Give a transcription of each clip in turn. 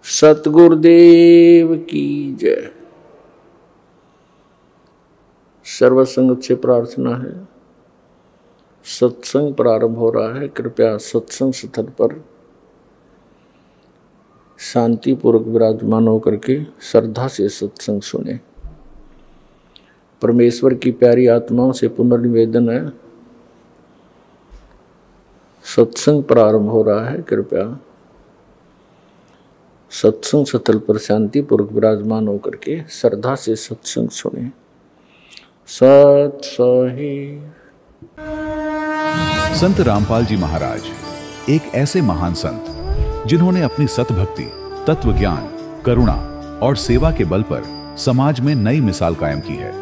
सतगुरुदेव की जय। सर्वसंगत से प्रार्थना है, सत्संग प्रारंभ हो रहा है। कृपया सत्संग स्थल पर शांतिपूर्वक विराजमान होकर के श्रद्धा से सत्संग सुने। परमेश्वर की प्यारी आत्माओं से पुनर्निवेदन है, सत्संग प्रारंभ हो रहा है। कृपया सत्संग स्थल पर शांतिपूर्वक विराजमान होकर के श्रद्धा से सत्संग सुने। सत सही। संत रामपाल जी महाराज एक ऐसे महान संत जिन्होंने अपनी सतभक्ति, तत्व ज्ञान, करुणा और सेवा के बल पर समाज में नई मिसाल कायम की है।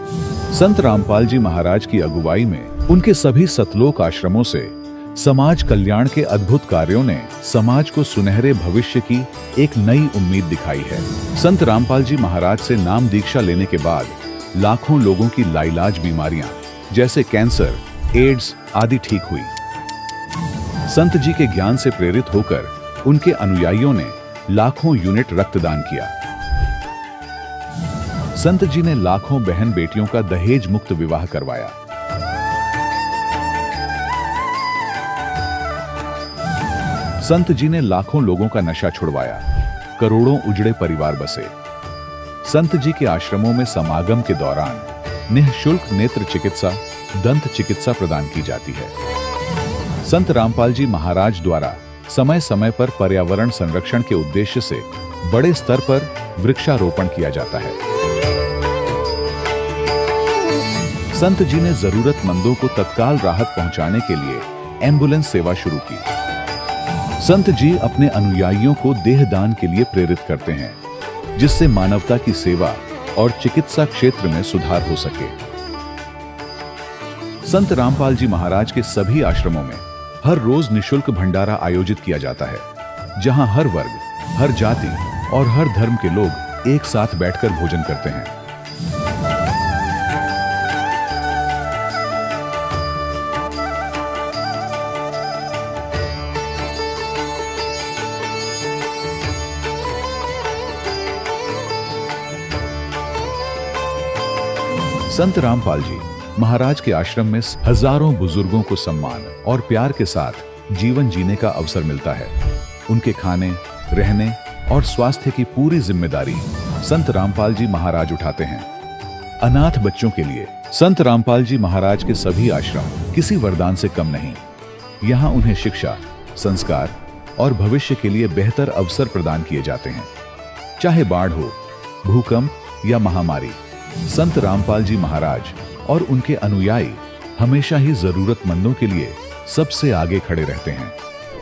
संत रामपाल जी महाराज की अगुवाई में उनके सभी सतलोक आश्रमों से समाज कल्याण के अद्भुत कार्यों ने समाज को सुनहरे भविष्य की एक नई उम्मीद दिखाई है। संत रामपाल जी महाराज से नाम दीक्षा लेने के बाद लाखों लोगों की लाइलाज बीमारियां जैसे कैंसर, एड्स आदि ठीक हुई। संत जी के ज्ञान से प्रेरित होकर उनके अनुयायियों ने लाखों यूनिट रक्तदान किया। संत जी ने लाखों बहन बेटियों का दहेज मुक्त विवाह करवाया। संत जी ने लाखों लोगों का नशा छुड़वाया, करोड़ों उजड़े परिवार बसे। संत जी के आश्रमों में समागम के दौरान निःशुल्क नेत्र चिकित्सा, दंत चिकित्सा प्रदान की जाती है। संत रामपाल जी महाराज द्वारा समय समय पर पर्यावरण संरक्षण के उद्देश्य से बड़े स्तर पर वृक्षारोपण किया जाता है। संत जी ने जरूरतमंदों को तत्काल राहत पहुंचाने के लिए एम्बुलेंस सेवा शुरू की। संत जी अपने अनुयायियों को देहदान के लिए प्रेरित करते हैं, जिससे मानवता की सेवा और चिकित्सा क्षेत्र में सुधार हो सके। संत रामपाल जी महाराज के सभी आश्रमों में हर रोज निःशुल्क भंडारा आयोजित किया जाता है, जहां हर वर्ग, हर जाति और हर धर्म के लोग एक साथ बैठकर भोजन करते हैं। संत रामपाल जी महाराज के आश्रम में हजारों बुजुर्गों को सम्मान और प्यार के साथ जीवन जीने का अवसर मिलता है। उनके खाने, रहने और स्वास्थ्य की पूरी जिम्मेदारी संत रामपाल जी महाराज उठाते हैं। अनाथ बच्चों के लिए संत रामपाल जी महाराज के सभी आश्रम किसी वरदान से कम नहीं। यहाँ उन्हें शिक्षा, संस्कार और भविष्य के लिए बेहतर अवसर प्रदान किए जाते हैं। चाहे बाढ़ हो, भूकंप या महामारी, संत रामपाल जी महाराज और उनके अनुयायी हमेशा ही जरूरतमंदों के लिए सबसे आगे खड़े रहते हैं।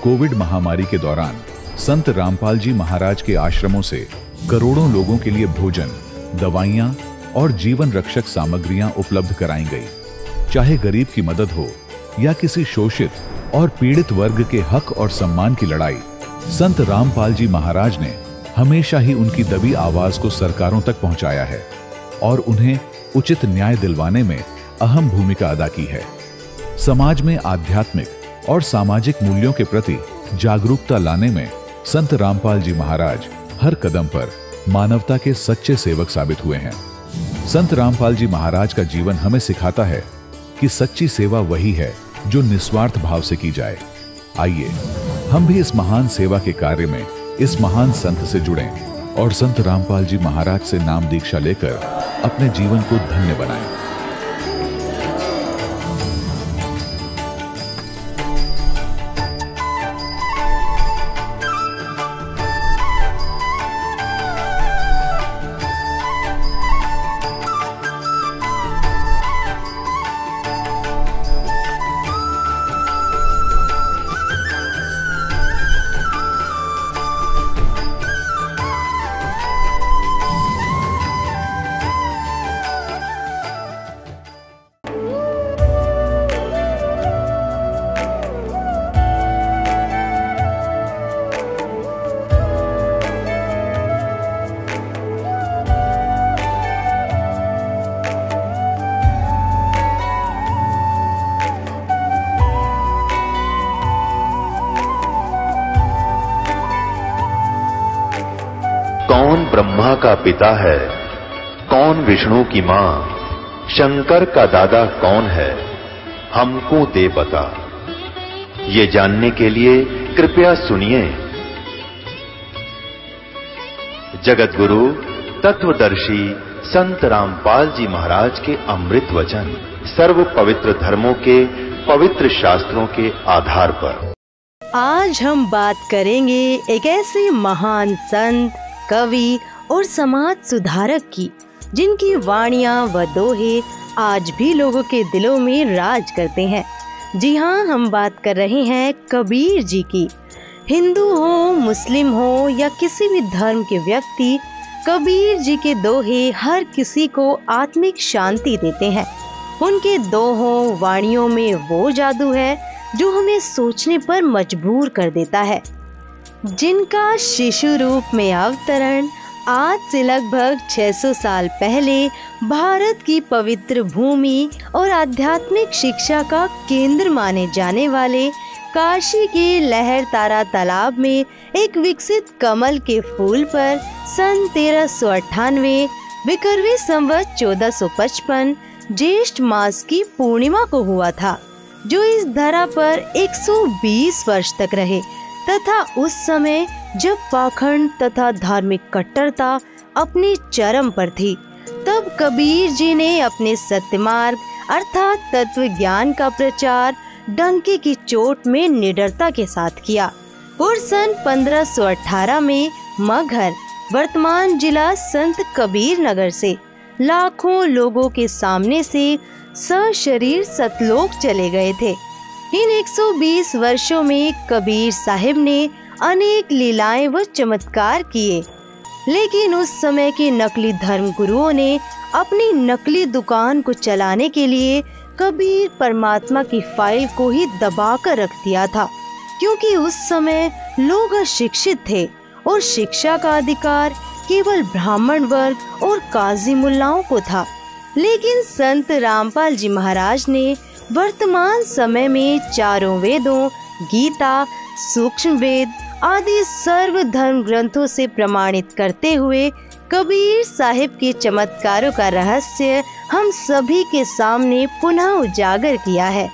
कोविड महामारी के दौरान संत रामपाल जी महाराज के आश्रमों से करोड़ों लोगों के लिए भोजन, दवाइयां और जीवन रक्षक सामग्रियां उपलब्ध कराई गई। चाहे गरीब की मदद हो या किसी शोषित और पीड़ित वर्ग के हक और सम्मान की लड़ाई, संत रामपाल जी महाराज ने हमेशा ही उनकी दबी आवाज को सरकारों तक पहुंचाया है और उन्हें उचित न्याय दिलवाने में अहम भूमिका अदा की है। समाज में आध्यात्मिक और सामाजिक मूल्यों के प्रति जागरूकता लाने में संत रामपाल जी महाराज हर कदम पर मानवता के सच्चे सेवक साबित हुए हैं। संत रामपाल जी महाराज का जीवन हमें सिखाता है कि सच्ची सेवा वही है जो निस्वार्थ भाव से की जाए। आइए हम भी इस महान सेवा के कार्य में इस महान संत से जुड़ें और संत रामपाल जी महाराज से नाम दीक्षा लेकर अपने जीवन को धन्य बनाएं। कौन ब्रह्मा का पिता है, कौन विष्णु की मां, शंकर का दादा कौन है, हमको दे बता। ये जानने के लिए कृपया सुनिए। जगत गुरु तत्वदर्शी संत रामपाल जी महाराज के अमृत वचन सर्व पवित्र धर्मों के पवित्र शास्त्रों के आधार पर आज हम बात करेंगे एक ऐसे महान संत, कवि और समाज सुधारक की, जिनकी वाणियां व दोहे आज भी लोगों के दिलों में राज करते हैं। जी हाँ, हम बात कर रहे हैं कबीर जी की। हिंदू हो, मुस्लिम हो या किसी भी धर्म के व्यक्ति, कबीर जी के दोहे हर किसी को आत्मिक शांति देते हैं। उनके दोहों वाणियों में वो जादू है जो हमें सोचने पर मजबूर कर देता है। जिनका शिशु रूप में अवतरण आज से लगभग 600 साल पहले भारत की पवित्र भूमि और आध्यात्मिक शिक्षा का केंद्र माने जाने वाले काशी के लहरतारा तालाब में एक विकसित कमल के फूल पर सन 1398 विक्रमी संवत 1455 ज्येष्ठ मास की पूर्णिमा को हुआ था, जो इस धरा पर 120 वर्ष तक रहे तथा उस समय जब पाखंड तथा धार्मिक कट्टरता अपने चरम पर थी, तब कबीर जी ने अपने सत्य मार्ग अर्थात तत्व ज्ञान का प्रचार डंके की चोट में निडरता के साथ किया और सन 1518 में मगहर, वर्तमान जिला संत कबीर नगर से लाखों लोगों के सामने से सशरीर सतलोक चले गए थे। इन 120 वर्षों में कबीर साहिब ने अनेक लीलाएं व चमत्कार किए, लेकिन उस समय के नकली धर्म गुरुओं ने अपनी नकली दुकान को चलाने के लिए कबीर परमात्मा की फाइल को ही दबाकर रख दिया था, क्योंकि उस समय लोग अशिक्षित थे और शिक्षा का अधिकार केवल ब्राह्मण वर्ग और काजी मुल्लाओं को था। लेकिन संत रामपाल जी महाराज ने वर्तमान समय में चारों वेदों, गीता, सूक्ष्म वेद आदि सर्व धर्म ग्रंथों से प्रमाणित करते हुए कबीर साहिब के चमत्कारों का रहस्य हम सभी के सामने पुनः उजागर किया है।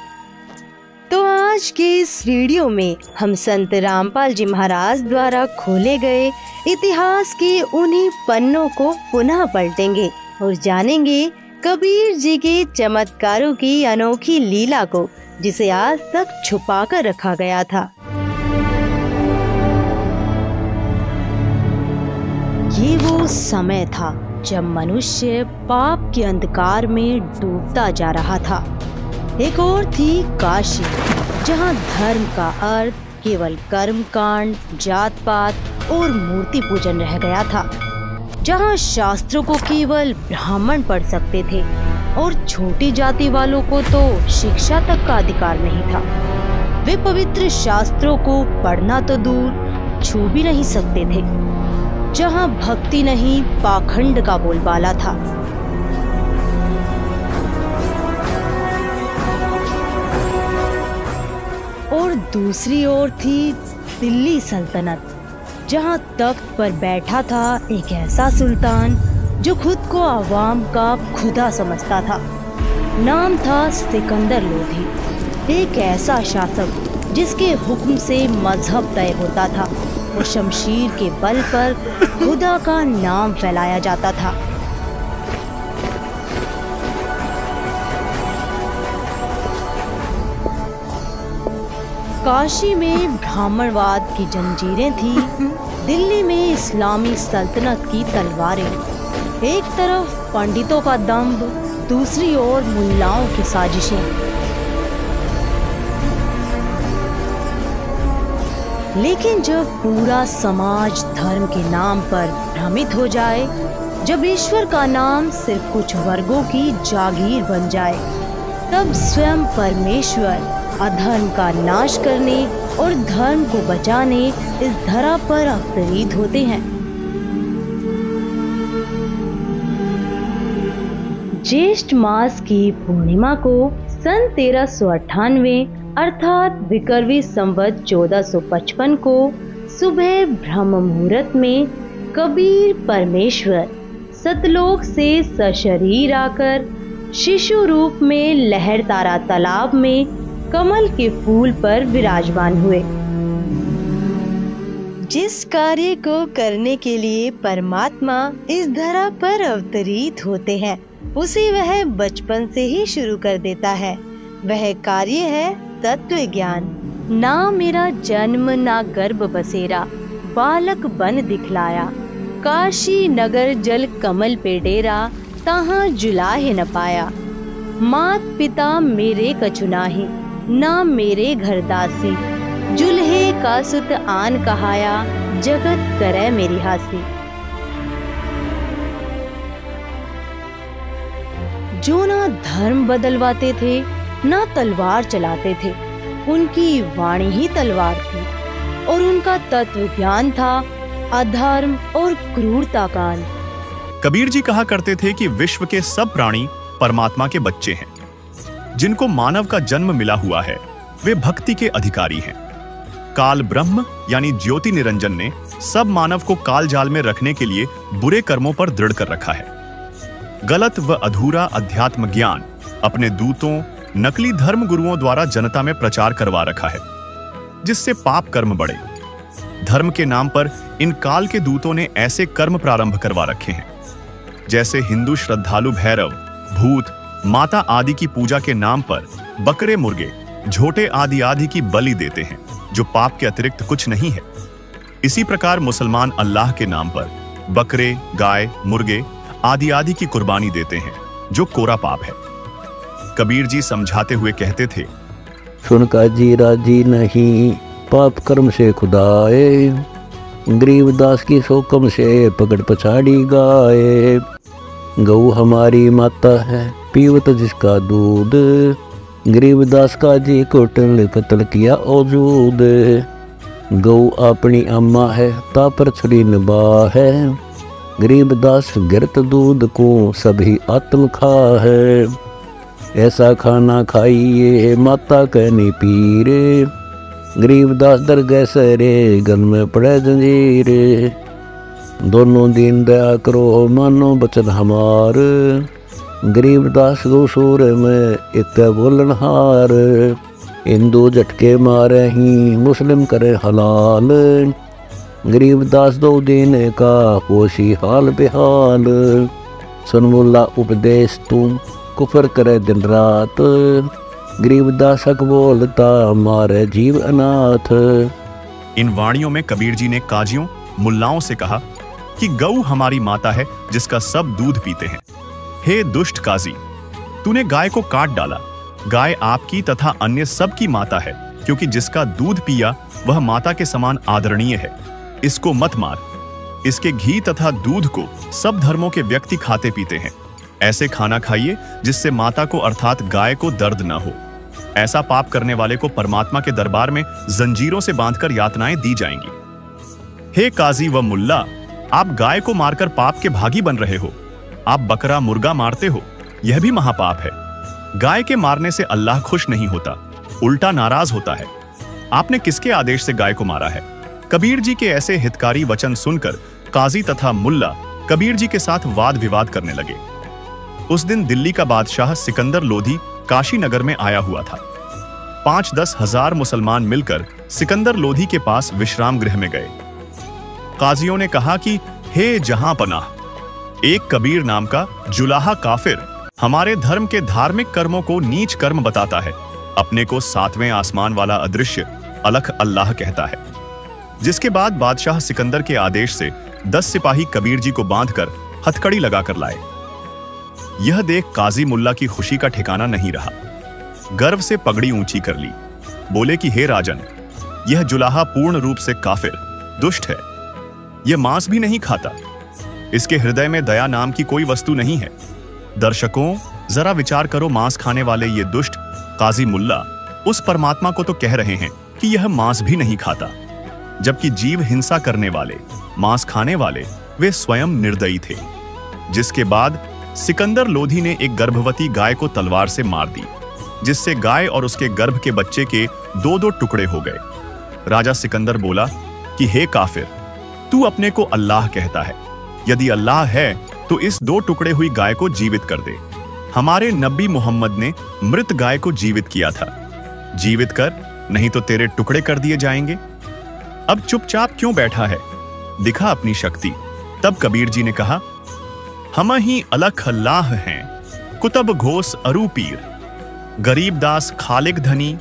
तो आज के इस वीडियो में हम संत रामपाल जी महाराज द्वारा खोले गए इतिहास के उन्हीं पन्नों को पुनः पलटेंगे और जानेंगे कबीर जी के चमत्कारों की अनोखी लीला को, जिसे आज तक छुपाकर रखा गया था। ये वो समय था जब मनुष्य पाप के अंधकार में डूबता जा रहा था। एक और थी काशी, जहाँ धर्म का अर्थ केवल कर्म कांड, जात पात और मूर्ति पूजन रह गया था, जहाँ शास्त्रों को केवल ब्राह्मण पढ़ सकते थे और छोटी जाति वालों को तो शिक्षा तक का अधिकार नहीं था। वे पवित्र शास्त्रों को पढ़ना तो दूर छू भी नहीं सकते थे, जहाँ भक्ति नहीं पाखंड का बोलबाला था। और दूसरी ओर थी दिल्ली सल्तनत, जहाँ तख्त पर बैठा था एक ऐसा सुल्तान जो खुद को आवाम का खुदा समझता था। नाम था सिकंदर लोधी, एक ऐसा शासक जिसके हुक्म से मजहब तय होता था और शमशीर के बल पर खुदा का नाम फैलाया जाता था। काशी में ब्राह्मणवाद की जंजीरें थी, दिल्ली में इस्लामी सल्तनत की तलवारें। एक तरफ पंडितों का दंभ, दूसरी ओर मुल्लाओं की साजिशें। लेकिन जब पूरा समाज धर्म के नाम पर भ्रमित हो जाए, जब ईश्वर का नाम सिर्फ कुछ वर्गों की जागीर बन जाए, तब स्वयं परमेश्वर अधर्म का नाश करने और धर्म को बचाने इस धरा पर अवतरित होते हैं। ज्येष्ठ मास की पूर्णिमा को सन 1398 अर्थात विक्रमी संवत 1455 को सुबह ब्रह्म मुहूर्त में कबीर परमेश्वर सतलोक से सशरीर आकर शिशु रूप में लहरतारा तालाब में कमल के फूल पर विराजमान हुए। जिस कार्य को करने के लिए परमात्मा इस धरा पर अवतरित होते हैं, उसे वह बचपन से ही शुरू कर देता है। वह कार्य है तत्व ज्ञान। ना मेरा जन्म ना गर्भ बसेरा, बालक बन दिखलाया। काशी नगर जल कमल पे डेरा, तहाँ जुलाहे न पाया। मात पिता मेरे कछु नाही, ना मेरे घर दासी। जुल्हे का सुत आन कहाया, जगत करे मेरी हासी। जो ना धर्म बदलवाते थे ना तलवार चलाते थे, उनकी वाणी ही तलवार थी और उनका तत्व ज्ञान था अधर्म और क्रूरता का अंत। कबीर जी कहा करते थे कि विश्व के सब प्राणी परमात्मा के बच्चे हैं। जिनको मानव का जन्म मिला हुआ है वे भक्ति के अधिकारी हैं। काल ब्रह्म यानी ज्योति निरंजन ने सब मानव को काल जाल में रखने के लिए बुरे कर्मों पर दृढ़ कर रखा है। गलत व अधूरा अध्यात्म ज्ञान अपने दूतों, नकली धर्म गुरुओं द्वारा जनता में प्रचार करवा रखा है, जिससे पाप कर्म बढ़े। धर्म के नाम पर इन काल के दूतों ने ऐसे कर्म प्रारंभ करवा रखे हैं, जैसे हिंदू श्रद्धालु भैरव, भूत, माता आदि की पूजा के नाम पर बकरे, मुर्गे, झोटे आदि की बलि देते हैं, जो पाप के अतिरिक्त कुछ नहीं है। इसी प्रकार मुसलमान अल्लाह के नाम पर बकरे, गाय, मुर्गे आदि की कुर्बानी देते हैं, जो कोरा पाप है। कबीर जी समझाते हुए कहते थे, सुनका जी राजी नहीं पाप कर्म से खुदाए, गरीबदास की सोकम से पकड़ पछाड़ी गाए। गऊ हमारी माता है पीवत जिसका दूध, गरीबदास का जी को टल कतल किया औजूद। गऊ अपनी अम्मा है तापर छड़ी नबा है, गरीबदास गिरत दूध को सभी आत्म खा है। ऐसा खाना खाइए माता कहनी पीरे, गरीबदास दरगाह सरे गन में पड़े जंजीरे। दोनों दिन दया करो मानो बचन हमार, गरीबदास गो सूर में इत बोलन हार। हिंदू झटके मारे ही मुस्लिम करे हलाल, गरीबदास दो दिन का पोशी हाल बेहाल। सुन मुल्ला उपदेश तुम कुफर करे दिन रात, गरीबदास हक बोलता मारे जीव अनाथ। इन वाणियों में कबीर जी ने काजियों, मुल्लाओं से कहा कि गऊ हमारी माता है जिसका सब दूध पीते हैं। हे दुष्ट काजी, तूने गाय को काट डाला। गाय आपकी तथा अन्य सब की माता है, क्योंकि जिसका दूध पिया वह माता के समान आदरणीय है। इसको मत मार। इसके घी तथा दूध को सब धर्मों के व्यक्ति खाते पीते हैं। ऐसे खाना खाइए जिससे माता को अर्थात गाय को दर्द न हो। ऐसा पाप करने वाले को परमात्मा के दरबार में जंजीरों से बांधकर यातनाएं दी जाएंगी। हे काजी व मुल्ला, आप गाय को मारकर पाप के भागी बन रहे हो। आप बकरा, मुर्गा मारते हो, यह भी महापाप है। गाय के मारने से अल्लाह खुश नहीं होता, उल्टा नाराज होता है। आपने किसके आदेश से गाय को मारा है? कबीर जी के ऐसे हितकारी वचन सुनकर काजी तथा मुल्ला कबीर जी के साथ वाद विवाद करने लगे। उस दिन दिल्ली का बादशाह सिकंदर लोधी काशी नगर में आया हुआ था। 5-10 हजार मुसलमान मिलकर सिकंदर लोधी के पास विश्राम गृह में गए। काजियों ने कहा कि हे जहां पनाह, एक कबीर नाम का जुलाहा काफिर हमारे धर्म के धार्मिक कर्मों को नीच कर्म बताता है। अपने को 7वें आसमान वाला अदृश्य अलख अल्लाह कहता है। जिसके बाद बादशाह सिकंदर के आदेश से 10 सिपाही कबीर जी को बांधकर हथकड़ी लगाकर लाए। यह देख काजी मुल्ला की खुशी का ठिकाना नहीं रहा। गर्व से पगड़ी ऊंची कर ली। बोले कि हे राजन, यह जुलाहा पूर्ण रूप से काफिर, दुष्ट है। यह मांस भी नहीं खाता। इसके हृदय में दया नाम की कोई वस्तु नहीं है। दर्शकों, जरा विचार करो, मांस खाने वाले ये दुष्ट काजी मुल्ला उस परमात्मा को तो कह रहे हैं कि यह मांस भी नहीं खाता, जबकि जीव हिंसा करने वाले, मांस खाने वाले वे स्वयं निर्दयी थे। जिसके बाद सिकंदर लोधी ने एक गर्भवती गाय को तलवार से मार दी, जिससे गाय और उसके गर्भ के बच्चे के 2-2 टुकड़े हो गए। राजा सिकंदर बोला कि हे काफिर, तू अपने को अल्लाह कहता है। यदि अल्लाह है तो इस 2 टुकड़े हुई गाय को जीवित कर दे। हमारे नबी मोहम्मद ने मृत गाय को जीवित किया था। जीवित कर, नहीं तो तेरे टुकड़े कर दिए जाएंगे। अब चुपचाप क्यों बैठा है? दिखा अपनी शक्ति। तब कबीर जी ने कहा, हम ही अलख अल्लाह हैं, कुतब घोष अरू पीर, गरीब दास खालिक धनी,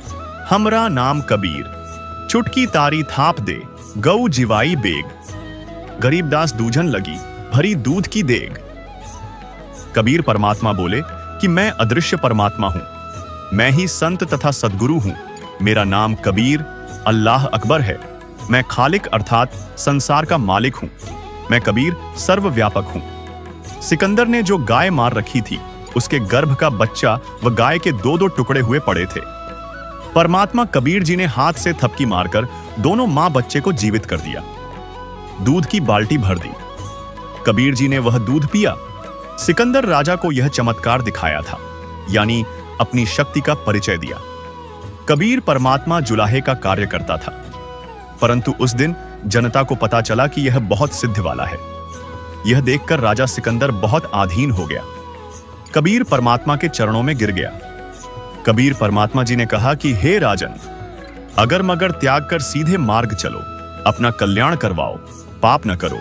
हमरा नाम कबीर, चुटकी तारी थाप दे, गऊ जिवाई बेग। गरीब दास दूजन लगी, भरी दूध की देग। कबीर परमात्मा बोले कि मैं अदृश्य परमात्मा हूं, मैं ही संत तथा सद्गुरु हूं। मेरा नाम कबीर अल्लाह अकबर है। मैं खालिक अर्थात संसार का मालिक हूं। मैं कबीर सर्वव्यापक हूं। सिकंदर ने जो गाय मार रखी थी, उसके गर्भ का बच्चा व गाय के 2-2 टुकड़े हुए पड़े थे। परमात्मा कबीर जी ने हाथ से थपकी मारकर दोनों मां बच्चे को जीवित कर दिया। दूध की बाल्टी भर दी। कबीर जी ने वह दूध पिया। सिकंदर राजा को यह चमत्कार दिखाया था, यानी अपनी शक्ति का परिचय दिया। कबीर परमात्मा जुलाहे का कार्य करता था, परंतु उस दिन जनता को पता चला कि यह बहुत सिद्ध वाला है। यह देखकर राजा सिकंदर बहुत आधीन हो गया। कबीर परमात्मा के चरणों में गिर गया। कबीर परमात्मा जी ने कहा कि हे राजन, अगर मगर त्याग कर सीधे मार्ग चलो, अपना कल्याण करवाओ, पाप न करो।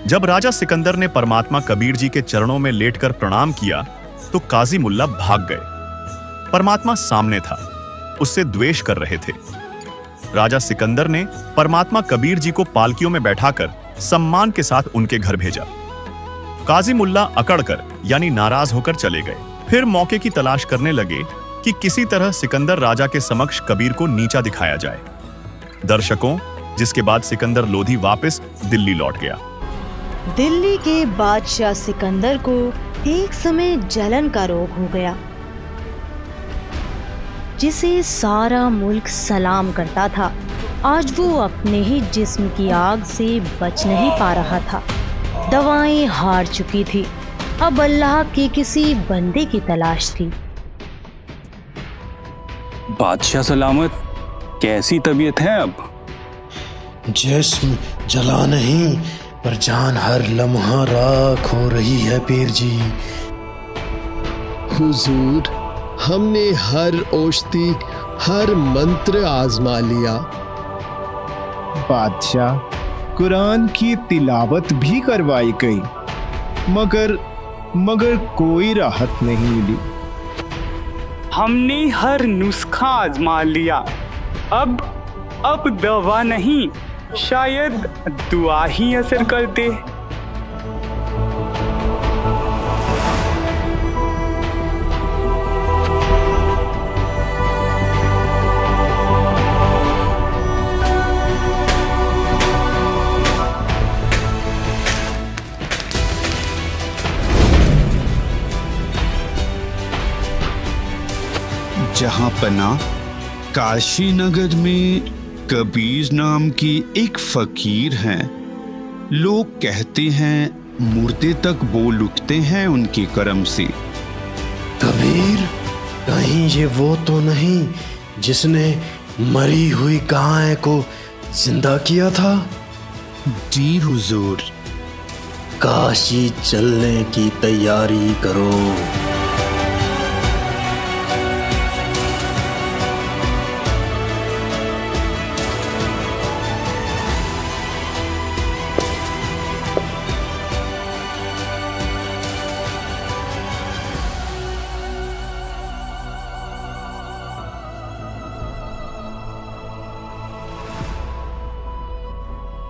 जब राजा सिकंदर ने परमात्मा कबीर जी के चरणों में लेटकर प्रणाम किया तो काजी मुल्ला भाग गए। परमात्मा सामने था, उससे द्वेष कर रहे थे। राजा सिकंदर ने परमात्मा कबीर जी को पालकियों में बैठाकर सम्मान के साथ उनके घर भेजा। काजी मुल्ला अकड़कर यानी नाराज होकर चले गए। फिर मौके की तलाश करने लगे कि किसी तरह सिकंदर राजा के समक्ष कबीर को नीचा दिखाया जाए। दर्शकों, जिसके बाद सिकंदर लोधी वापस दिल्ली लौट गया। दिल्ली के बादशाह सिकंदर को एक समय जलन का रोग हो गया, जिसे सारा मुल्क सलाम करता था। आज वो अपने ही जिस्म की आग से बच नहीं पा रहा था। दवाएं हार चुकी थी। अब अल्लाह के किसी बंदे की तलाश थी। बादशाह सलामत, कैसी तबीयत है अब? जिस्म जला नहीं, पर जान हर लम्हा राख हो रही है पीर जी। हुजूर, हमने हर औषधि, हर मंत्र आजमा लिया। बादशाह, कुरान की तिलावत भी करवाई गई, मगर कोई राहत नहीं मिली। हमने हर नुस्खा आजमा लिया। अब दवा नहीं, शायद दुआ ही असर कर दे। जहां पना काशी नगर में कबीर नाम की एक फकीर हैं। लोग कहते हैं मुर्दे तक बोल उठते हैं उनके कर्म से। कबीर, कहीं ये वो तो नहीं जिसने मरी हुई गाय को जिंदा किया था? जी हुजूर। काशी चलने की तैयारी करो।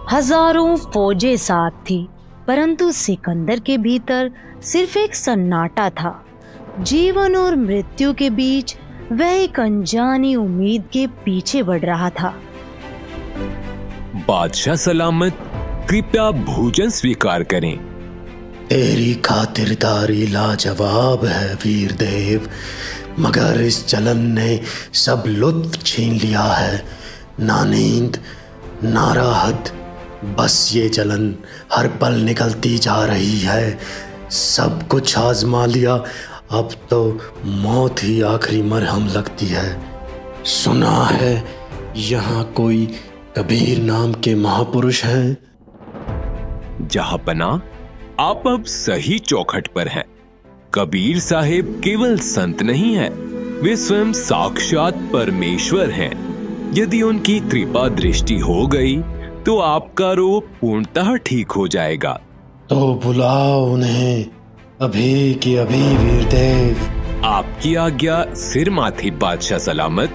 हजारों फौजें साथ थी, परंतु सिकंदर के भीतर सिर्फ एक सन्नाटा था। जीवन और मृत्यु के बीच वह एक अनजानी उम्मीद के पीछे बढ़ रहा था। बादशाह सलामत, कृपया भोजन स्वीकार करें। तेरी खातिरदारी लाजवाब है वीर देव, मगर इस जलन ने सब लुत्फ छीन लिया है। ना नींद, ना राहत, बस ये जलन हर पल निकलती जा रही है। सब कुछ आजमा लिया, अब तो मौत ही आखिरी मरहम लगती है। सुना है यहाँ कोई कबीर नाम के महापुरुष हैं? जहांपना, आप अब सही चौखट पर हैं। कबीर साहिब केवल संत नहीं हैं, वे स्वयं साक्षात परमेश्वर हैं। यदि उनकी कृपा दृष्टि हो गई तो आपका रोग पूर्णतः ठीक हो जाएगा। तो बुलाओ उन्हें अभी की अभी वीरदेव। आपकी आज्ञा सिर माथे बादशाह सलामत,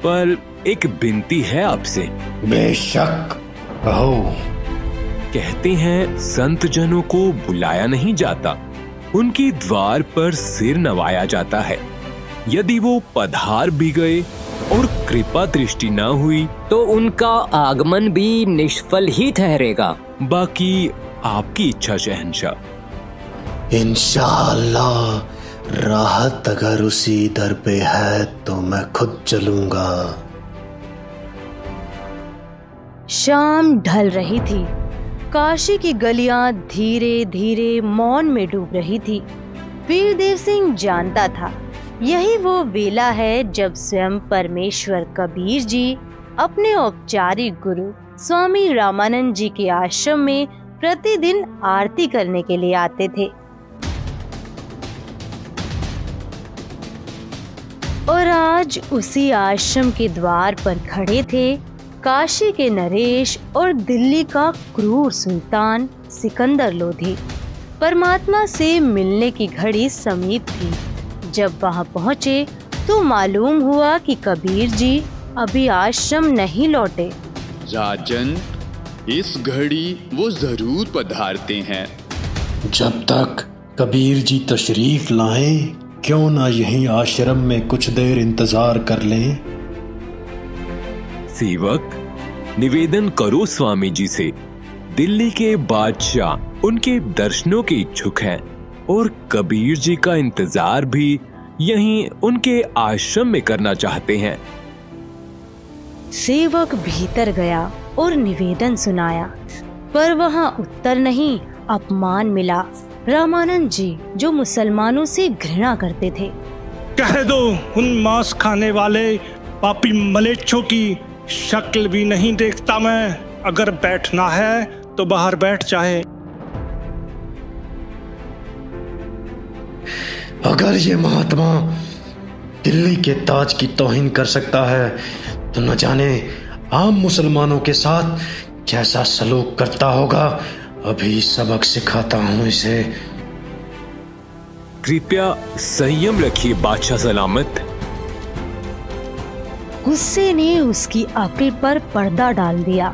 पर एक विनती है आपसे। बेशक, कहो। कहते हैं संत जनों को बुलाया नहीं जाता, उनके द्वार पर सिर नवाया जाता है। यदि वो पधार भी गए और कृपा दृष्टि न हुई तो उनका आगमन भी निष्फल ही ठहरेगा। बाकी आपकी इच्छा शहंशाह। इंशाअल्लाह राहत अगर उसी दर पे है तो मैं खुद चलूंगा। शाम ढल रही थी। काशी की गलियां धीरे धीरे मौन में डूब रही थी। वीरदेव सिंह जानता था यही वो वेला है जब स्वयं परमेश्वर कबीर जी अपने औपचारिक गुरु स्वामी रामानंद जी के आश्रम में प्रतिदिन आरती करने के लिए आते थे। और आज उसी आश्रम के द्वार पर खड़े थे काशी के नरेश और दिल्ली का क्रूर सुल्तान सिकंदर लोधी। परमात्मा से मिलने की घड़ी समीप थी। जब वहां पहुंचे तो मालूम हुआ कि कबीर जी अभी आश्रम नहीं लौटे। राजन, इस घड़ी वो जरूर पधारते हैं। जब तक कबीर जी तशरीफ लाएं, क्यों ना यहीं आश्रम में कुछ देर इंतजार कर लें। सेवक, निवेदन करो स्वामी जी से। दिल्ली के बादशाह उनके दर्शनों के इच्छुक हैं और कबीर जी का इंतजार भी यहीं उनके आश्रम में करना चाहते हैं। सेवक भीतर गया और निवेदन सुनाया, पर वहां उत्तर नहीं, अपमान मिला। रामानंद जी जो मुसलमानों से घृणा करते थे। कह दो उन मांस खाने वाले पापी मलेच्छों की शक्ल भी नहीं देखता मैं। अगर बैठना है तो बाहर बैठ जाए। अगर ये महात्मा दिल्ली के ताज की तौहीन कर सकता है तो न जाने आम मुसलमानों के साथ कैसा सलूक करता होगा। अभी सबक सिखाता हूं इसे। कृपया संयम रखिए बादशाह सलामत। गुस्से ने उसकी अक्ल पर पर्दा डाल दिया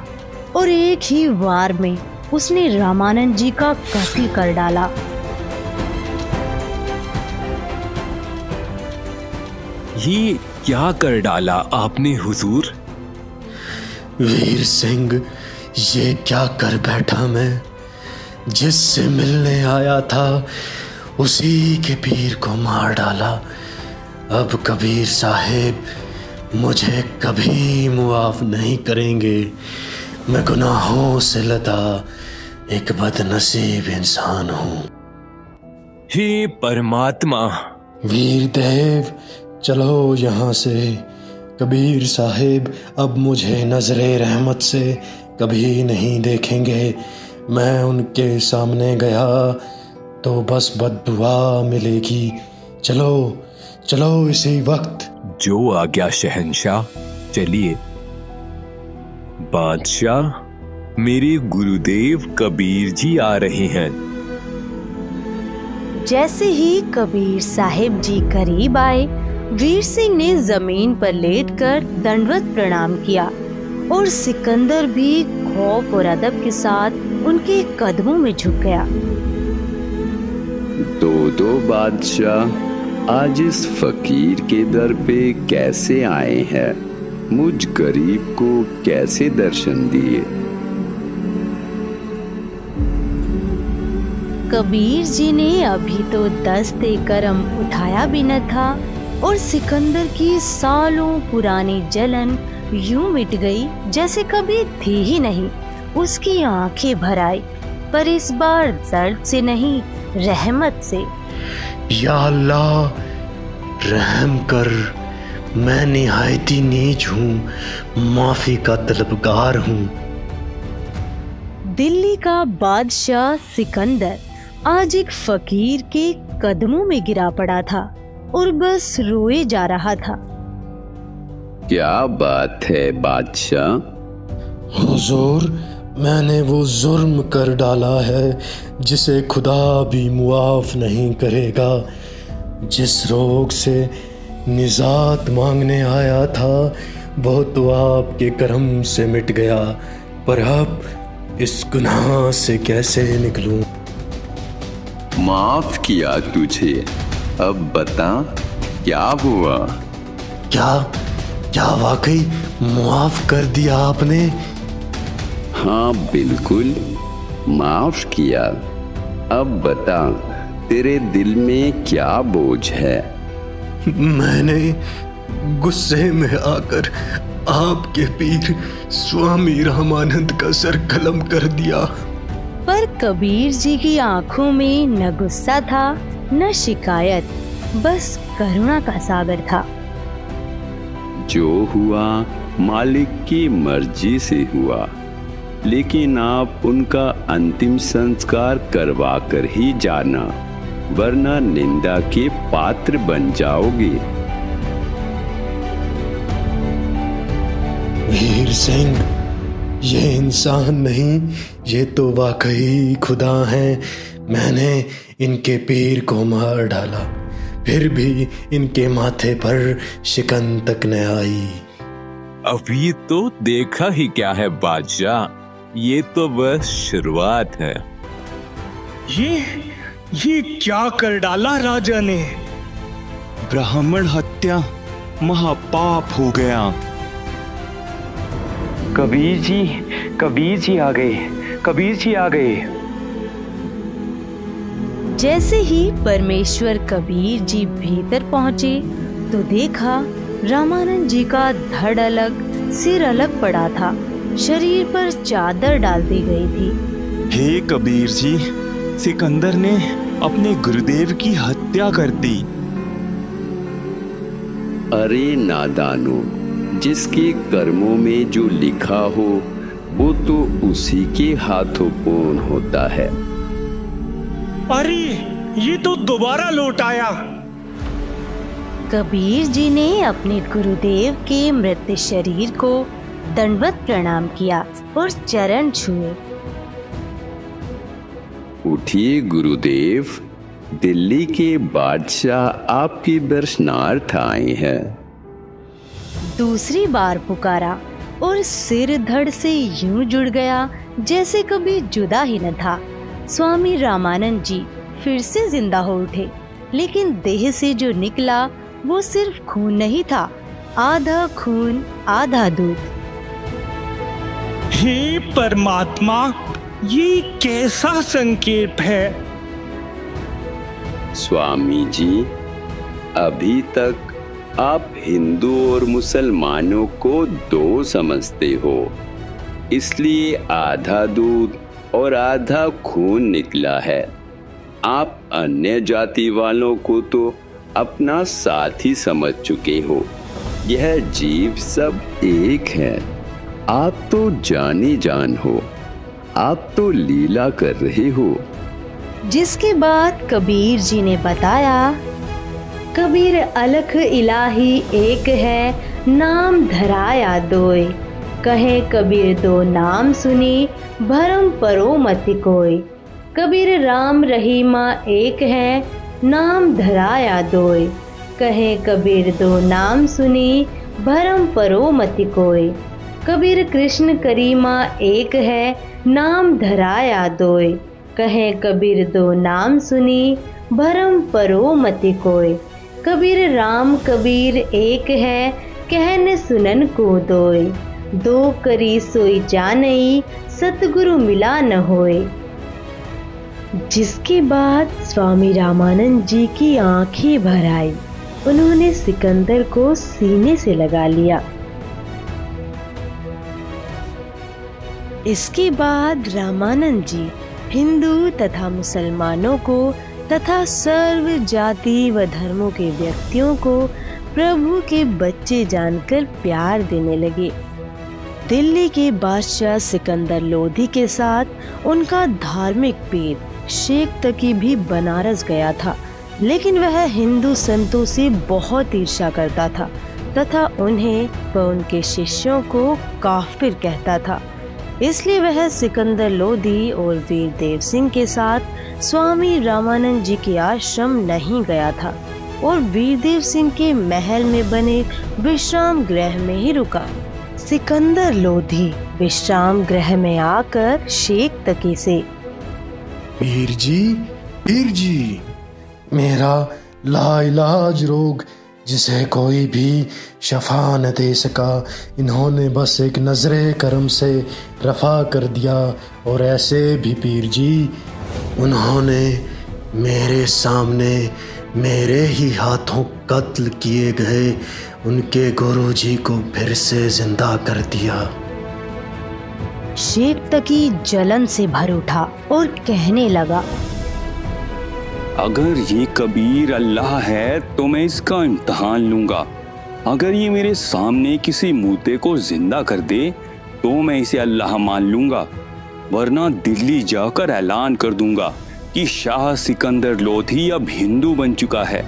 और एक ही वार में उसने रामानंद जी का कत्ल कर डाला। ये क्या कर डाला आपने हुजूर? वीर सिंह, ये क्या कर बैठा मैं? जिससे मिलने आया था उसी के पीर को मार डाला। अब कबीर साहिब मुझे कभी मुआफ नहीं करेंगे। मैं गुनाहों से लदा एक बदनसीब इंसान हूँ। हे परमात्मा। वीरदेव, चलो यहाँ से। कबीर साहिब अब मुझे नजरे रहमत से कभी नहीं देखेंगे। मैं उनके सामने गया तो बस बद्दुआ मिलेगी। चलो चलो इसी वक्त। जो आज्ञा शहंशाह। चलिए। बादशाह, मेरे गुरुदेव कबीर जी आ रहे हैं। जैसे ही कबीर साहिब जी करीब आए, वीर सिंह ने जमीन पर लेटकर दंडवत प्रणाम किया और सिकंदर भी खौफ और अदब के साथ उनके कदमों में झुक गया। दो बादशाह आज इस फकीर के दर पे कैसे आए हैं? मुझ गरीब को कैसे दर्शन दिए? कबीर जी ने अभी तो दस्ते करम उठाया भी न था और सिकंदर की सालों पुरानी जलन यूं मिट गई जैसे कभी थी ही नहीं। उसकी आंखें भर आई, पर इस बार दर्द से नहीं, रहमत से। या अल्लाह, रहम कर। मैं निहायती नीच हूँ, माफी का तलबगार हूँ। दिल्ली का बादशाह सिकंदर आज एक फकीर के कदमों में गिरा पड़ा था और बस रोए जा रहा था। क्या बात है बादशाह? हुजूर, मैंने वो जुर्म कर डाला है जिसे खुदा भी मुआफ नहीं करेगा। जिस रोग से निजात मांगने आया था वो तो आपके करम से मिट गया, पर अब इस गुनाह से कैसे निकलूं? माफ किया तुझे, अब बता क्या हुआ? क्या वाकई माफ कर दिया आपने? हाँ बिल्कुल माफ किया। अब बता तेरे दिल में क्या बोझ है? मैंने गुस्से में आकर आपके पीर स्वामी रामानंद का सर कलम कर दिया। पर कबीर जी की आंखों में न गुस्सा था न शिकायत, बस करुणा का सागर था। जो हुआ मालिक की मर्जी से हुआ, लेकिन आप उनका अंतिम संस्कार करवा कर ही जाना, वरना निंदा के पात्र बन जाओगे। वीर सिंह, ये इंसान नहीं, ये तो वाकई खुदा हैं। मैंने इनके पीर को मार डाला, फिर भी इनके माथे पर शिकन तक न आई। अभी तो देखा ही क्या है बादशाह, ये तो बस शुरुआत है। ये क्या कर डाला राजा ने? ब्राह्मण हत्या महापाप हो गया। कबीर जी आ गए, कबीर जी आ गए। जैसे ही परमेश्वर कबीर जी भीतर पहुंचे तो देखा रामानंद जी का धड़ अलग, सिर अलग पड़ा था, शरीर पर चादर डाल दी गई थी। हे कबीर जी, सिकंदर ने अपने गुरुदेव की हत्या कर दी। अरे नादानो, जिसके कर्मों में जो लिखा हो वो तो उसी के हाथों पूर्ण होता है। अरे ये तो दोबारा लौट आया। कबीर जी ने अपने गुरुदेव के मृत शरीर को दंडवत प्रणाम किया और चरण छुए। उठिए गुरुदेव, दिल्ली के बादशाह आपके दर्शनार्थ आए हैं। दूसरी बार पुकारा और सिर धड़ से यूं जुड़ गया जैसे कभी जुदा ही न था। स्वामी रामानंद जी फिर से जिंदा हो उठे, लेकिन देह से जो निकला वो सिर्फ खून नहीं था, आधा खून आधा दूध। हे परमात्मा, ये कैसा संकेत है? स्वामी जी, अभी तक आप हिंदू और मुसलमानों को दो समझते हो, इसलिए आधा दूध और आधा खून निकला है। आप अन्य जाति वालों को तो अपना साथी समझ चुके हो। यह जीव सब एक है। आप तो जानी जान हो, आप तो लीला कर रहे हो। जिसके बाद कबीर जी ने बताया, कबीर अलख इलाही एक है, नाम धराया दोय। कहे कबीर दो नाम सुनी, भरम परो मति कोय। कबीर राम रहीमा एक है, नाम धराया दोय। कहे कबीर दो नाम सुनी, भरम परो मति कोय। कबीर कृष्ण करीमा एक है, नाम धराया दोय। कहे कबीर दो नाम सुनी, भरम परो मति कोय। कबीर राम कबीर एक है, कहन सुनन को दोय। दो करी सोई जानई, सतगुरु मिला न होए। जिसके बाद स्वामी रामानंद जी की आंखें भर आई। उन्होंने सिकंदर को सीने से लगा लिया। इसके बाद रामानंद जी हिंदू तथा मुसलमानों को तथा सर्व जाति व धर्मों के व्यक्तियों को प्रभु के बच्चे जानकर प्यार देने लगे। दिल्ली के बादशाह सिकंदर लोधी के साथ उनका धार्मिक पीर शेख तकी भी बनारस गया था, लेकिन वह हिंदू संतों से बहुत ईर्ष्या करता था तथा उन्हें व उनके शिष्यों को काफिर कहता था। इसलिए वह सिकंदर लोधी और वीर देव सिंह के साथ स्वामी रामानंद जी के आश्रम नहीं गया था और वीरदेव सिंह के महल में बने विश्राम गृह में ही रुका। सिकंदर लोधी विश्राम गृह में आकर शेख तकी से, पीर जी, मेरा लाइलाज रोग जिसे कोई भी शफा न दे सका, इन्होंने बस एक नजरे करम से रफा कर दिया। और ऐसे भी पीर जी, उन्होंने मेरे सामने मेरे ही हाथों कत्ल किए गए उनके गुरुजी को फिर से जिंदा कर दिया। शेख तकी जलन से भर उठा और कहने लगा, अगर ये कबीर अल्लाह है तो मैं इसका इम्तिहान लूंगा। अगर ये मेरे सामने किसी मुर्दे को जिंदा कर दे तो मैं इसे अल्लाह मान लूंगा, वरना दिल्ली जाकर ऐलान कर दूंगा कि शाह सिकंदर लोधी अब हिंदू बन चुका है।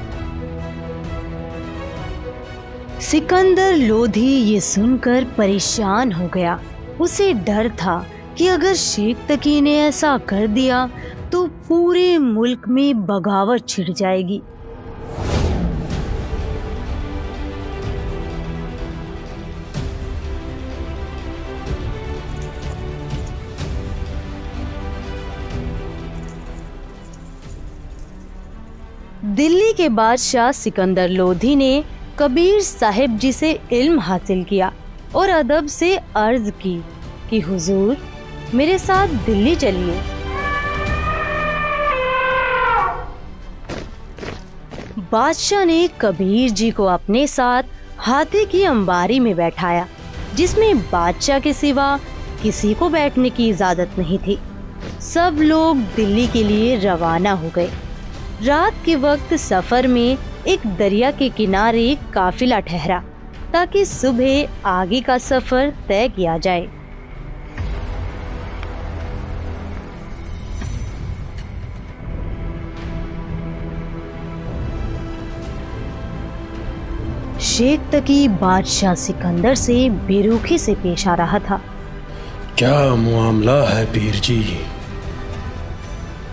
सिकंदर लोधी ये सुनकर परेशान हो गया। उसे डर था कि अगर शेख तकी ने ऐसा कर दिया तो पूरे मुल्क में बगावत छिड़ जाएगी। दिल्ली के बादशाह सिकंदर लोधी ने कबीर साहिब जी से इल्म हासिल किया और अदब से अर्ज की कि हुजूर मेरे साथ दिल्ली चलिए। बादशाह ने कबीर जी को अपने साथ हाथी की अंबारी में बैठाया, जिसमें बादशाह के सिवा किसी को बैठने की इजाजत नहीं थी। सब लोग दिल्ली के लिए रवाना हो गए। रात के वक्त सफर में एक दरिया के किनारे काफिला ठहरा ताकि सुबह आगे का सफर तय किया जाए। शेख तकी बादशाह सिकंदर से बेरुखी से पेश आ रहा था। क्या मामला है पीर जी?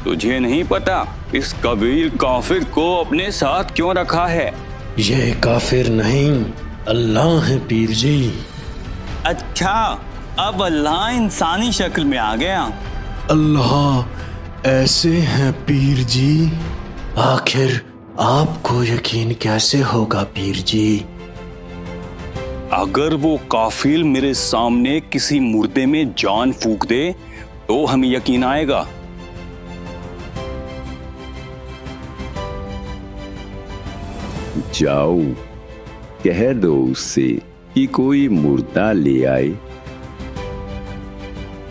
तुझे नहीं पता इस कबीर काफिर को अपने साथ क्यों रखा है? ये काफिर नहीं, अल्लाह है पीर जी। अच्छा, अब अल्लाह इंसानी शक्ल में आ गया। अल्लाह ऐसे हैं पीर जी? आखिर आपको यकीन कैसे होगा पीर जी? अगर वो काफिर मेरे सामने किसी मुर्दे में जान फूंक दे तो हमें यकीन आएगा। जाओ कह दो उससे कि कोई मुर्दा ले आए।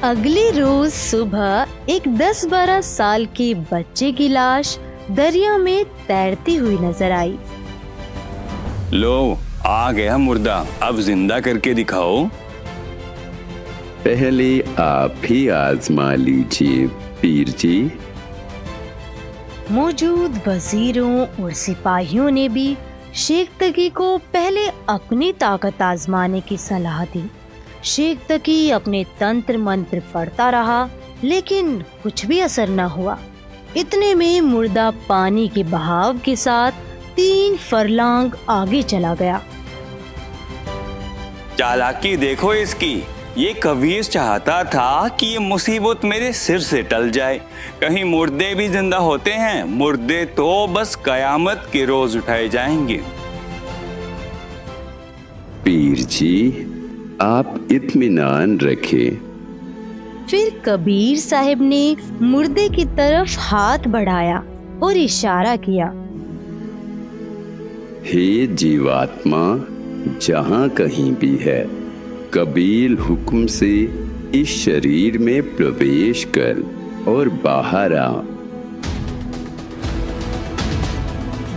अगले रोज सुबह एक 10-12 साल के बच्चे की लाश दरिया में तैरती हुई नजर आई। लो आ गया मुर्दा, अब जिंदा करके दिखाओ। पहले आप ही आजमा लीजिए पीर जी। मौजूद वजीरों और सिपाहियों ने भी शेख तकी को पहले अपनी ताकत आजमाने की सलाह दी। शेख तकी अपने तंत्र मंत्र पढ़ता रहा, लेकिन कुछ भी असर न हुआ। इतने में मुर्दा पानी के बहाव के साथ 3 फरलांग आगे चला गया। चालाकी देखो इसकी। ये कबीर चाहता था कि ये मुसीबत मेरे सिर से टल जाए। कहीं मुर्दे भी जिंदा होते हैं, मुर्दे तो बस कयामत के रोज उठाए जाएंगे। पीर जी आप इत्मीनान रखें। फिर कबीर साहिब ने मुर्दे की तरफ हाथ बढ़ाया और इशारा किया। हे जीवात्मा, जहाँ कहीं भी है, कबीर हुक्म से इस शरीर में प्रवेश कर और बाहर आ।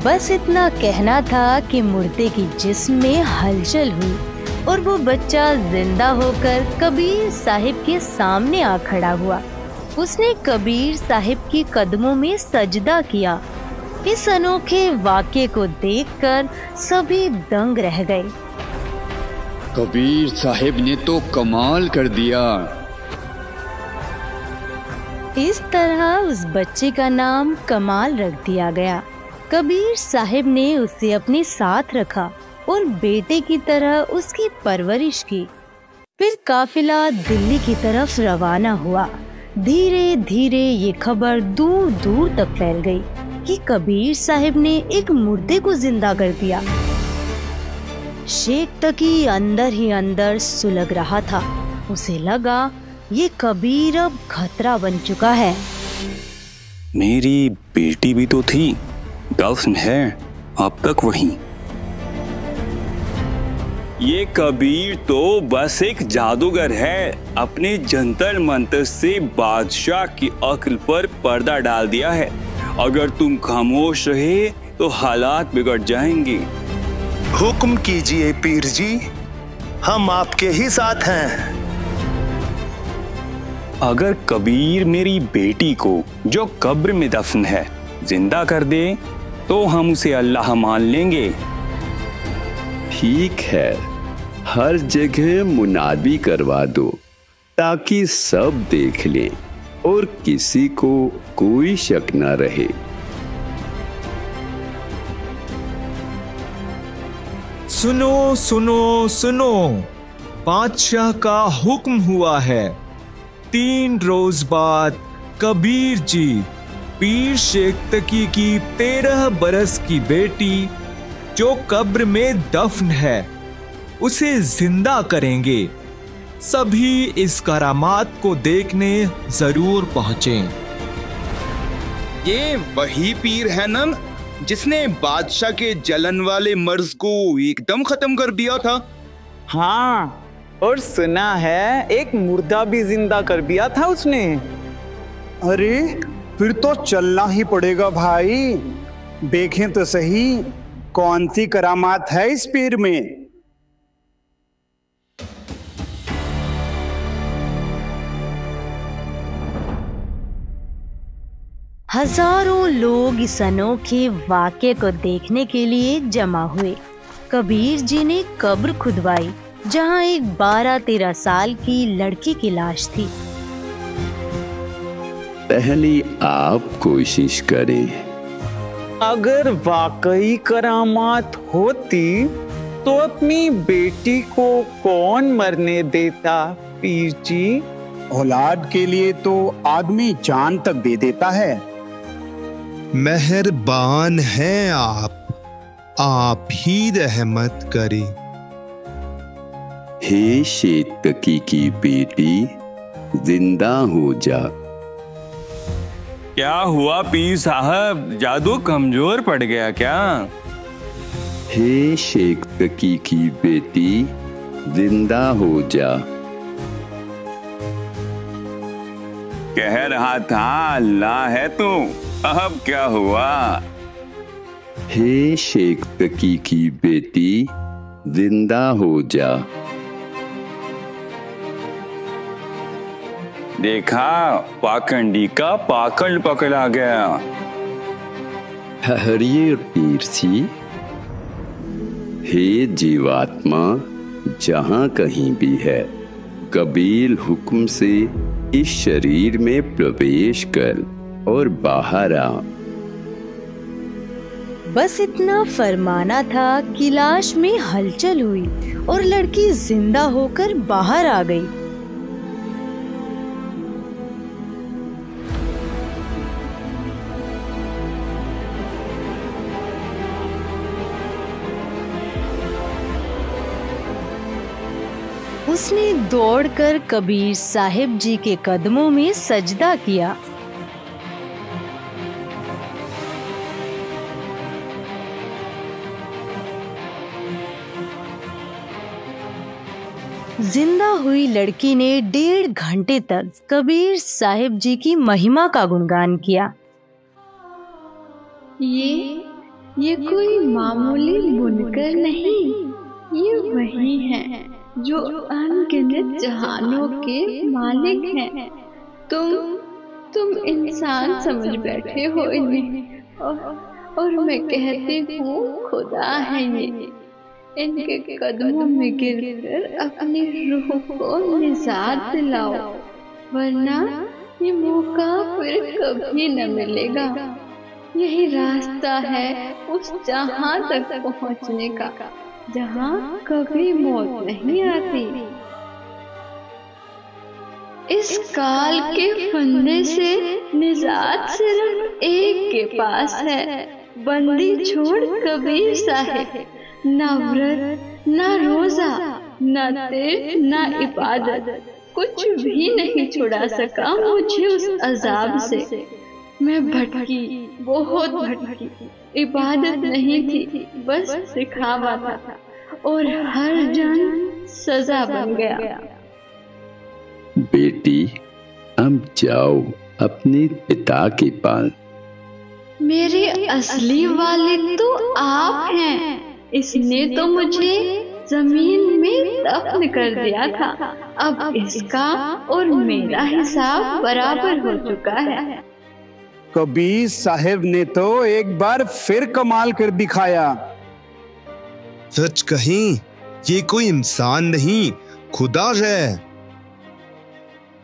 बस इतना कहना था कि मुर्दे की जिस्म में हलचल हुई और वो बच्चा जिंदा होकर कबीर साहिब के सामने आ खड़ा हुआ। उसने कबीर साहिब के कदमों में सजदा किया। इस अनोखे वाक़े को देखकर सभी दंग रह गए। कबीर साहिब ने तो कमाल कर दिया। इस तरह उस बच्चे का नाम कमाल रख दिया गया। कबीर साहिब ने उसे अपने साथ रखा और बेटे की तरह उसकी परवरिश की। फिर काफिला दिल्ली की तरफ रवाना हुआ। धीरे धीरे ये खबर दूर दूर तक फैल गई कि कबीर साहिब ने एक मुर्दे को जिंदा कर दिया। शेख तकी अंदर ही अंदर सुलग रहा था। उसे लगा ये कबीर अब खतरा बन चुका है। मेरी बेटी भी तो थी, दफन है अब तक वहीं। ये कबीर तो बस एक जादूगर है। अपने जंतर मंतर से बादशाह की अक्ल पर पर्दा डाल दिया है। अगर तुम खामोश रहे तो हालात बिगड़ जाएंगे। हुक्म कीजिए पीर जी, हम आपके ही साथ हैं। अगर कबीर मेरी बेटी को जो कब्र में दफन है जिंदा कर दे तो हम उसे अल्लाह मान लेंगे। ठीक है, हर जगह मुनादी करवा दो ताकि सब देख लें और किसी को कोई शक न रहे। सुनो सुनो सुनो, बादशाह का हुक्म हुआ है। 3 रोज बाद कबीर जी पीर शेख तकी की 13 बरस की बेटी जो कब्र में दफन है उसे जिंदा करेंगे। सभी इस करामात को देखने जरूर पहुंचें। ये वही पीर है ना जिसने बादशाह के जलन वाले मर्ज को एकदम खत्म कर दिया था? हाँ, और सुना है एक मुर्दा भी जिंदा कर दिया था उसने। अरे फिर तो चलना ही पड़ेगा भाई। देखें तो सही कौन सी करामात है इस पीर में। हजारों लोग इस अनोखे वाक़े को देखने के लिए जमा हुए। कबीर जी ने कब्र खुदवाई जहां एक 12-13 साल की लड़की की लाश थी। पहले आप कोशिश करें। अगर वाकई करामात होती तो अपनी बेटी को कौन मरने देता पीर जी? औलाद के लिए तो आदमी जान तक दे देता है। मेहरबान हैं आप ही रहमत करें। हे शेख तकी की बेटी, जिंदा हो जा। क्या हुआ पीर साहब, जादू कमजोर पड़ गया क्या? हे शेख तकी की बेटी, जिंदा हो जा। कह रहा था अल्लाह है तू, अब क्या हुआ? हे शेख तकी की बेटी, जिंदा हो जा। देखा, पाखंडी का पाखंड पकड़ा गया। ठहरिए पीर जी। हे जीवात्मा, जहां कहीं भी है, कबील हुक्म से इस शरीर में प्रवेश कर और बाहर आ। बस इतना फरमाना था कि लाश में हलचल हुई और लड़की जिंदा होकर बाहर आ गई। उसने दौड़कर कबीर साहिब जी के कदमों में सजदा किया। जिंदा हुई लड़की ने 1.5 घंटे तक कबीर साहिब जी की महिमा का गुणगान किया। ये कोई मामूली बुनकर नहीं, ये वही है जो अनगिनत जहानों के मालिक हैं। तुम इंसान समझ बैठे हो इन्हें, और मैं कहती हूँ खुदा है ये। इनके कदमों में गिरकर अपनी रूह को निजात दिलाओ, वरना ये मौका फिर कभी न मिलेगा। यही रास्ता है उस जहां तक पहुंचने का जहां कभी मौत नहीं आती। इस काल के फंदे से निजात सिर्फ एक के पास है, बंदी छोड़ कबीर साहिब। ना व्रत, ना रोजा, ना तीर्थ, ना इबादत, कुछ भी नहीं छुड़ा सका मुझे उस अजाब से। मैं भटकी, बहुत भटकी। इबादत नहीं थी, बस सिखावा था, और हर जन सजा बन गया। बेटी, अब जाओ अपने पिता के पास। मेरे असली वालिद तो आप हैं। इसने तो मुझे जमीन में दफन कर दिया था। अब इसका और मेरा हिसाब बराबर हो चुका है। कबीर साहिब ने तो एक बार फिर कमाल कर दिखाया। सच कहीं, ये कोई इंसान नहीं, खुदा है।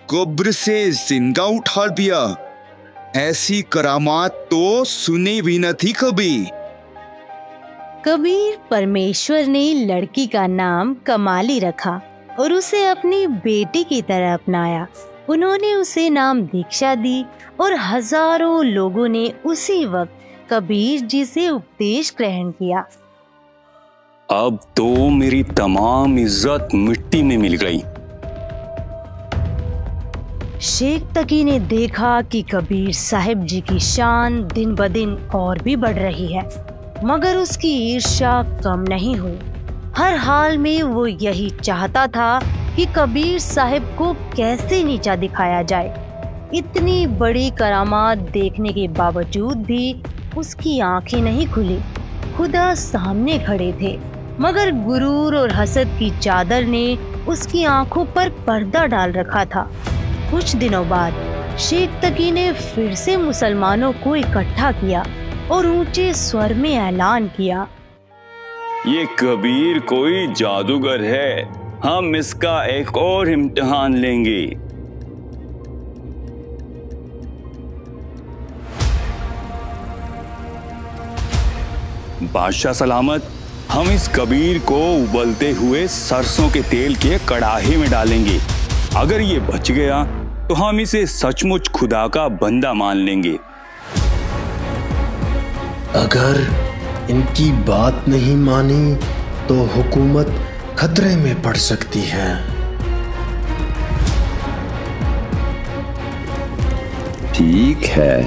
कब्र से जिंदा उठा दिया। ऐसी करामात तो सुनी भी न थी कभी। कबीर परमेश्वर ने लड़की का नाम कमाली रखा और उसे अपनी बेटी की तरह अपनाया। उन्होंने उसे नाम दीक्षा दी और हजारों लोगों ने उसी वक्त कबीर जी से उपदेश ग्रहण किया। अब तो मेरी तमाम इज्जत मिट्टी में मिल गई। शेख तकी ने देखा कि कबीर साहिब जी की शान दिन ब दिन और भी बढ़ रही है, मगर उसकी ईर्ष्या कम नहीं हुई। हर हाल में वो यही चाहता था कि कबीर साहिब को कैसे नीचा दिखाया जाए। इतनी बड़ी करामात देखने के बावजूद भी उसकी आंखें नहीं खुली। खुदा सामने खड़े थे, मगर गुरूर और हसद की चादर ने उसकी आंखों पर पर्दा डाल रखा था। कुछ दिनों बाद शेख तकी ने फिर से मुसलमानों को इकट्ठा किया और ऊंचे स्वर में ऐलान किया, ये कबीर कोई जादूगर है, हम इसका एक और इम्तिहान लेंगे। बादशाह सलामत, हम इस कबीर को उबलते हुए सरसों के तेल के कड़ाहे में डालेंगे। अगर ये बच गया तो हम इसे सचमुच खुदा का बंदा मान लेंगे। अगर इनकी बात नहीं मानी तो हुकूमत खतरे में पड़ सकती है। ठीक है,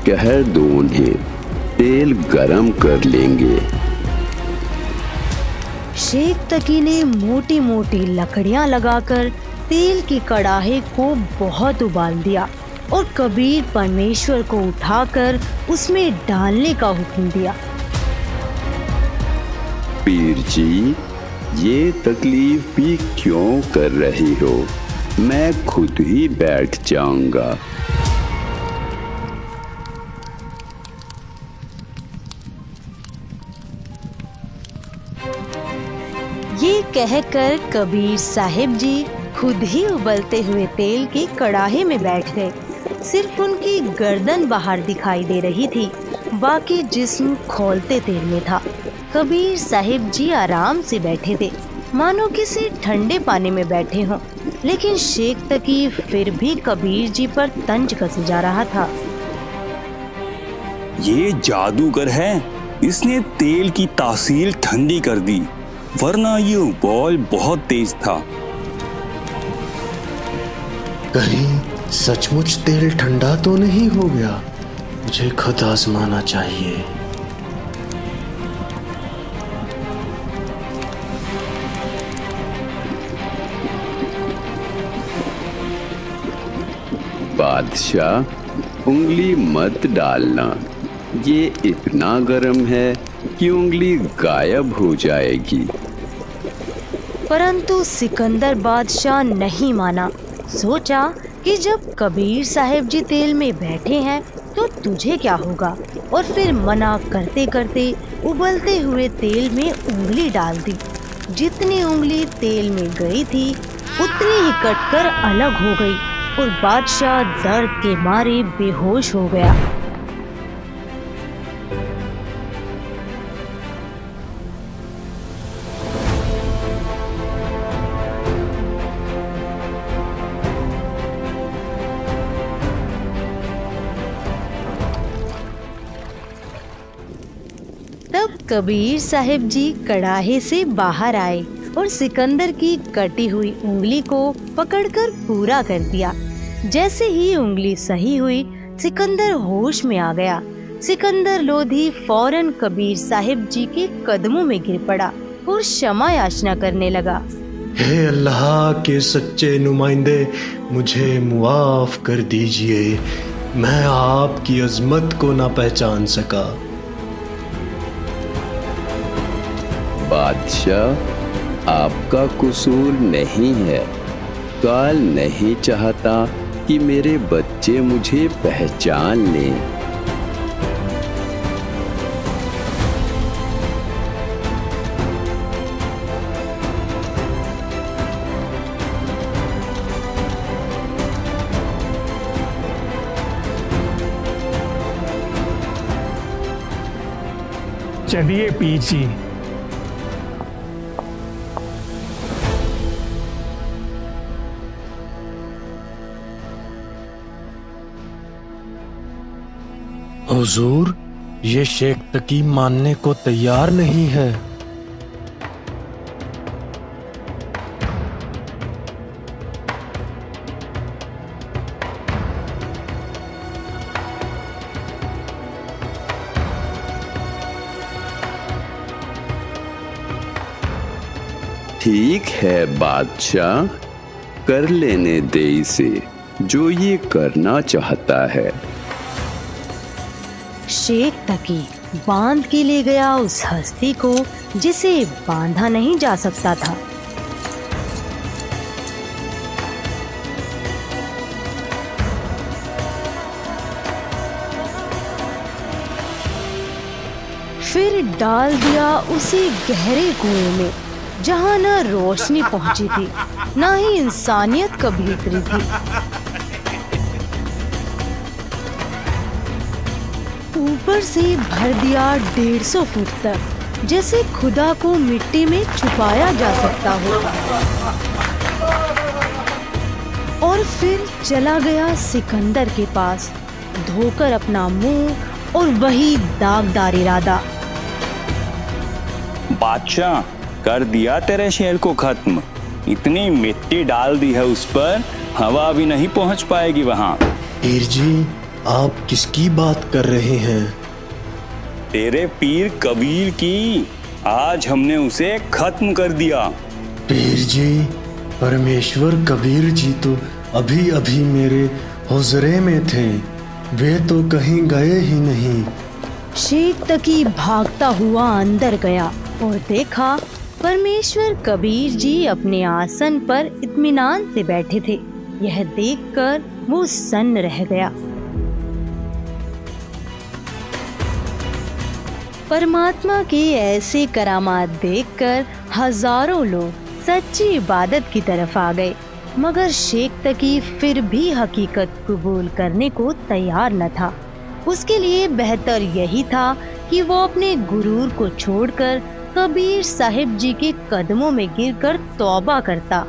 कह दो उन्हें, तेल गरम कर लेंगे। शेख तकी ने मोटी मोटी लकड़ियां लगाकर तेल की कड़ाहे को बहुत उबाल दिया और कबीर परमेश्वर को उठाकर उसमें डालने का हुक्म दिया। पीर जी, ये तकलीफ भी क्यों कर रही हो? मैं खुद ही बैठ जाऊंगा। ये कहकर कबीर साहिब जी खुद ही उबलते हुए तेल के कड़ाहे में बैठ गए। सिर्फ उनकी गर्दन बाहर दिखाई दे रही थी, बाकी जिस्म खौलते तेल में था। कबीर साहिब जी आराम से बैठे थे, मानो किसी ठंडे पानी में बैठे हों, लेकिन शेख तकी फिर भी कबीर जी पर तंज कसे जा रहा था। ये जादूगर है, इसने तेल की तासीर ठंडी कर दी, वरना ये उबाल बहुत तेज था। कहीं सचमुच तेल ठंडा तो नहीं हो गया? मुझे खुद आजमाना चाहिए। बादशाह, उंगली मत डालना, ये इतना गर्म है कि उंगली गायब हो जाएगी। परंतु सिकंदर बादशाह नहीं माना। सोचा कि जब कबीर साहब जी तेल में बैठे हैं तो तुझे क्या होगा, और फिर मना करते करते उबलते हुए तेल में उंगली डाल दी। जितनी उंगली तेल में गई थी उतनी ही कटकर अलग हो गई और बादशाह दर्द के मारे बेहोश हो गया। तब कबीर साहब जी कड़ाहे से बाहर आए और सिकंदर की कटी हुई उंगली को पकड़कर पूरा कर दिया। जैसे ही उंगली सही हुई, सिकंदर होश में आ गया। सिकंदर लोधी फौरन कबीर साहब जी के कदमों में गिर पड़ा और क्षमा याचना करने लगा। हे अल्लाह के सच्चे नुमाइंदे, मुझे मुआफ कर दीजिए, मैं आपकी अजमत को ना पहचान सका। बादशाह, आपका कसूर नहीं है। काल नहीं चाहता कि मेरे बच्चे मुझे पहचान लें। चलिए पीर जी। हुजूर, ये शेख तकी मानने को तैयार नहीं है। ठीक है बादशाह, कर लेने दे इसे जो ये करना चाहता है। शेख तकी बांध के ले गया उस हस्ती को जिसे बांधा नहीं जा सकता था। फिर डाल दिया उसे गहरे कुएं में, जहां न रोशनी पहुंची थी न ही इंसानियत कभी उतरी थी। ऊपर से भर दिया 150 फुट तक, जैसे खुदा को मिट्टी में छुपाया जा सकता हो। और फिर चला गया सिकंदर के पास, धोकर अपना मुंह और वही दागदार इरादा। बादशाह, कर दिया तेरे शेर को खत्म। इतनी मिट्टी डाल दी है उस पर, हवा भी नहीं पहुंच पाएगी वहां। पीर जी, आप किसकी बात कर रहे हैं? तेरे पीर कबीर की। आज हमने उसे खत्म कर दिया। पीर जी, परमेश्वर कबीर जी तो अभी अभी मेरे हुजरे में थे, वे तो कहीं गए ही नहीं। शेख तकी भागता हुआ अंदर गया और देखा परमेश्वर कबीर जी अपने आसन पर इत्मीनान से बैठे थे। यह देखकर वो सन्न रह गया। परमात्मा के ऐसे करामात देखकर हजारों लोग सच्ची इबादत की तरफ आ गए, मगर शेख तकी फिर भी हकीकत कबूल करने को तैयार न था। उसके लिए बेहतर यही था कि वो अपने गुरूर को छोड़कर कबीर साहिब जी के कदमों में गिरकर तौबा करता,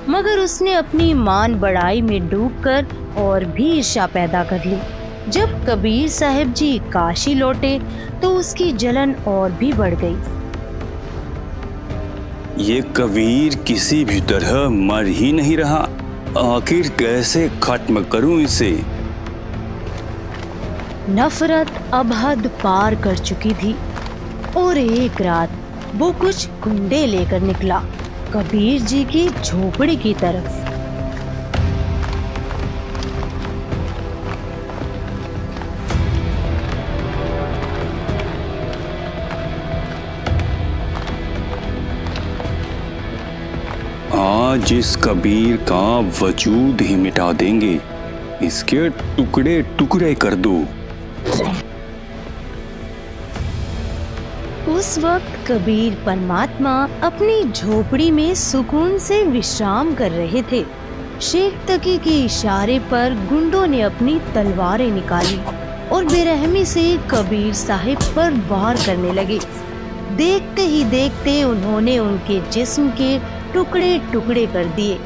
मगर उसने अपनी मान बढ़ाई में डूबकर और भी ईर्ष्या पैदा कर ली। जब कबीर साहिब जी काशी लौटे तो उसकी जलन और भी बढ़ गई। ये कबीर किसी भी तरह मर ही नहीं रहा, आखिर कैसे खत्म करूं इसे? नफरत अब हद पार कर चुकी थी और एक रात वो कुछ गुंडे लेकर निकला कबीर जी की झोपड़ी की तरफ। आज इस कबीर का वजूद ही मिटा देंगे। इसके टुकड़े टुकड़े कर दो। उस वक्त कबीर परमात्मा अपनी झोपड़ी में सुकून से विश्राम कर रहे थे। शेख तकी के इशारे पर गुंडों ने अपनी तलवारें निकाली और बेरहमी से कबीर साहिब पर वार करने लगे। देखते ही देखते उन्होंने उनके जिस्म के टुकड़े टुकड़े कर दिए।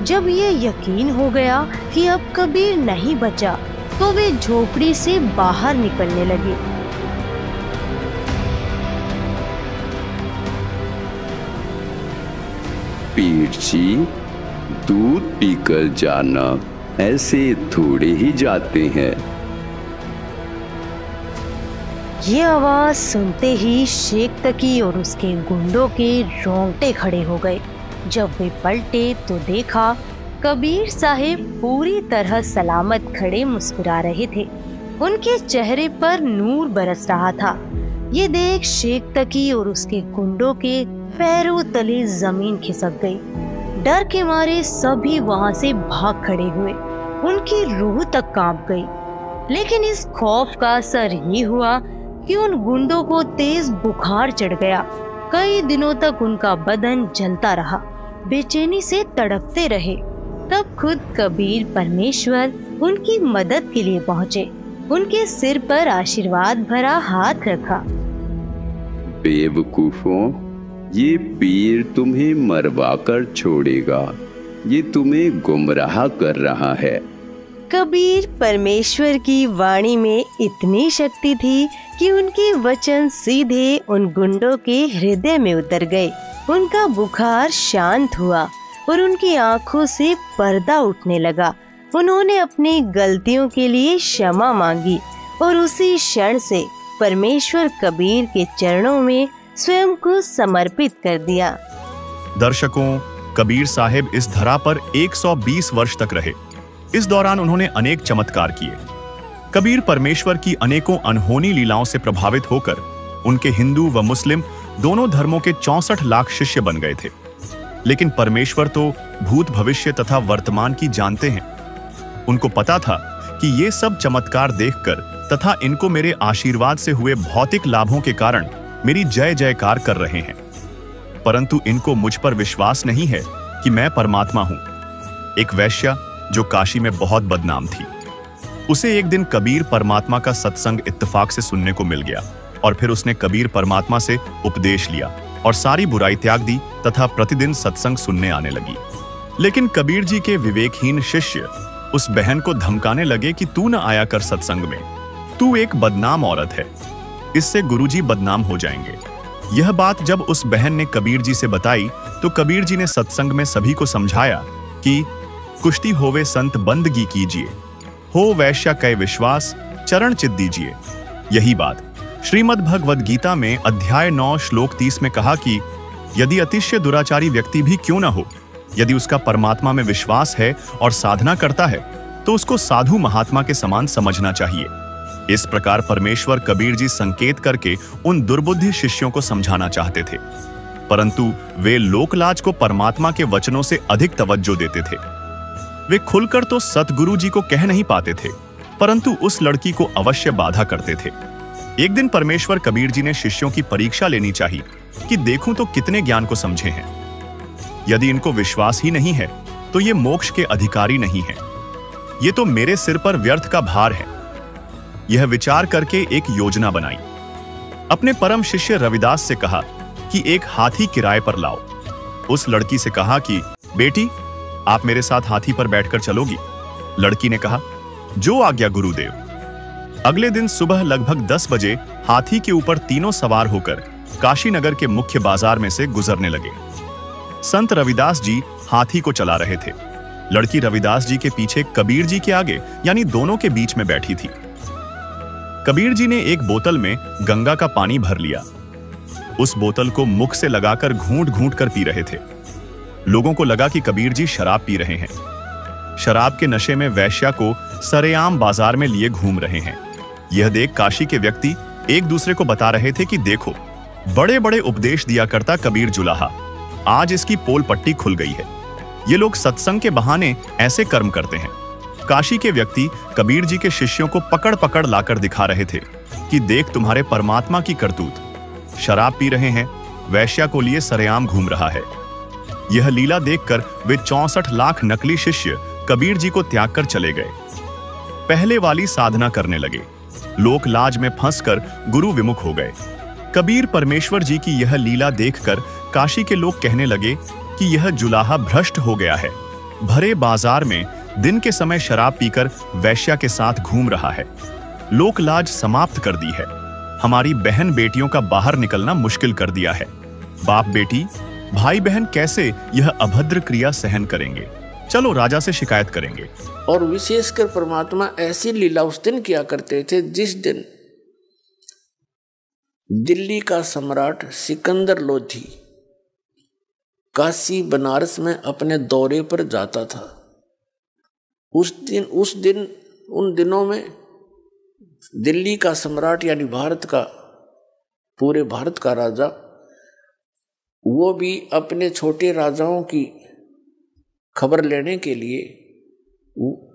जब ये यकीन हो गया कि अब कबीर नहीं बचा तो वे झोपड़ी से बाहर निकलने लगे। पीर जी, दूध पीकर जाना, ऐसे थोड़े ही जाते हैं। ये आवाज सुनते ही शेख तकी और उसके गुंडों के रोंगटे खड़े हो गए। जब वे पलटे तो देखा कबीर साहिब पूरी तरह सलामत खड़े मुस्कुरा रहे थे। उनके चेहरे पर नूर बरस रहा था। ये देख शेख तकी और उसके गुंडों के पैरों तले जमीन खिसक गई। डर के मारे सभी वहां से भाग खड़े हुए। उनकी रूह तक कांप गई। लेकिन इस खौफ का असर ये हुआ कि उन गुंडों को तेज बुखार चढ़ गया। कई दिनों तक उनका बदन जलता रहा, बेचैनी से तड़पते रहे। तब खुद कबीर परमेश्वर उनकी मदद के लिए पहुँचे। उनके सिर पर आशीर्वाद भरा हाथ रखा। बेवकूफों, ये पीर तुम्हें मरवा कर छोड़ेगा। ये तुम्हें गुमराह कर रहा है। कबीर परमेश्वर की वाणी में इतनी शक्ति थी कि उनके वचन सीधे उन गुंडों के हृदय में उतर गए। उनका बुखार शांत हुआ और उनकी आंखों से पर्दा उठने लगा। उन्होंने अपनी गलतियों के लिए क्षमा मांगी और उसी क्षण से परमेश्वर कबीर के चरणों में स्वयं को समर्पित कर दिया। दर्शकों, कबीर साहिब इस धरा पर 120 वर्ष तक रहे। इस दौरान उन्होंने अनेक चमत्कार किए। कबीर परमेश्वर की अनेकों अनहोनी लीलाओं से प्रभावित होकर उनके हिंदू व मुस्लिम दोनों धर्मों के 64 लाख शिष्य बन गए थे। लेकिन परमेश्वर तो भूत भविष्य तथा वर्तमान की जानते हैं। उनको पता था कि ये सब चमत्कार देखकर तथा इनको मेरे आशीर्वाद से हुए भौतिक लाभों के कारण मेरी जय जयकार कर रहे हैं, परंतु इनको मुझ पर विश्वास नहीं है कि मैं परमात्मा हूं। एक वैश्या जो काशी में बहुत बदनाम थी, उसे एक दिन कबीर परमात्मा का सत्संग इत्तेफाक से सुनने को मिल गया और फिर उसने कबीर परमात्मा से उपदेश लिया और सारी बुराई त्याग दी तथा प्रतिदिन सत्संग सुनने आने लगी। लेकिन कबीर जी के विवेकहीन शिष्य उस बहन को धमकाने लगे कि तू न आया कर सत्संग में, तू एक बदनाम औरत है, इससे गुरुजी बदनाम हो जाएंगे। यह बात जब उस बहन ने कबीर जी से बताई तो कबीर जी ने सत्संग में सभी को समझाया कि कुश्ती होवे संत बंदगी कीजिए, हो वैश्या कै विश्वास चरण चित दीजिए। यही बात श्रीमद् भगवद गीता में अध्याय 9 श्लोक 30 में कहा कि यदि अतिशय दुराचारी व्यक्ति भी क्यों न हो, यदि उसका परमात्मा में विश्वास है और साधना करता है तो उसको साधु महात्मा के समान समझना चाहिए। इस प्रकार परमेश्वर कबीर जी संकेत करके उन दुर्बुद्धि शिष्यों को समझाना चाहते थे, परंतु वे लोकलाज को परमात्मा के वचनों से अधिक तवज्जो देते थे। वे खुलकर तो सतगुरु जी को कह नहीं पाते थे, परंतु उस लड़की को अवश्य बाधा करते थे। एक दिन परमेश्वर कबीर जी ने शिष्यों की परीक्षा लेनी चाहिए कि देखूं तो कितने ज्ञान को समझे हैं। यदि इनको विश्वास ही नहीं है तो ये मोक्ष के अधिकारी नहीं है, ये तो मेरे सिर पर व्यर्थ का भार है। यह विचार करके एक योजना बनाई। अपने परम शिष्य रविदास से कहा कि एक हाथी किराए पर लाओ। उस लड़की से कहा कि बेटी, आप मेरे साथ हाथी पर बैठकर चलोगी? लड़की ने कहा, जो आज्ञा गुरुदेव। अगले दिन सुबह लगभग 10 बजे हाथी के ऊपर तीनों सवार होकर काशी नगर के मुख्य बाजार में से गुजरने लगे। संत रविदास जी हाथी को चला रहे थे। लड़की रविदास जी के पीछे, कबीर जी के आगे, यानी दोनों के बीच में बैठी थी। कबीर जी ने एक बोतल में गंगा का पानी भर लिया। उस बोतल को मुख से लगाकर घूंट घूंट कर पी रहे थे। लोगों को लगा कि कबीर जी शराब पी रहे हैं। शराब के नशे में वैश्या को सरेआम बाजार में लिए घूम रहे हैं। यह देख काशी के व्यक्ति एक दूसरे को बता रहे थे कि देखो, बड़े बड़े उपदेश दिया करता कबीर जुलाहा, आज इसकी पोल पट्टी खुल गई है। ये लोग सत्संग के बहाने ऐसे कर्म करते हैं। काशी के व्यक्ति कबीर जी के शिष्यों को पकड़ पकड़ लाकर दिखा रहे थे कि देख तुम्हारे परमात्मा की करतूत। शराब पी रहे हैं, वैश्या को लिए सरेआम घूम रहा है। यह लीला देखकर वे 64 लाख नकली शिष्य कबीर जी को त्याग कर चले गए। पहले वाली साधना करने लगे। लोक लाज में फंसकर गुरु विमुख हो गए। कबीर परमेश्वर जी की यह लीला देखकर काशी के लोग कहने लगे कि यह जुलाहा भ्रष्ट हो गया है। भरे बाजार में दिन के समय शराब पीकर वैश्या के साथ घूम रहा है। लोक लाज समाप्त कर दी है। हमारी बहन बेटियों का बाहर निकलना मुश्किल कर दिया है। बाप बेटी, भाई बहन कैसे यह अभद्र क्रिया सहन करेंगे? चलो राजा से शिकायत करेंगे। और विशेषकर परमात्मा ऐसी लीला उस दिन किया करते थे जिस दिन दिल्ली का सम्राट सिकंदर लोधी काशी बनारस में अपने दौरे पर जाता था। उन दिनों में दिल्ली का सम्राट यानी पूरे भारत का राजा, वो भी अपने छोटे राजाओं की खबर लेने के लिए,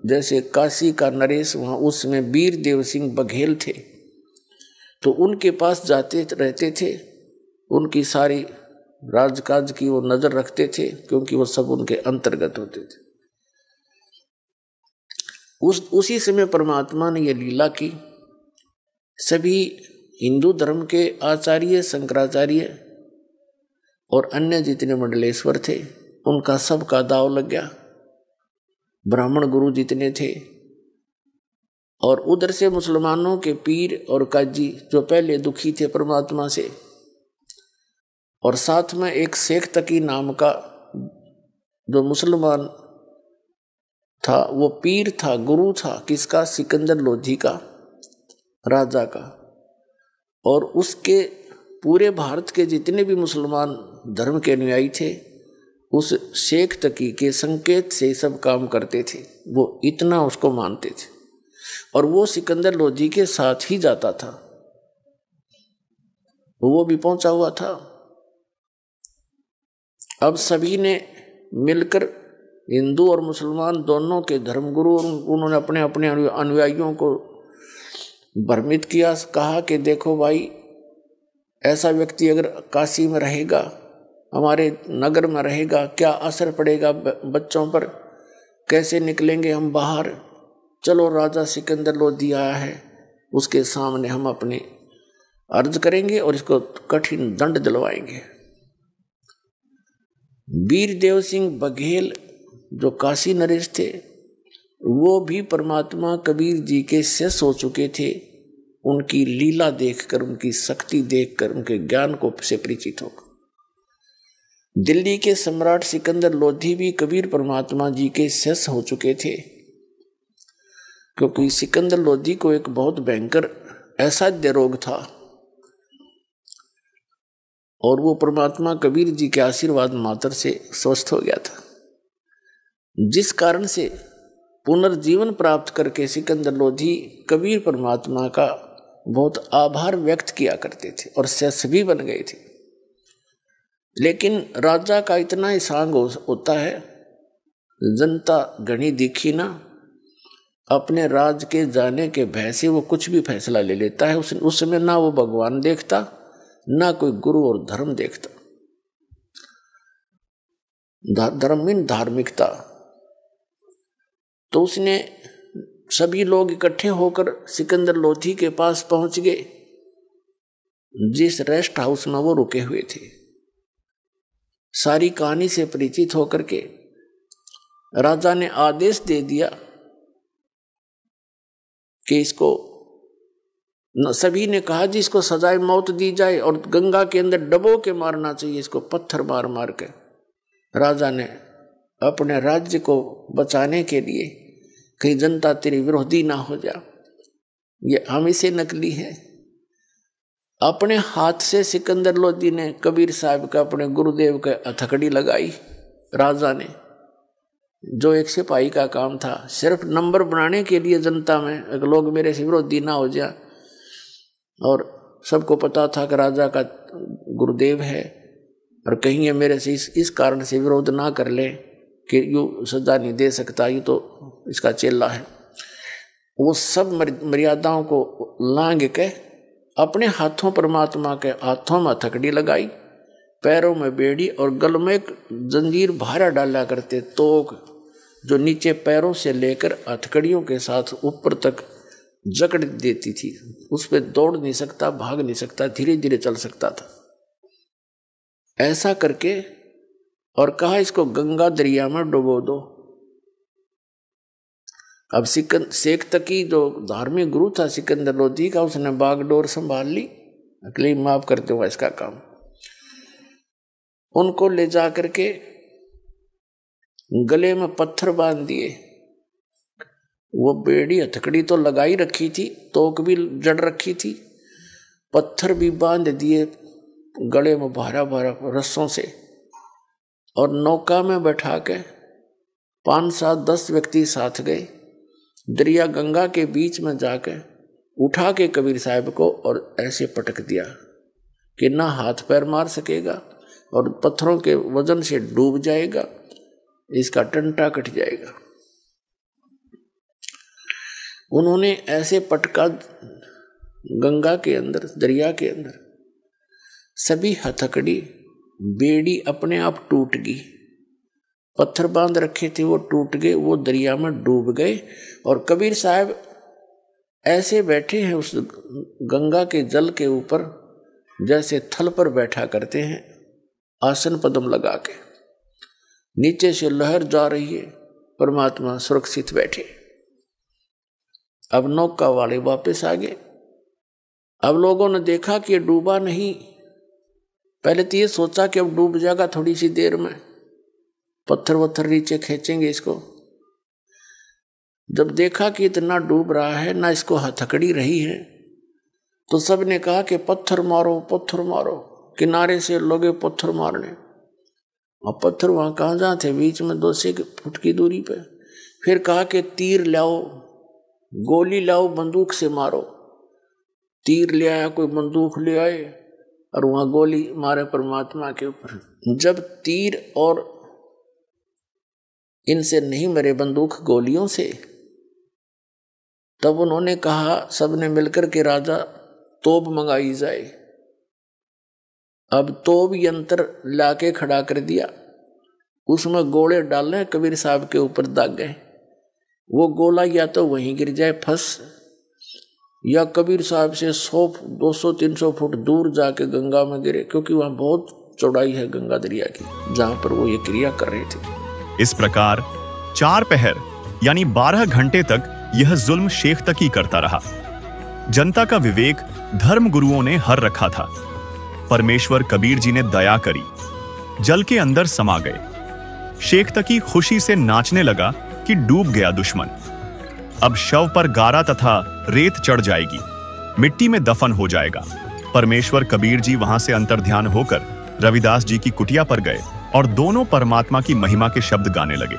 जैसे काशी का नरेश वहाँ उसमें वीर देव सिंह बघेल थे, तो उनके पास जाते रहते थे। उनकी सारी राजकाज की वो नजर रखते थे क्योंकि वो सब उनके अंतर्गत होते थे। उसी समय परमात्मा ने ये लीला की। सभी हिंदू धर्म के आचार्य, शंकराचार्य और अन्य जितने मंडलेश्वर थे उनका सबका दाव लग गया। ब्राह्मण गुरु जितने थे और उधर से मुसलमानों के पीर और काजी जो पहले दुखी थे परमात्मा से, और साथ में एक शेख तकी नाम का जो मुसलमान था, वो पीर था, गुरु था। किसका? सिकंदर लोधी का, राजा का। और उसके पूरे भारत के जितने भी मुसलमान धर्म के अनुयायी थे उस शेख तकी के संकेत से सब काम करते थे। वो इतना उसको मानते थे और वो सिकंदर लोधी के साथ ही जाता था। वो भी पहुंचा हुआ था। अब सभी ने मिलकर, हिंदू और मुसलमान दोनों के धर्मगुरु, उन्होंने अपने अपने अनुयायियों को भ्रमित किया। कहा कि देखो भाई, ऐसा व्यक्ति अगर काशी में रहेगा, हमारे नगर में रहेगा, क्या असर पड़ेगा बच्चों पर, कैसे निकलेंगे हम बाहर। चलो राजा सिकंदर लोधी आया है, उसके सामने हम अपनी अर्ज करेंगे और इसको कठिन दंड दिलवाएंगे। वीर देव सिंह बघेल जो काशी नरेश थे, वो भी परमात्मा कबीर जी के शिष्य हो चुके थे। उनकी लीला देखकर, उनकी शक्ति देखकर, उनके ज्ञान को से परिचित होकर दिल्ली के सम्राट सिकंदर लोधी भी कबीर परमात्मा जी के शिष्य हो चुके थे। क्योंकि सिकंदर लोधी को एक बहुत भयंकर असाध्य रोग था और वो परमात्मा कबीर जी के आशीर्वाद मात्र से स्वस्थ हो गया था, जिस कारण से पुनर्जीवन प्राप्त करके सिकंदर लोधी कबीर परमात्मा का बहुत आभार व्यक्त किया करते थे और शिष्य भी बन गए थे। लेकिन राजा का इतना ही सांग होता है, जनता घनी दिखी ना, अपने राज के जाने के भय से वो कुछ भी फैसला ले लेता है। उस समय ना वो भगवान देखता, ना कोई गुरु और धर्म देखता। धर्म मीन धार्मिकता। तो उसने सभी लोग इकट्ठे होकर सिकंदर लोधी के पास पहुंच गए, जिस रेस्ट हाउस में वो रुके हुए थे। सारी कहानी से परिचित होकर के राजा ने आदेश दे दिया कि इसको, सभी ने कहा जी इसको सजाए मौत दी जाए और गंगा के अंदर डबो के मारना चाहिए इसको, पत्थर मार मार के। राजा ने अपने राज्य को बचाने के लिए, कहीं जनता तेरी विरोधी ना हो जा, ये हम इसे नकली है, अपने हाथ से सिकंदर लोधी ने कबीर साहब का, अपने गुरुदेव का हथकड़ी लगाई। राजा ने, जो एक सिपाही का काम था, सिर्फ नंबर बनाने के लिए जनता में अगर लोग मेरे से विरोधी ना हो जाए, और सबको पता था कि राजा का गुरुदेव है और कहीं ये मेरे से इस कारण से विरोध ना कर ले, कि यू सजा नहीं दे सकता, ये तो इसका चेला है। वो सब मर्यादाओं को लांघ के अपने हाथों परमात्मा के हाथों में हथकड़ी लगाई, पैरों में बेड़ी और गल में एक जंजीर भारा डाला करते, तोक जो नीचे पैरों से लेकर हथकड़ियों के साथ ऊपर तक जकड़ देती थी। उस पर दौड़ नहीं सकता, भाग नहीं सकता, धीरे धीरे चल सकता था। ऐसा करके और कहा इसको गंगा दरिया में डुबो दो। अब शेख तकी जो धार्मिक गुरु था सिकंदर लोधी का, उसने बागडोर संभाल ली, अगले माफ करते हुआ इसका काम। उनको ले जा करके गले में पत्थर बांध दिए। वो बेड़ी हथकड़ी तो लगाई रखी थी, तोक भी जड़ रखी थी, पत्थर भी बांध दिए गले में भारा भारा रस्सों से, और नौका में बैठा के 5, 7, 10 व्यक्ति साथ गए। दरिया गंगा के बीच में जाके उठा के कबीर साहब को और ऐसे पटक दिया कि ना हाथ पैर मार सकेगा और पत्थरों के वजन से डूब जाएगा, इसका टंटा कट जाएगा। उन्होंने ऐसे पटका गंगा के अंदर, दरिया के अंदर, सभी हथकड़ी बेड़ी अपने आप टूट गई, पत्थर बांध रखे थे वो टूट गए, वो दरिया में डूब गए। और कबीर साहब ऐसे बैठे हैं उस गंगा के जल के ऊपर जैसे थल पर बैठा करते हैं, आसन पद्म लगा के। नीचे से लहर जा रही है, परमात्मा सुरक्षित बैठे। अब नौका वाले वापस आ गए। अब लोगों ने देखा कि ये डूबा नहीं। पहले तो ये सोचा कि अब डूब जाएगा थोड़ी सी देर में, पत्थर वत्थर नीचे खींचेंगे इसको। जब देखा कि इतना डूब रहा है, ना इसको हथकड़ी रही है, तो सब ने कहा कि पत्थर मारो, पत्थर मारो। किनारे से लोगे पत्थर मारने, और पत्थर वहां कहाँ जहाँ थे, बीच में 200 फुट की दूरी पे। फिर कहा कि तीर लाओ, गोली लाओ, बंदूक से मारो। तीर ले आया, कोई बंदूक ले आए और वहां गोली मारे परमात्मा के ऊपर। जब तीर और इनसे नहीं मरे बंदूक गोलियों से, तब उन्होंने कहा सबने मिलकर के राजा तोप मंगाई जाए। अब तोप यंत्र लाके खड़ा कर दिया, उसमें गोले डालने, कबीर साहब के ऊपर दाग गए। वो गोला या तो वहीं गिर जाए फंस, या कबीर साहब से 100, 200, 300 फुट दूर जाके गंगा में गिरे, क्योंकि वहां बहुत चौड़ाई है गंगा दरिया की जहां पर वो ये क्रिया कर रहे थे। इस प्रकार 4 पहर यानी 12 घंटे तक यह जुल्म शेख तकी करता रहा। जनता का विवेक धर्म गुरुओं ने हर रखा था। परमेश्वर कबीर जी ने दया करी, जल के अंदर समा गए। शेख तकी खुशी से नाचने लगा कि डूब गया दुश्मन। अब शव पर गारा तथा रेत चढ़ जाएगी, मिट्टी में दफन हो जाएगा। परमेश्वर कबीर जी वहां से अंतर्ध्यान होकर रविदास जी की कुटिया पर गए और दोनों परमात्मा की महिमा के शब्द गाने लगे।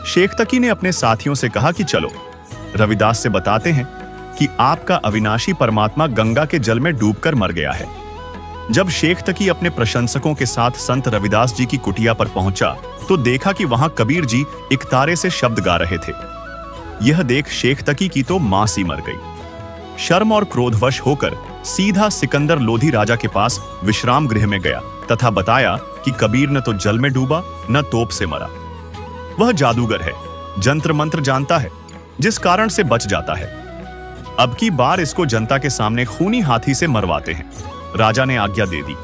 शेख तकी ने अपने साथियों से कहा कि चलो रविदास से बताते हैं कि आपका अविनाशी परमात्मा गंगा के जल में डूबकर मर गया है। जब शेख तकी अपने प्रशंसकों के साथ संत रविदास जी की कुटिया पर पहुंचा तो देखा कि वहां कबीर जी इकतारे से शब्द गा रहे थे। यह देख शेख तकी की तो मां सी मर गई। शर्म और क्रोधवश होकर सीधा सिकंदर लोधी राजा के पास विश्राम गृह में गया तथा बताया कि कबीर न तो जल में डूबा न तोप से मरा। वह जादूगर है, जंत्र मंत्र जानता है, जिस कारण से बच जाता है। अब की बार इसको जनता के सामने खूनी हाथी से मरवाते हैं। राजा ने आज्ञा दे दी।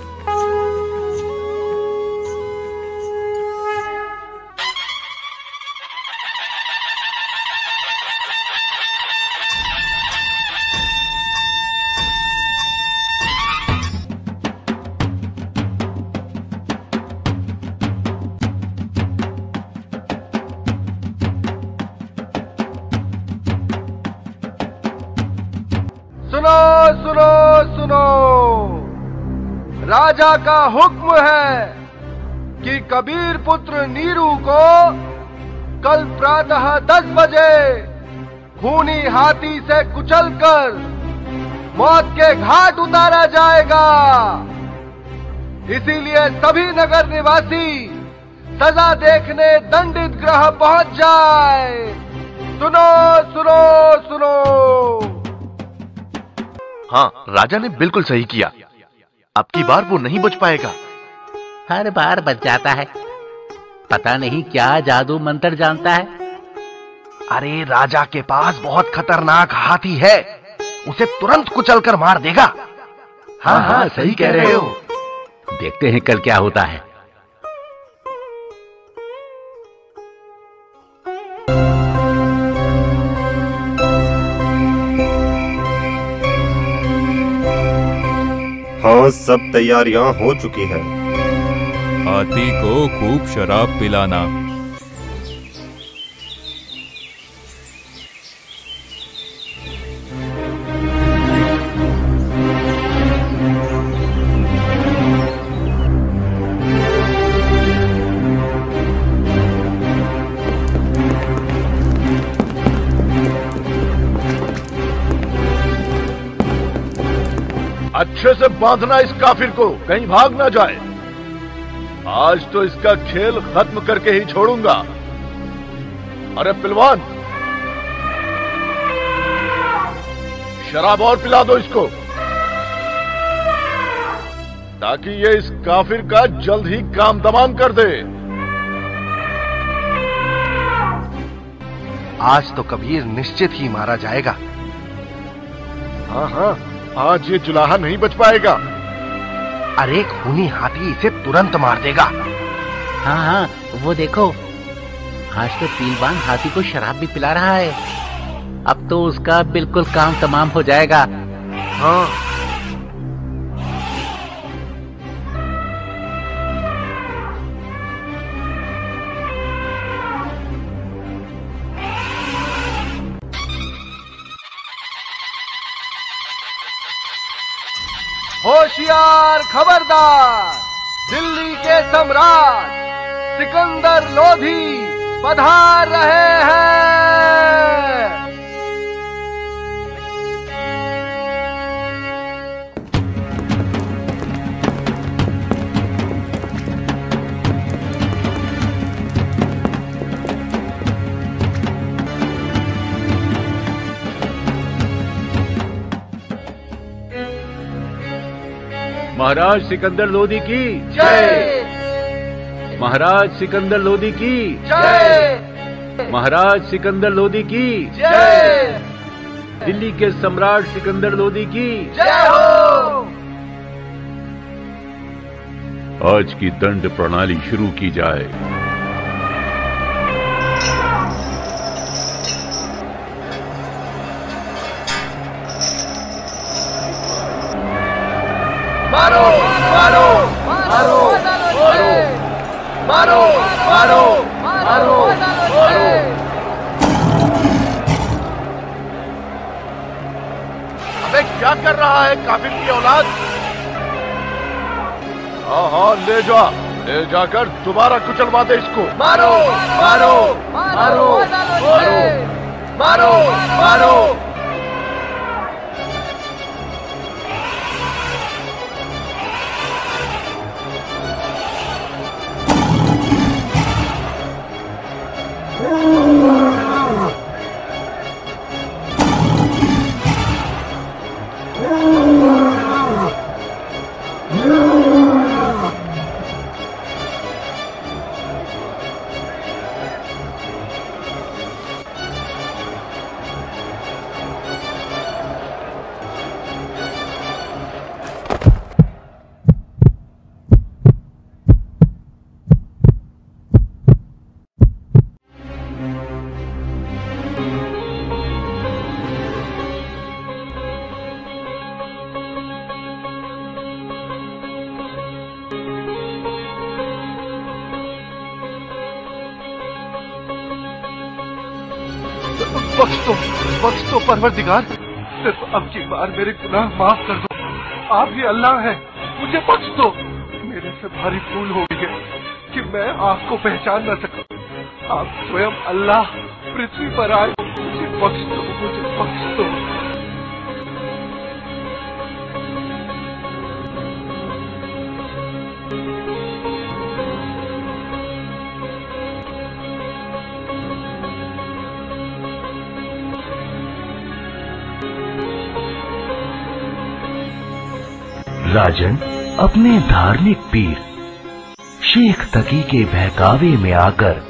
राजा का हुक्म है कि कबीर पुत्र नीरू को कल प्रातः 10 बजे खूनी हाथी से कुचलकर मौत के घाट उतारा जाएगा। इसीलिए सभी नगर निवासी सजा देखने दंडित ग्रह पहुंच जाए। सुनो सुनो सुनो। हाँ, राजा ने बिल्कुल सही किया। अब की बार वो नहीं बच पाएगा। हर बार बच जाता है, पता नहीं क्या जादू मंत्र जानता है। अरे राजा के पास बहुत खतरनाक हाथी है, उसे तुरंत कुचलकर मार देगा। हाँ हाँ सही कह रहे हो। देखते हैं कल क्या होता है। हाँ, सब तैयारियां हो चुकी हैं। हाथी को खूब शराब पिलाना। अच्छे से बांधना इस काफिर को, कहीं भाग ना जाए। आज तो इसका खेल खत्म करके ही छोड़ूंगा। अरे पिलवान, शराब और पिला दो इसको, ताकि ये इस काफिर का जल्द ही काम तमाम कर दे। आज तो कबीर निश्चित ही मारा जाएगा। हाँ हाँ, आज ये जुलाहा नहीं बच पाएगा। अरे खूनी हाथी इसे तुरंत मार देगा। हाँ हाँ वो देखो, आज तो पीलवान हाथी को शराब भी पिला रहा है। अब तो उसका बिल्कुल काम तमाम हो जाएगा। हाँ होशियार, खबरदार, दिल्ली के सम्राट सिकंदर लोधी पधार रहे हैं। महाराज सिकंदर लोधी की जय। महाराज सिकंदर लोधी की जय। महाराज सिकंदर लोधी की जय। दिल्ली के सम्राट सिकंदर लोधी की जय हो। आज की दंड प्रणाली शुरू की जाए। मारो मारो मारो मारो मारो मारो मारो मारो। अबे क्या कर रहा है काफिर की औलाद? हाँ हाँ ले जा, ले जाकर दोबारा कुचलवा दे इसको। मारो मारो मारो मारो मारो मारो। बख्श दो परवरदिगार, सिर्फ अब की बार मेरे गुनाह माफ कर दो। आप ही अल्लाह हैं, मुझे बख्श दो। मेरे से भारी भूल हो गई है कि मैं आपको पहचान न सका। आप स्वयं अल्लाह पृथ्वी पर आए, मुझे बख्श दो, मुझे बख्श दो। राजन, अपने धार्मिक पीर शेख तकी के बहकावे में आकर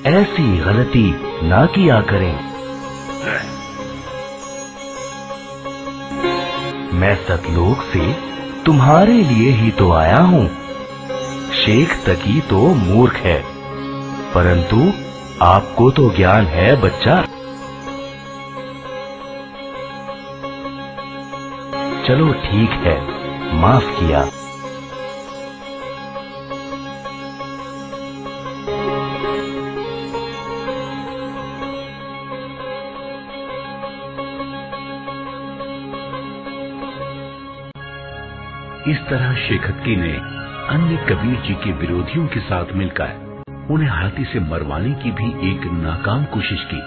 ऐसी गलती ना किया करें। मैं सतलोक से तुम्हारे लिए ही तो आया हूँ। शेख तकी तो मूर्ख है, परंतु आपको तो ज्ञान है बच्चा। चलो ठीक है, माफ किया। इस तरह शेखत्की ने अन्य कबीर जी के विरोधियों के साथ मिलकर उन्हें हाथी से मरवाने की भी एक नाकाम कोशिश की,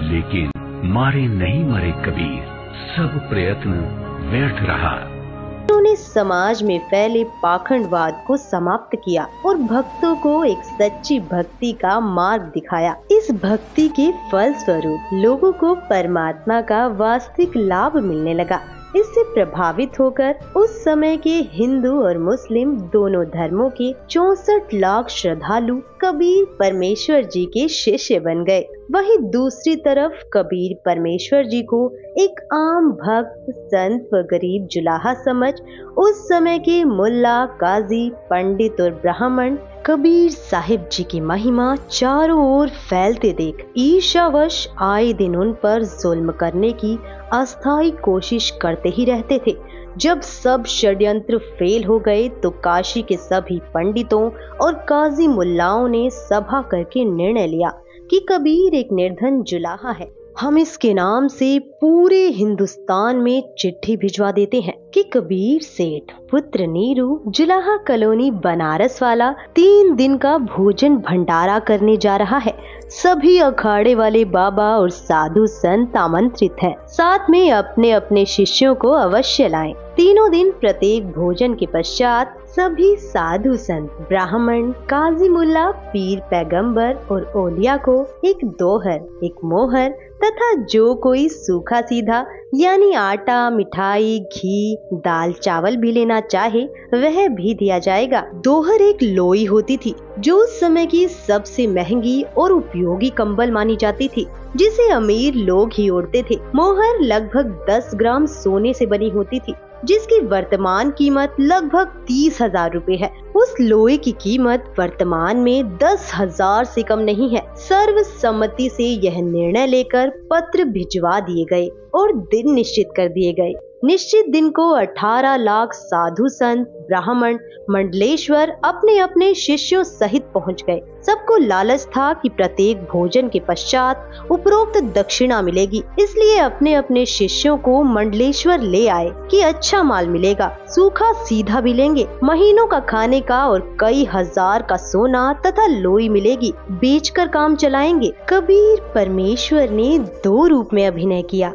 लेकिन मारे नहीं मरे कबीर, सब प्रयत्न व्यर्थ रहा। उन्होंने समाज में फैले पाखंडवाद को समाप्त किया और भक्तों को एक सच्ची भक्ति का मार्ग दिखाया। इस भक्ति के फल स्वरूप लोगों को परमात्मा का वास्तविक लाभ मिलने लगा। इससे प्रभावित होकर उस समय के हिंदू और मुस्लिम दोनों धर्मों के 64 लाख श्रद्धालु कबीर परमेश्वर जी के शिष्य बन गए। वहीं दूसरी तरफ कबीर परमेश्वर जी को एक आम भक्त, संत व गरीब जुलाहा समझ उस समय के मुल्ला, काजी, पंडित और ब्राह्मण कबीर साहिब जी की महिमा चारों ओर फैलते देख ईर्ष्यावश आए दिन उन पर जुल्म करने की अस्थायी कोशिश करते ही रहते थे। जब सब षड्यंत्र फेल हो गए तो काशी के सभी पंडितों और काजी मुल्लाओं ने सभा करके निर्णय लिया कि कबीर एक निर्धन जुलाहा है। हम इसके नाम से पूरे हिंदुस्तान में चिट्ठी भिजवा देते हैं कि कबीर सेठ पुत्र नीरू जुलाहा कॉलोनी बनारस वाला 3 दिन का भोजन भंडारा करने जा रहा है। सभी अखाड़े वाले बाबा और साधु संत आमंत्रित हैं। साथ में अपने अपने शिष्यों को अवश्य लाएं। तीनों दिन प्रत्येक भोजन के पश्चात सभी साधु संत, ब्राह्मण, काजी मुल्ला, पीर पैगंबर और ओलिया को एक दोहर, एक मोहर तथा जो कोई सूखा सीधा यानी आटा, मिठाई, घी, दाल, चावल भी लेना चाहे वह भी दिया जाएगा। दोहर एक लोई होती थी जो उस समय की सबसे महंगी और उपयोगी कंबल मानी जाती थी, जिसे अमीर लोग ही ओढ़ते थे। मोहर लगभग 10 ग्राम सोने से बनी होती थी, जिसकी वर्तमान कीमत लगभग 30,000 रुपए है। उस लोहे की कीमत वर्तमान में 10,000 से कम नहीं है। सर्वसम्मति से यह निर्णय लेकर पत्र भिजवा दिए गए और दिन निश्चित कर दिए गए। निश्चित दिन को 18 लाख साधु संत, ब्राह्मण, मंडलेश्वर अपने अपने शिष्यों सहित पहुंच गए। सबको लालच था कि प्रत्येक भोजन के पश्चात उपरोक्त दक्षिणा मिलेगी, इसलिए अपने अपने शिष्यों को मंडलेश्वर ले आए कि अच्छा माल मिलेगा, सूखा सीधा भी लेंगे, महीनों का खाने का और कई हजार का सोना तथा लोई मिलेगी, बेचकर काम चलाएंगे। कबीर परमेश्वर ने 2 रूप में अभिनय किया।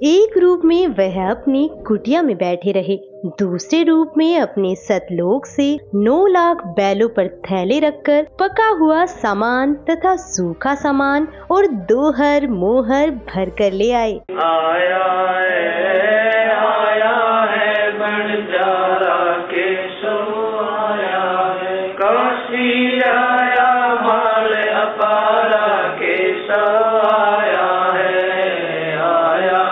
एक रूप में वह अपनी कुटिया में बैठे रहे, दूसरे रूप में अपने सतलोक से 9 लाख बैलों पर थैले रखकर पका हुआ सामान तथा सूखा सामान और दोहर मोहर भर कर ले आए। आया है बंजारा केशव आया है, काशी आया माल अपारा केशव आया है, आया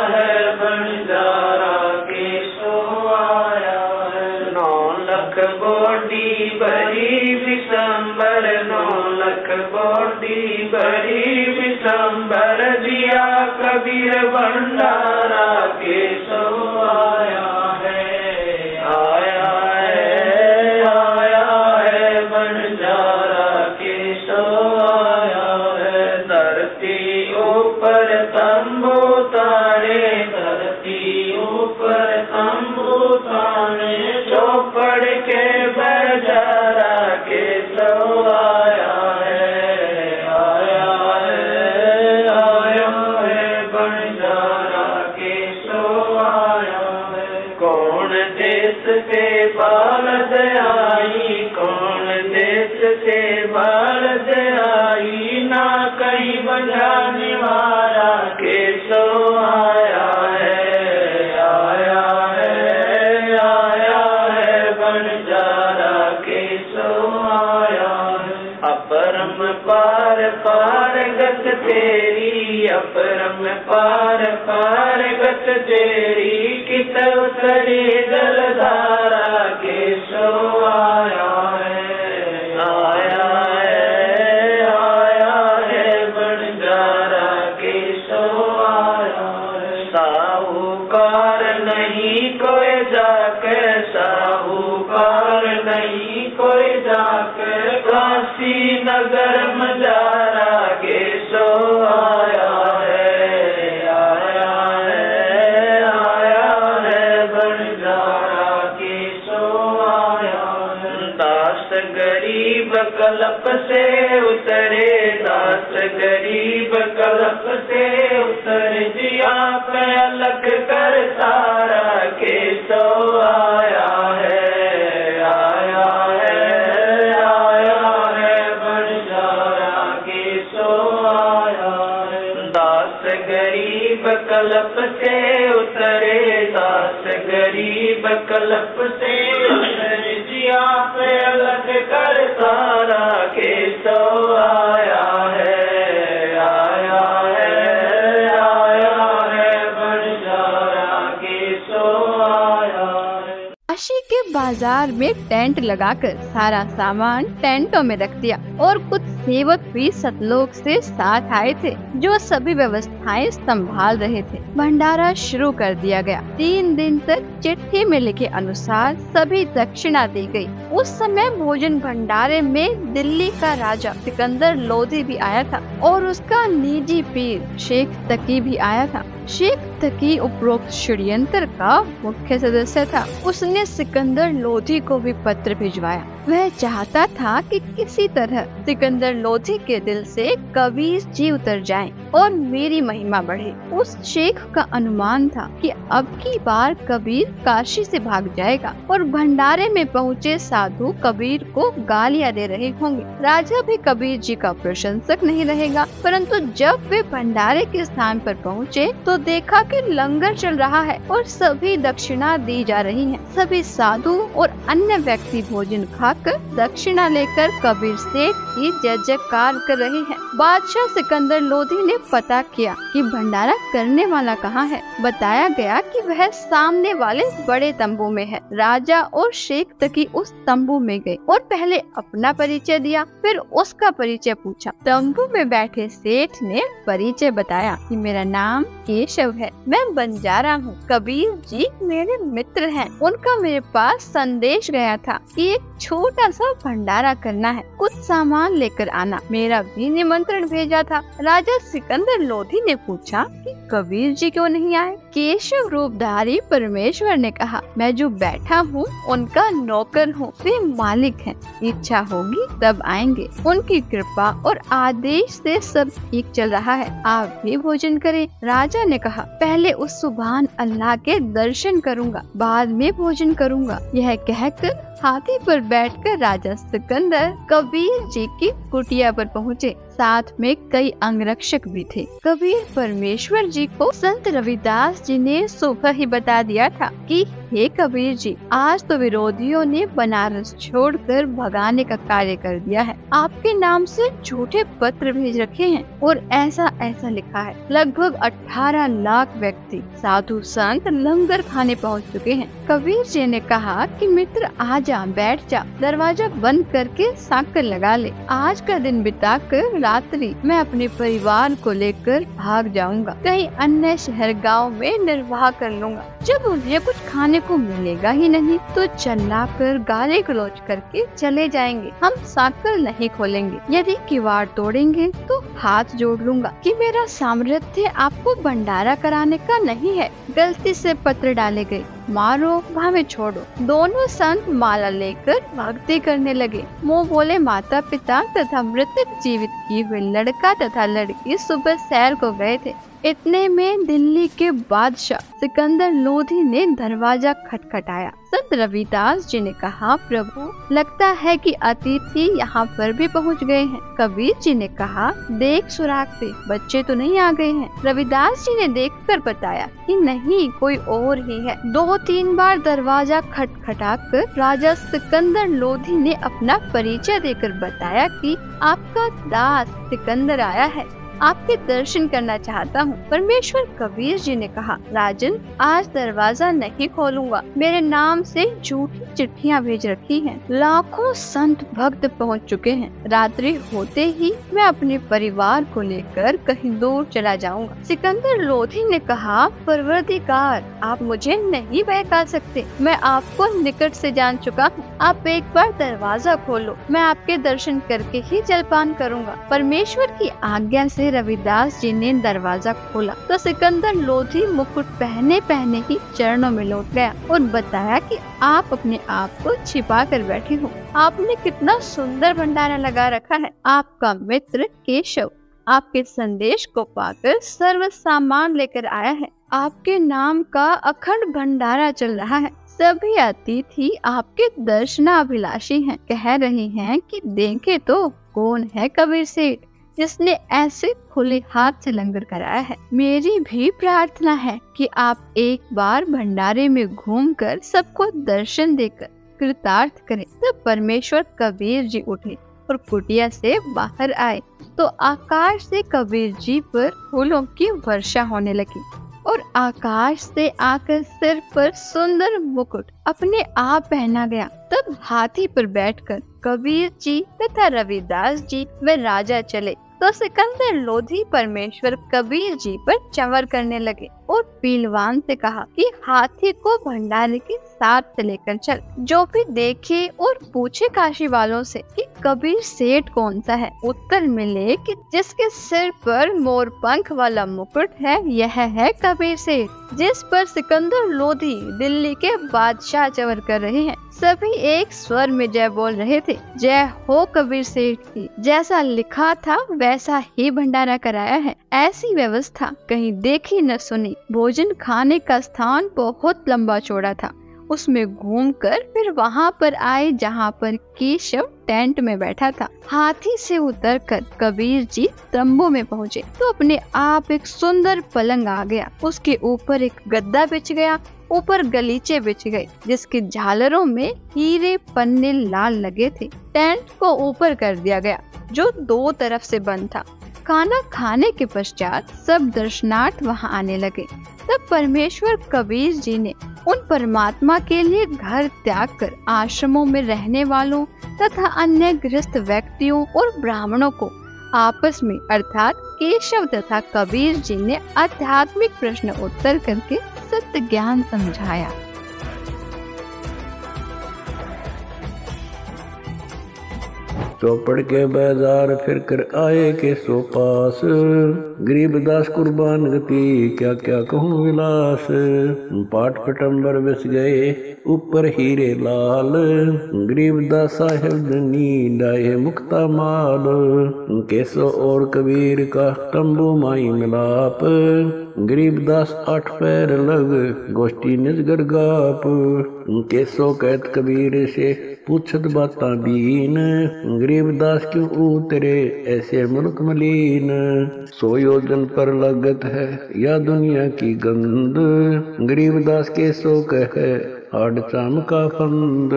है बंजारा केशव आया है। 9 लाख बोडी बड़ी विशंबर, 9 लाख बोडी बड़ी विशंबर, जिया कबीर भंडारा केशव आया है, आया है बंजारा केशव आया है। धरती ऊपर तंबू ताने, धरती ऊपर तंबू ताने, चौपड़ के बजारा केशव आया है, आया है बंजारा केशव आया है। कौन देश से बालद आई, कौन देश से बालद आई, ना कहीं बजाने वाला केशव आया है, तेरी अपरम पार पार गत तेरी कित उतरी जलधारा के सो आया है बंजारा के सो आया है। साहूकार नहीं कोई जाके साहूकार नहीं कोई जाके काशी नगर मजारा के सो आया है बंजारा के सो आया है। दास गरीब कलप से उतरे दास गरीब कलप से उतरे जिया पे अलग कर तारा के सो आया है बंजारा के सो आया है। दास गरीब कलप से उतरे दास गरीब कलप से उतरे जिया पे अलग कर तारा के सो आया है बंजारा के सो आया है। काशी के बाजार में टेंट लगाकर सारा सामान टेंटों में रख दिया और कुछ सेवक भी सतलोक से साथ आए थे जो सभी व्यवस्थाएं संभाल रहे थे। भंडारा शुरू कर दिया गया। 3 दिन तक चिट्ठी में लिखे अनुसार सभी दक्षिणा दी गई। उस समय भोजन भंडारे में दिल्ली का राजा सिकंदर लोधी भी आया था और उसका निजी पीर शेख तकी भी आया था। शेख तकी उपरोक्त षड्यंत्र का मुख्य सदस्य था। उसने सिकंदर लोधी को भी पत्र भिजवाया। वह चाहता था कि किसी तरह सिकंदर लोधी के दिल से कबीर जी उतर जाएं और मेरी महिमा बढ़े। उस शेख का अनुमान था कि अब की बार कबीर काशी से भाग जाएगा और भंडारे में पहुँचे साधु कबीर को गालियां दे रहे होंगे। राजा भी कबीर जी का प्रशंसक नहीं रहेगा। परंतु जब वे भंडारे के स्थान पर पहुँचे तो देखा कि लंगर चल रहा है और सभी दक्षिणा दी जा रही है। सभी साधु और अन्य व्यक्ति भोजन खाकर दक्षिणा लेकर कबीर सेठ की जय जयकार कर रहे हैं। बादशाह सिकंदर लोधी ने पता किया कि भंडारा करने वाला कहाँ है। बताया गया कि वह सामने वाले बड़े तंबू में है। राजा और शेख तकी उस तंबू में गए और पहले अपना परिचय दिया, फिर उसका परिचय पूछा। तंबू में बैठे सेठ ने परिचय बताया कि मेरा नाम केशव है, मैं बंजारा हूँ। कबीर जी मेरे मित्र हैं। उनका मेरे पास संदेश गया था कि एक छोटा सा भंडारा करना है, कुछ सामान लेकर आना। मेरा भी निमंत्रण भेजा था। राजा सिकंदर लोधी ने पूछा कि कबीर जी क्यों नहीं आए? केशव रूपधारी परमेश्वर ने कहा, मैं जो बैठा हूँ उनका नौकर हूँ, वे मालिक हैं। इच्छा होगी तब आएंगे। उनकी कृपा और आदेश से सब ठीक चल रहा है। आप भी भोजन करें। राजा ने कहा, पहले उस सुभान अल्लाह के दर्शन करूँगा, बाद में भोजन करूँगा। यह कहकर हाथी पर बैठकर राजा सिकंदर कबीर जी की कुटिया पर पहुँचे। साथ में कई अंगरक्षक भी थे। कबीर परमेश्वर जी को संत रविदास जी ने सुबह ही बता दिया था कि हे कबीर जी, आज तो विरोधियों ने बनारस छोड़कर भगाने का कार्य कर दिया है। आपके नाम से झूठे पत्र भेज रखे हैं और ऐसा ऐसा लिखा है। लगभग 18 लाख व्यक्ति साधु संत लंगर खाने पहुंच चुके हैं। कबीर जी ने कहा कि मित्र आ जा, बैठ जा, दरवाजा बंद करके साकर लगा ले। आज का दिन बिताकर रात्रि मैं अपने परिवार को लेकर भाग जाऊंगा। कहीं अन्य शहर गांव में निर्वाह कर लूंगा। जब उन्हें कुछ खाने को मिलेगा ही नहीं तो चिल्लाकर गाली गलौज करके चले जाएंगे। हम साकर नहीं खोलेंगे। यदि किवाड़ तोड़ेंगे तो हाथ जोड़ लूंगा कि मेरा सामर्थ्य आपको भंडारा कराने का नहीं है। गलती से पत्र डाले गए, मारो भावे छोड़ो। दोनों संत माला लेकर भक्ति करने लगे। मुँह बोले माता पिता तथा मृतक जीवित किए हुए लड़का तथा लड़की सुबह सैर को गए थे। इतने में दिल्ली के बादशाह सिकंदर लोधी ने दरवाजा खटखटाया। संत रविदास जी ने कहा, प्रभु लगता है कि अतिथि यहाँ पर भी पहुँच गए हैं। कबीर जी ने कहा, देख सुराग से, बच्चे तो नहीं आ गए हैं। रविदास जी ने देखकर बताया कि नहीं, कोई और ही है। 2-3 बार दरवाजा खटखटाकर राजा सिकंदर लोधी ने अपना परिचय देकर बताया कि आपका दास सिकंदर आया है। आपके दर्शन करना चाहता हूँ। परमेश्वर कबीर जी ने कहा, राजन आज दरवाजा नहीं खोलूंगा, मेरे नाम से झूठी चिट्ठियाँ भेज रखी हैं। लाखों संत भक्त पहुँच चुके हैं। रात्रि होते ही मैं अपने परिवार को लेकर कहीं दूर चला जाऊंगा। सिकंदर लोधी ने कहा, परवरदिगार आप मुझे नहीं बहका सकते, मैं आपको निकट से जान चुका हूँ। आप एक बार दरवाजा खोलो, मैं आपके दर्शन करके ही जलपान करूँगा। परमेश्वर की आज्ञा से रविदास जी ने दरवाजा खोला तो सिकंदर लोधी मुकुट पहने पहने ही चरणों में लौट गया और बताया कि आप अपने आप को छिपा कर बैठे हो। आपने कितना सुंदर भंडारा लगा रखा है। आपका मित्र केशव आपके संदेश को पाकर सर्व सामान लेकर आया है। आपके नाम का अखंड भंडारा चल रहा है। सभी अतिथि आपके दर्शनाभिलाषी हैं, कह रहे हैं कि देखे तो कौन है कबीर सेठ जिसने ऐसे खुले हाथ से लंगर कराया है। मेरी भी प्रार्थना है कि आप एक बार भंडारे में घूमकर सबको दर्शन देकर कृतार्थ करें। तब परमेश्वर कबीर जी उठे और कुटिया से बाहर आए तो आकाश से कबीर जी पर फूलों की वर्षा होने लगी और आकाश से आकर सिर पर सुंदर मुकुट अपने आप पहना गया। तब हाथी पर बैठकर कबीर जी तथा रविदास जी व राजा चले तो सिकंदर लोधी परमेश्वर कबीर जी पर चंवर करने लगे और पीलवान से कहा कि हाथी को भंडारे के साथ लेकर चल। जो भी देखे और पूछे काशी वालों से कि कबीर सेठ कौन सा है, उत्तर मिले कि जिसके सिर पर मोर पंख वाला मुकुट है यह है कबीर सेठ जिस पर सिकंदर लोधी दिल्ली के बादशाह चंवर कर रहे हैं। सभी एक स्वर में जय बोल रहे थे। जय हो कबीर सेठ की, जैसा लिखा था वैसा ही भंडारा कराया है। ऐसी व्यवस्था कहीं देखी न सुनी। भोजन खाने का स्थान बहुत लंबा चौड़ा था। उसमें घूमकर फिर वहाँ पर आए जहाँ पर केशव टेंट में बैठा था। हाथी से उतरकर कबीर जी तंबू में पहुँचे तो अपने आप एक सुंदर पलंग आ गया। उसके ऊपर एक गद्दा बिछ गया, ऊपर गलीचे बिछ गए जिसके झालरों में हीरे पन्ने लाल लगे थे। टेंट को ऊपर कर दिया गया जो दो तरफ से बंद था। खाना खाने के पश्चात सब दर्शनार्थ वहां आने लगे। तब परमेश्वर कबीर जी ने उन परमात्मा के लिए घर त्याग कर आश्रमों में रहने वालों तथा अन्य गृहस्थ व्यक्तियों और ब्राह्मणों को आपस में अर्थात केशव तथा कबीर जी ने आध्यात्मिक प्रश्न उत्तर करके सत्य ज्ञान समझाया। चौपड़ के बाजार फिर कर आए के सो पास, गरीबदास कुर्बान गति क्या क्या कहूँ विलास। पाट पटम्बर बस गए ऊपर हीरे लाल, गरीबदास साहेब धनी डाये मुक्ता माल। केसो और कबीर का तंबू माई मिलाप, गरीबदास आठ पैर लग गोष्ठी निजगर गाप। केसो कहत कबीर से पूछत बाता बीन, गरीबदास क्यों उतरे ऐसे मुल्क मलीन। 100 योजन पर लगत है या दुनिया की गंद, गरीबदास केसो कहे हाड चाम का फंद।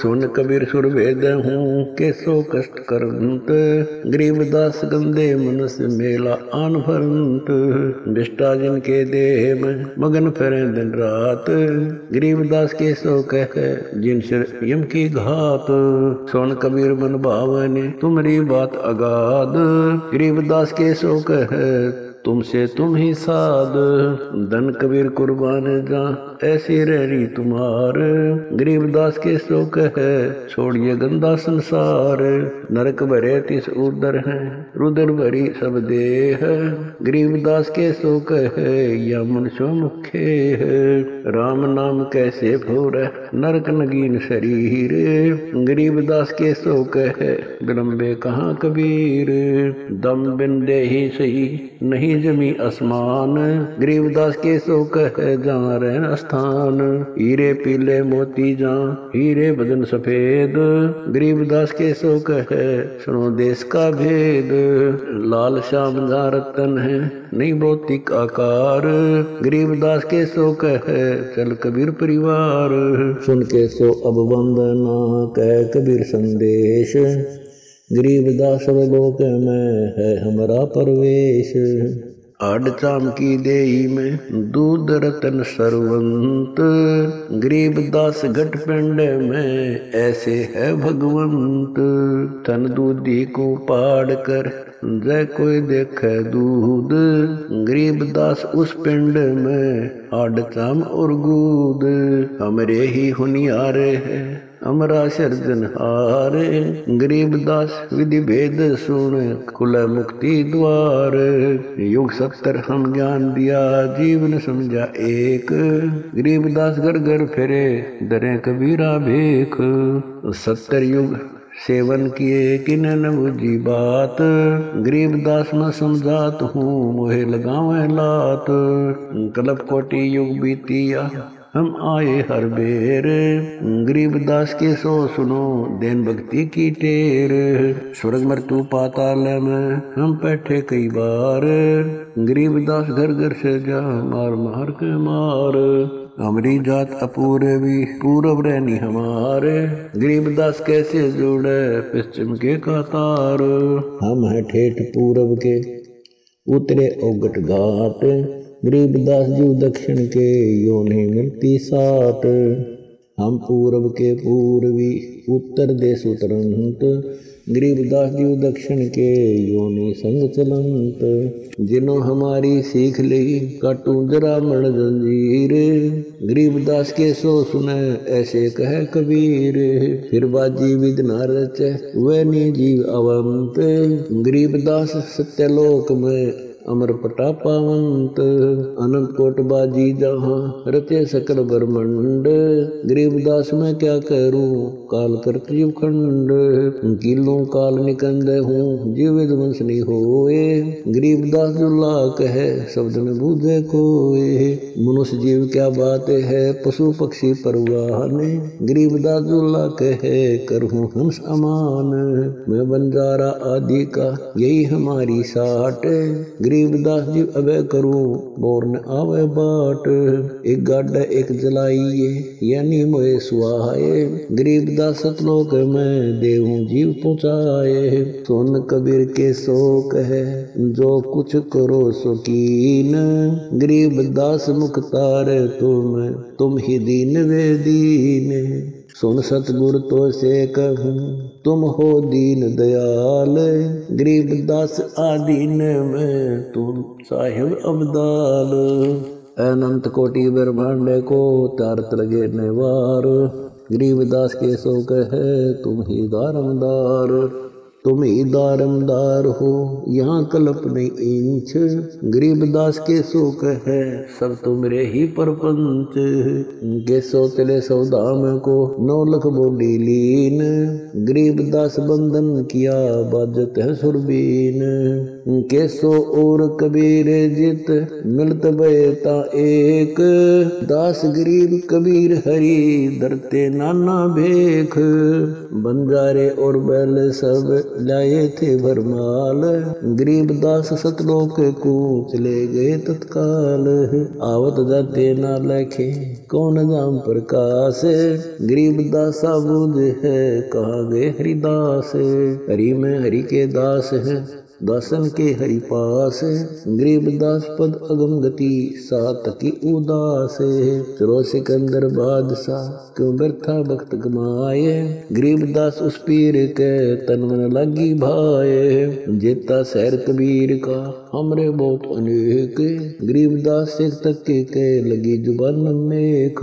सुन कबीर सुर वेद हूँ केसो कष्ट करंत, गरीबदास गंदे मनुष्य मेला आन भरंत। बिष्टा जिनके देह में मगन फिरे दिन रात, गरीबदास केसो कहे जिन सिर यम की घात। सुन कबीर मन भावने तुम्हारी बात अगाध, गरीबदास केसो कहे तुमसे तुम ही साध। धन कबीर कुर्बान जा ऐसी रही तुम्हार, गरीबदास के सो कहे छोड़िए गंदा संसार। नरक भरे तिस उदर है रुदर भरी सब देह, गरीबदास के सो कहे या मनुष्य मुखे है। राम नाम कैसे भोर नरक नगीन शरीर, गरीबदास के सो कहे विलंबे कहाँ कबीर। दम बिन दे ही सही नहीं जमी आसमान, गरीबदास के सो कहे जहाँ रहन स्थान। हीरे पीले मोती जहाँ हीरे बदन सफेद, गरीबदास के सो कहे सुनो देश का भेद। लाल श्याम जहाँ रतन है नहीं भौतिक आकार, गरीबदास के सो कहे चल कबीर परिवार। सुन के सो अब वंदना कह कबीर संदेश, गरीबदास लोक में है हमारा प्रवेश। आड चाम की देही में दूध रतन सरवंत, गरीबदास घट पिंड में ऐसे है भगवंत। तन दूधी को पाड़ कर जय कोई देखे दूध, गरीबदास उस पिंड में आड चाम और गूद। हमरे ही हुनियारे है अमरा सर्जनहार, गरीबदास विधि भेद सुन खुला मुक्ति द्वार। युग 70 हम ज्ञान दिया जीवन समझा एक, गरीबदास घर घर फिरे दरे कबीरा भेख। 70 युग सेवन किए किन न बुझी बात, गरीबदास में समझात हूँ मोहे लगावे लात। कल्प कोटि युग बीतिया हम आए हर बेर, गरीबदास के सो सुनो देन भक्ति की टेर। स्वर्ग मृत्यु पाताल में हम बैठे कई बार, गरीबदास घर घर से जा मार मार के मार। हमारी जात अपूर्वी पूरब रहनी हमारे, गरीबदास कैसे जुड़े पश्चिम के कतार। हम है ठेठ पूरब के उतरे औगट घाट, गरीबदास जी दक्षिण के यो नहीं मिलती साट। हम पूरब के पूर्वी उत्तर देश उतरंत, गरीबदास जी दक्षिण के यो नहीं संग चलंत। जिन्हों हमारी सीख ली काटू जरा मण जंजीर, गरीबदास के सो सुने ऐसे कहे कबीर। फिर बाजी विद न रचे वह नी जीव अवंत, गरीबदास सत्यलोक में अमर पटा पावंत। अनंत कोट बाजी जहाँ रचे सकल ब्रह्मंड, गरीबदास मैं क्या करूं काल करती खंड। किलों काल निकंद हूँ जीव वंश नहीं होए, गरीबदास दुल्ला कहे शब्द में बूझे कोए। मनुष्य जीव क्या बात है पशु पक्षी परवान, गरीबदास दुल्ला कहे करहूँ हम समान। मैं बंजारा आदि का यही हमारी साट, गरीबदास जी अबे करूं बोर न आवे बाट। एक गाड़ा एक जलाइए यानी मोए सुहाए, गरीबदास सतलोक में देहूं जीव पहुँचाए। सोन कबीर के शोक है जो कुछ करो सुकीन, गरीबदास मुख्तार तुम ही दीन वे दीन। सुन सतगुर तो से कहूँ तुम हो दीन दयाल, गरीबदास आदीन में तुम साहिब अब्दाल। अनंत कोटि ब्रह्मांड को तारत लगे नेवार, गरीबदास के सो कहे तुम ही दारमदार। तुम ही दारमदार हो यहाँ कल्प नहीं इंच, गरीबदास के सो कहे सब तुमरे ही परपंच। के सो चले सौदाम को 9 लाख बोली लीन, गरीबदास बंधन किया बाजत है सुरबीन। के सो और कबीर जित मिलत बेता एक, दास गरीब कबीर हरि धरते नाना भेख। बंजारे और बैल सब लाए थे भरमाल, गरीबदास सतलोक को चले गए तत्काल। आवत जाते ना लखे कौन नाम प्रकाश, गरीबदास बूझ है कहाँ गए हरिदास। हरि में हरि के दास है दासन के हरि पास, गरीबदास पद अगम गति सात की उदास। चलो सिकंदर बादशाह क्यों व्यर्था भक्त कमाए, गरीबदास उस पीर के तन मन लगी भाए। जेता शहर कबीर का हमरे बहुत अनेक, गरीबदास से तक के लगी जुबान नेक।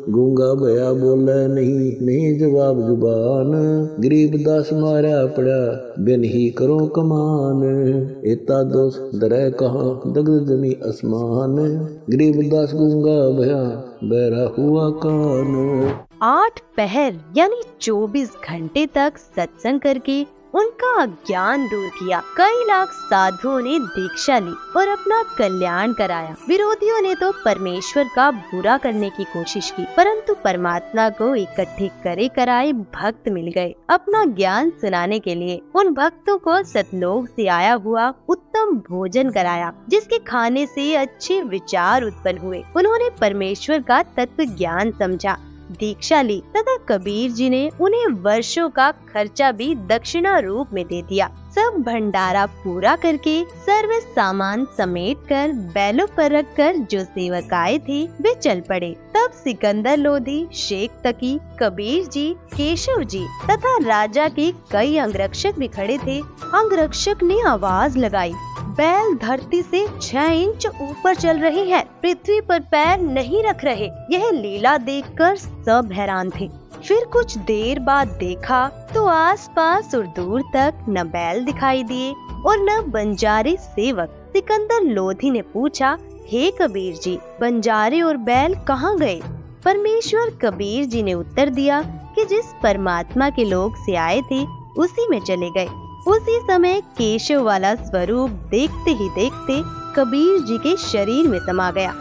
गूंगा भया बोले नहीं जवाब जुबान, गरीबदास मारा पड़ा बिन ही करो कमान। एता दोष दरे कहाँ दग्ध जमी आसमान, गरीबदास गूंगा भया बहरा हुआ कान। 8 पहर यानी 24 घंटे तक सत्संग करके उनका अज्ञान दूर किया। कई लाख साधुओं ने दीक्षा ली और अपना कल्याण कराया। विरोधियों ने तो परमेश्वर का बुरा करने की कोशिश की, परंतु परमात्मा को इकट्ठे करे कराए भक्त मिल गए अपना ज्ञान सुनाने के लिए। उन भक्तों को सतलोक से आया हुआ उत्तम भोजन कराया, जिसके खाने से अच्छे विचार उत्पन्न हुए। उन्होंने परमेश्वर का तत्व ज्ञान समझा दीक्षा ली तथा कबीर जी ने उन्हें वर्षों का खर्चा भी दक्षिणा रूप में दे दिया। सब भंडारा पूरा करके सर्व सामान समेट कर बैलों पर रखकर जो सेवक आए थे वे चल पड़े। तब सिकंदर लोधी, शेख तकी, कबीर जी, केशव जी तथा राजा के कई अंगरक्षक भी खड़े थे। अंगरक्षक ने आवाज लगाई, बैल धरती से 6 इंच ऊपर चल रहे हैं, पृथ्वी पर पैर नहीं रख रहे। यह लीला देखकर सब हैरान थे। फिर कुछ देर बाद देखा तो आसपास और दूर तक न बैल दिखाई दिए और न बंजारे सेवक। सिकंदर लोधी ने पूछा, हे कबीर जी, बंजारे और बैल कहाँ गए? परमेश्वर कबीर जी ने उत्तर दिया कि जिस परमात्मा के लोक से आए थे उसी में चले गए। उसी समय केशव वाला स्वरूप देखते ही देखते कबीर जी के शरीर में समा गया।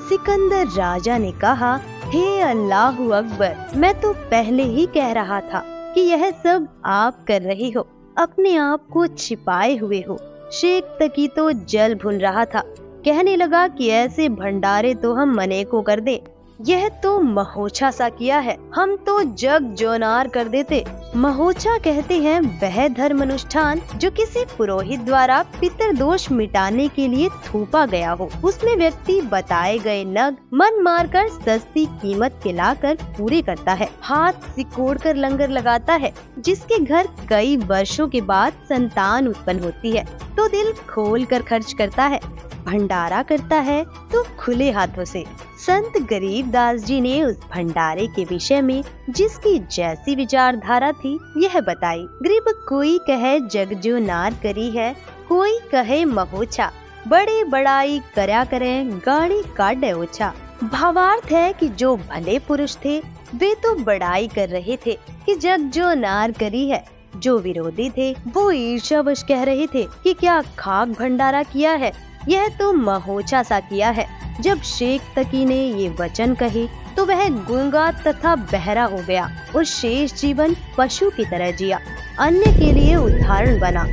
सिकंदर राजा ने कहा, हे अल्लाहु अकबर, मैं तो पहले ही कह रहा था कि यह सब आप कर रहे हो, अपने आप को छिपाए हुए हो। शेख तकी तो जल भून रहा था, कहने लगा कि ऐसे भंडारे तो हम मने को कर दे, यह तो महोछा सा किया है, हम तो जग जोनार कर देते। महोछा कहते हैं वह धर्म अनुष्ठान जो किसी पुरोहित द्वारा पितृदोष मिटाने के लिए थोपा गया हो। उसमें व्यक्ति बताए गए नग मन मारकर सस्ती कीमत के लाकर पूरे करता है, हाथ सिकोड़ कर लंगर लगाता है। जिसके घर कई वर्षों के बाद संतान उत्पन्न होती है तो दिल खोल कर खर्च करता है, भंडारा करता है तो खुले हाथों से। संत गरीबदास जी ने उस भंडारे के विषय में जिसकी जैसी विचारधारा थी यह बताई। गरीब कोई कहे जग जो नार करी है, कोई कहे महोछा, बड़े बड़ाई करया करें गाड़ी काटे ओछा। भावार्थ है कि जो भले पुरुष थे वे तो बड़ाई कर रहे थे कि जग जो नार करी है, जो विरोधी थे वो ईर्ष्यावश कह रहे थे कि क्या खाक भंडारा किया है, यह तो महोछा सा किया है। जब शेख तकी ने ये वचन कहे तो वह गूंगा तथा बहरा हो गया और शेष जीवन पशु की तरह जिया। अन्य के लिए उदाहरण बना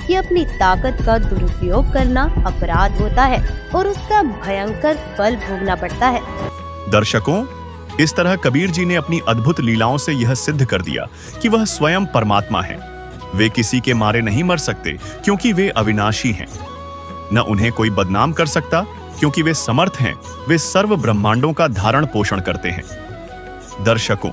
कि अपनी ताकत का दुरुपयोग करना अपराध होता है और उसका भयंकर फल भोगना पड़ता है। दर्शकों, इस तरह कबीर जी ने अपनी अद्भुत लीलाओं से यह सिद्ध कर दिया कि वह स्वयं परमात्मा हैं। वे किसी के मारे नहीं मर सकते क्योंकि वे अविनाशी हैं। न उन्हें कोई बदनाम कर सकता क्योंकि वे समर्थ हैं, वे सर्व ब्रह्मांडों का धारण पोषण करते हैं। दर्शकों,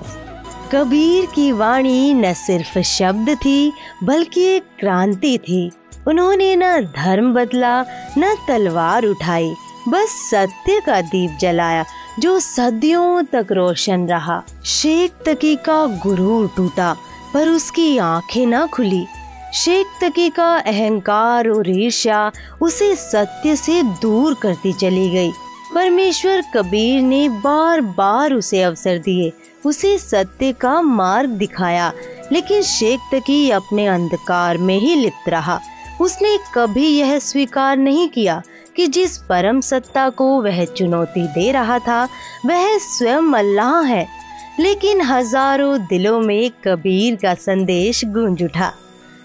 कबीर की वाणी न सिर्फ शब्द थी बल्कि एक क्रांति थी। उन्होंने न धर्म बदला न तलवार उठाई, बस सत्य का दीप जलाया जो सदियों तक रोशन रहा। शेख तकी का गुरूर टूटा पर उसकी आंखें न खुली। शेख तकी का अहंकार और ईर्ष्या उसे सत्य से दूर करती चली गई। परमेश्वर कबीर ने बार बार उसे अवसर दिए, उसे सत्य का मार्ग दिखाया, लेकिन शेख तकी अपने अंधकार में ही लिप्त रहा। उसने कभी यह स्वीकार नहीं किया कि जिस परम सत्ता को वह चुनौती दे रहा था वह स्वयं अल्लाह है। लेकिन हजारों दिलों में कबीर का संदेश गूंज उठा।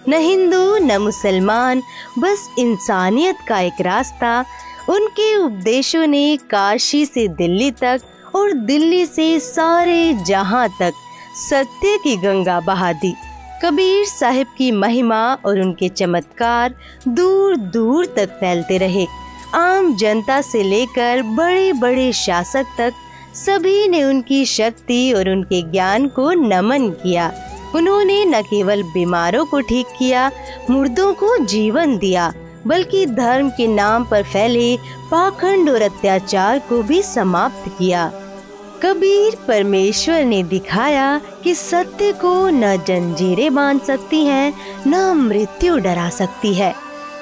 न हिंदू न मुसलमान, बस इंसानियत का एक रास्ता। उनके उपदेशों ने काशी से दिल्ली तक और दिल्ली से सारे जहां तक सत्य की गंगा बहा दी। कबीर साहिब की महिमा और उनके चमत्कार दूर दूर तक फैलते रहे। आम जनता से लेकर बड़े बड़े शासक तक सभी ने उनकी शक्ति और उनके ज्ञान को नमन किया। उन्होंने न केवल बीमारों को ठीक किया, मुर्दों को जीवन दिया, बल्कि धर्म के नाम पर फैले पाखंड और अत्याचार को भी समाप्त किया। कबीर परमेश्वर ने दिखाया कि सत्य को न जंजीरें बांध सकती हैं, न मृत्यु डरा सकती है।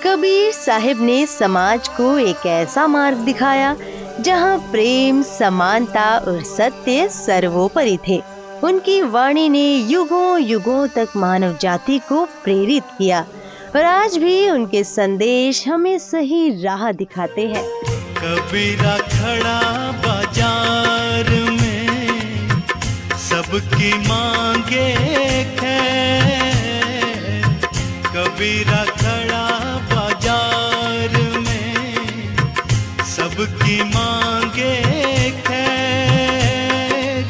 कबीर साहिब ने समाज को एक ऐसा मार्ग दिखाया जहां प्रेम, समानता और सत्य सर्वोपरि थे। उनकी वाणी ने युगों युगों तक मानव जाति को प्रेरित किया और आज भी उनके संदेश हमें सही राह दिखाते हैं। कबीरा खड़ा बाजार में सबकी मांगे खैर, कबीरा खड़ा बाजार में सबकी मांगे खैर,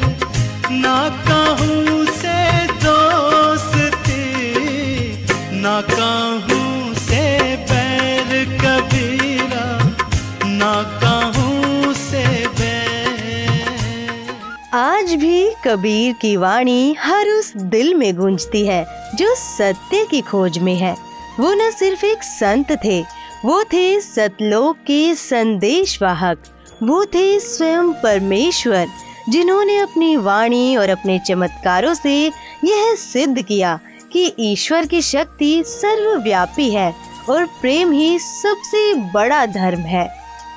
कबीर की वाणी हर उस दिल में गूंजती है जो सत्य की खोज में है। वो न सिर्फ एक संत थे, वो थे सतलोक के संदेशवाहक। वो थे स्वयं परमेश्वर, जिन्होंने अपनी वाणी और अपने चमत्कारों से यह सिद्ध किया कि ईश्वर की शक्ति सर्वव्यापी है और प्रेम ही सबसे बड़ा धर्म है।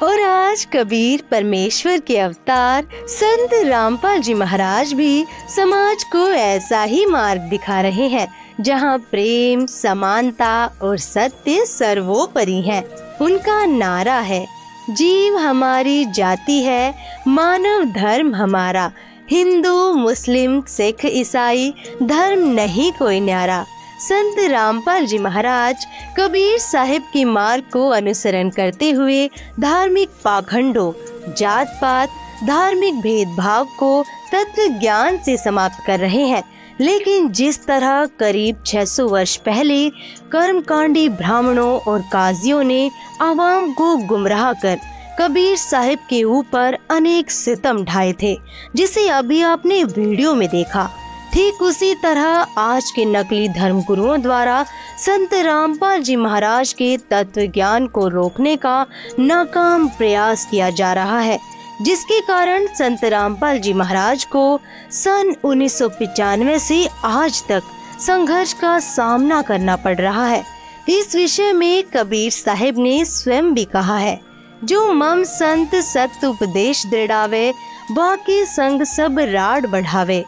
और आज कबीर परमेश्वर के अवतार संत रामपाल जी महाराज भी समाज को ऐसा ही मार्ग दिखा रहे हैं, जहां प्रेम, समानता और सत्य सर्वोपरि है। उनका नारा है, जीव हमारी जाति है, मानव धर्म हमारा, हिंदू मुस्लिम सिख ईसाई धर्म नहीं कोई न्यारा। संत रामपाल जी महाराज कबीर साहिब के मार्ग को अनुसरण करते हुए धार्मिक पाखंडों, जात पात, धार्मिक भेदभाव को तत्व ज्ञान से समाप्त कर रहे हैं। लेकिन जिस तरह करीब 600 वर्ष पहले कर्मकांडी ब्राह्मणों और काजियों ने आवाम को गुमराह कर कबीर साहिब के ऊपर अनेक सितम ढाए थे, जिसे अभी आपने वीडियो में देखा, ठीक उसी तरह आज के नकली धर्मगुरुओं द्वारा संत रामपाल जी महाराज के तत्व ज्ञान को रोकने का नाकाम प्रयास किया जा रहा है, जिसके कारण संत रामपाल जी महाराज को सन 1995 से आज तक संघर्ष का सामना करना पड़ रहा है। इस विषय में कबीर साहिब ने स्वयं भी कहा है, जो मम संत सत्य उपदेश दृढ़ावे, बाकी संग सब राड बढ़ावे,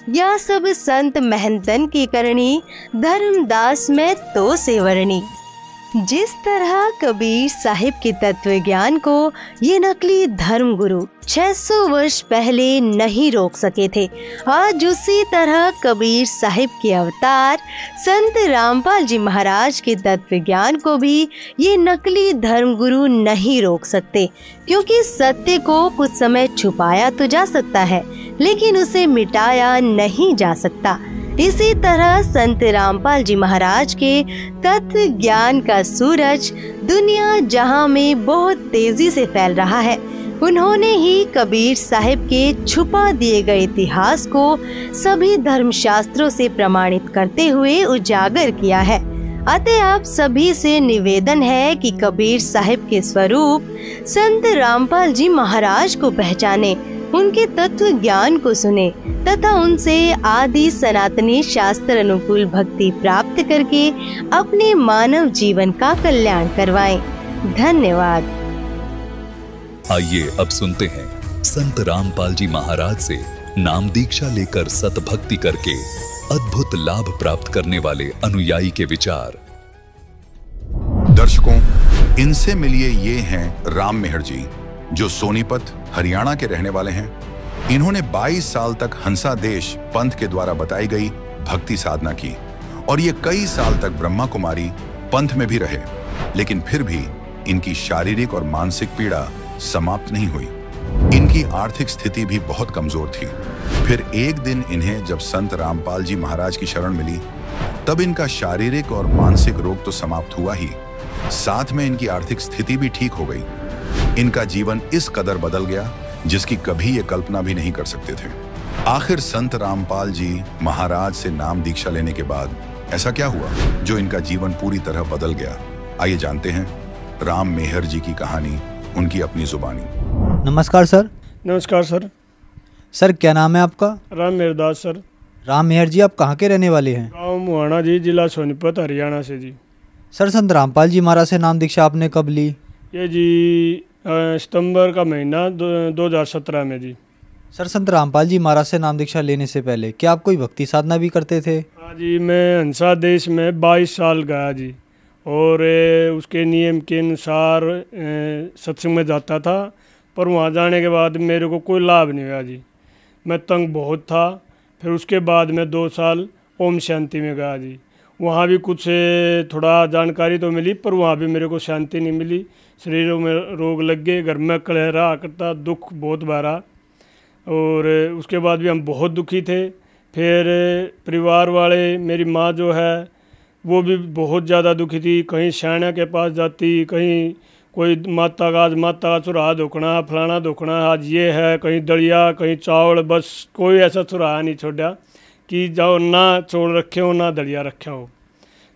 या सब संत महंतन की करणी, धर्मदास में तो सेवरणी। जिस तरह कबीर साहिब के तत्व ज्ञान को ये नकली धर्म गुरु 600 वर्ष पहले नहीं रोक सके थे, आज उसी तरह कबीर साहिब के अवतार संत रामपाल जी महाराज के तत्व ज्ञान को भी ये नकली धर्म गुरु नहीं रोक सकते, क्योंकि सत्य को कुछ समय छुपाया तो जा सकता है, लेकिन उसे मिटाया नहीं जा सकता। इसी तरह संत रामपाल जी महाराज के तत्व ज्ञान का सूरज दुनिया जहां में बहुत तेजी से फैल रहा है, उन्होंने ही कबीर साहिब के छुपा दिए गए इतिहास को सभी धर्मशास्त्रों से प्रमाणित करते हुए उजागर किया है। अतः आप सभी से निवेदन है कि कबीर साहिब के स्वरूप संत रामपाल जी महाराज को पहचाने, उनके तत्व ज्ञान को सुने तथा उनसे आदि सनातनी शास्त्र अनुकूल भक्ति प्राप्त करके अपने मानव जीवन का कल्याण करवाएं। धन्यवाद। आइए अब सुनते हैं संत रामपाल जी महाराज से नाम दीक्षा लेकर सत भक्ति करके अद्भुत लाभ प्राप्त करने वाले अनुयायी के विचार। दर्शकों, इनसे मिलिए, ये हैं राम मेहर जी, जो सोनीपत हरियाणा के रहने वाले हैं। इन्होंने 22 साल तक हंसा देश पंथ के द्वारा बताई गई भक्ति साधना की और ये कई साल तक ब्रह्मा कुमारी पंथ में भी रहे, लेकिन फिर भी इनकी शारीरिक और मानसिक पीड़ा समाप्त नहीं हुई। इनकी आर्थिक स्थिति भी बहुत कमजोर थी। फिर एक दिन इन्हें जब संत रामपाल जी महाराज की शरण मिली, तब इनका शारीरिक और मानसिक रोग तो समाप्त हुआ ही, साथ में इनकी आर्थिक स्थिति भी ठीक हो गई। इनका जीवन इस कदर बदल गया जिसकी कभी ये कल्पना भी नहीं कर सकते थे। आखिर संत रामपाल जी महाराज से नाम दीक्षा लेने के बाद ऐसा क्या हुआ जो इनका जीवन पूरी तरह बदल गया? आइए जानते हैं राम मेहर जी की कहानी, उनकी अपनी जुबानी। नमस्कार सर। नमस्कार सर। सर क्या नाम है आपका? राम मेहरदास सर। राम मेहर जी, आप कहाँ के रहने वाले हैं? गाँव मुहाना जी, जिला सोनीपत, हरियाणा से जी। सर संत रामपाल जी महाराज से नाम दीक्षा आपने कब ली? ये जी सितंबर का महीना 2017 में जी। सर संत रामपाल जी महाराज से नाम दीक्षा लेने से पहले क्या आप कोई भक्ति साधना भी करते थे? हाँ जी, मैं हंसा देश में 22 साल गया जी, और उसके नियम के अनुसार सत्संग में जाता था, पर वहाँ जाने के बाद मेरे को कोई लाभ नहीं हुआ जी। मैं तंग बहुत था। फिर उसके बाद मैं 2 साल ओम शांति में गया जी। वहाँ भी कुछ थोड़ा जानकारी तो मिली, पर वहाँ भी मेरे को शांति नहीं मिली। शरीरों में रोग लग गए, घर में कलहरा करता, दुख बहुत भरा, और उसके बाद भी हम बहुत दुखी थे। फिर परिवार वाले, मेरी माँ जो है वो भी बहुत ज़्यादा दुखी थी। कहीं शायना के पास जाती, कहीं कोई माता का आज माता का चुराहा धोखना, फलाना धोखना, आज ये है, कहीं दलिया कहीं चावल, बस कोई ऐसा चुराहा नहीं छोड़ा कि जाओ ना चौल रखे हो ना दलिया रखा हो।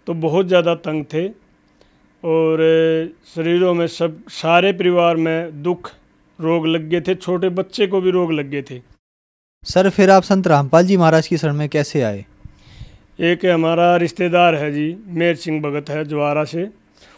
तो बहुत ज़्यादा तंग थे और शरीरों में सब सारे परिवार में दुख रोग लग गए थे, छोटे बच्चे को भी रोग लग गए थे। सर फिर आप संत रामपाल जी महाराज की शरण में कैसे आए? एक हमारा रिश्तेदार है जी, मेहर सिंह भगत है जवारा से,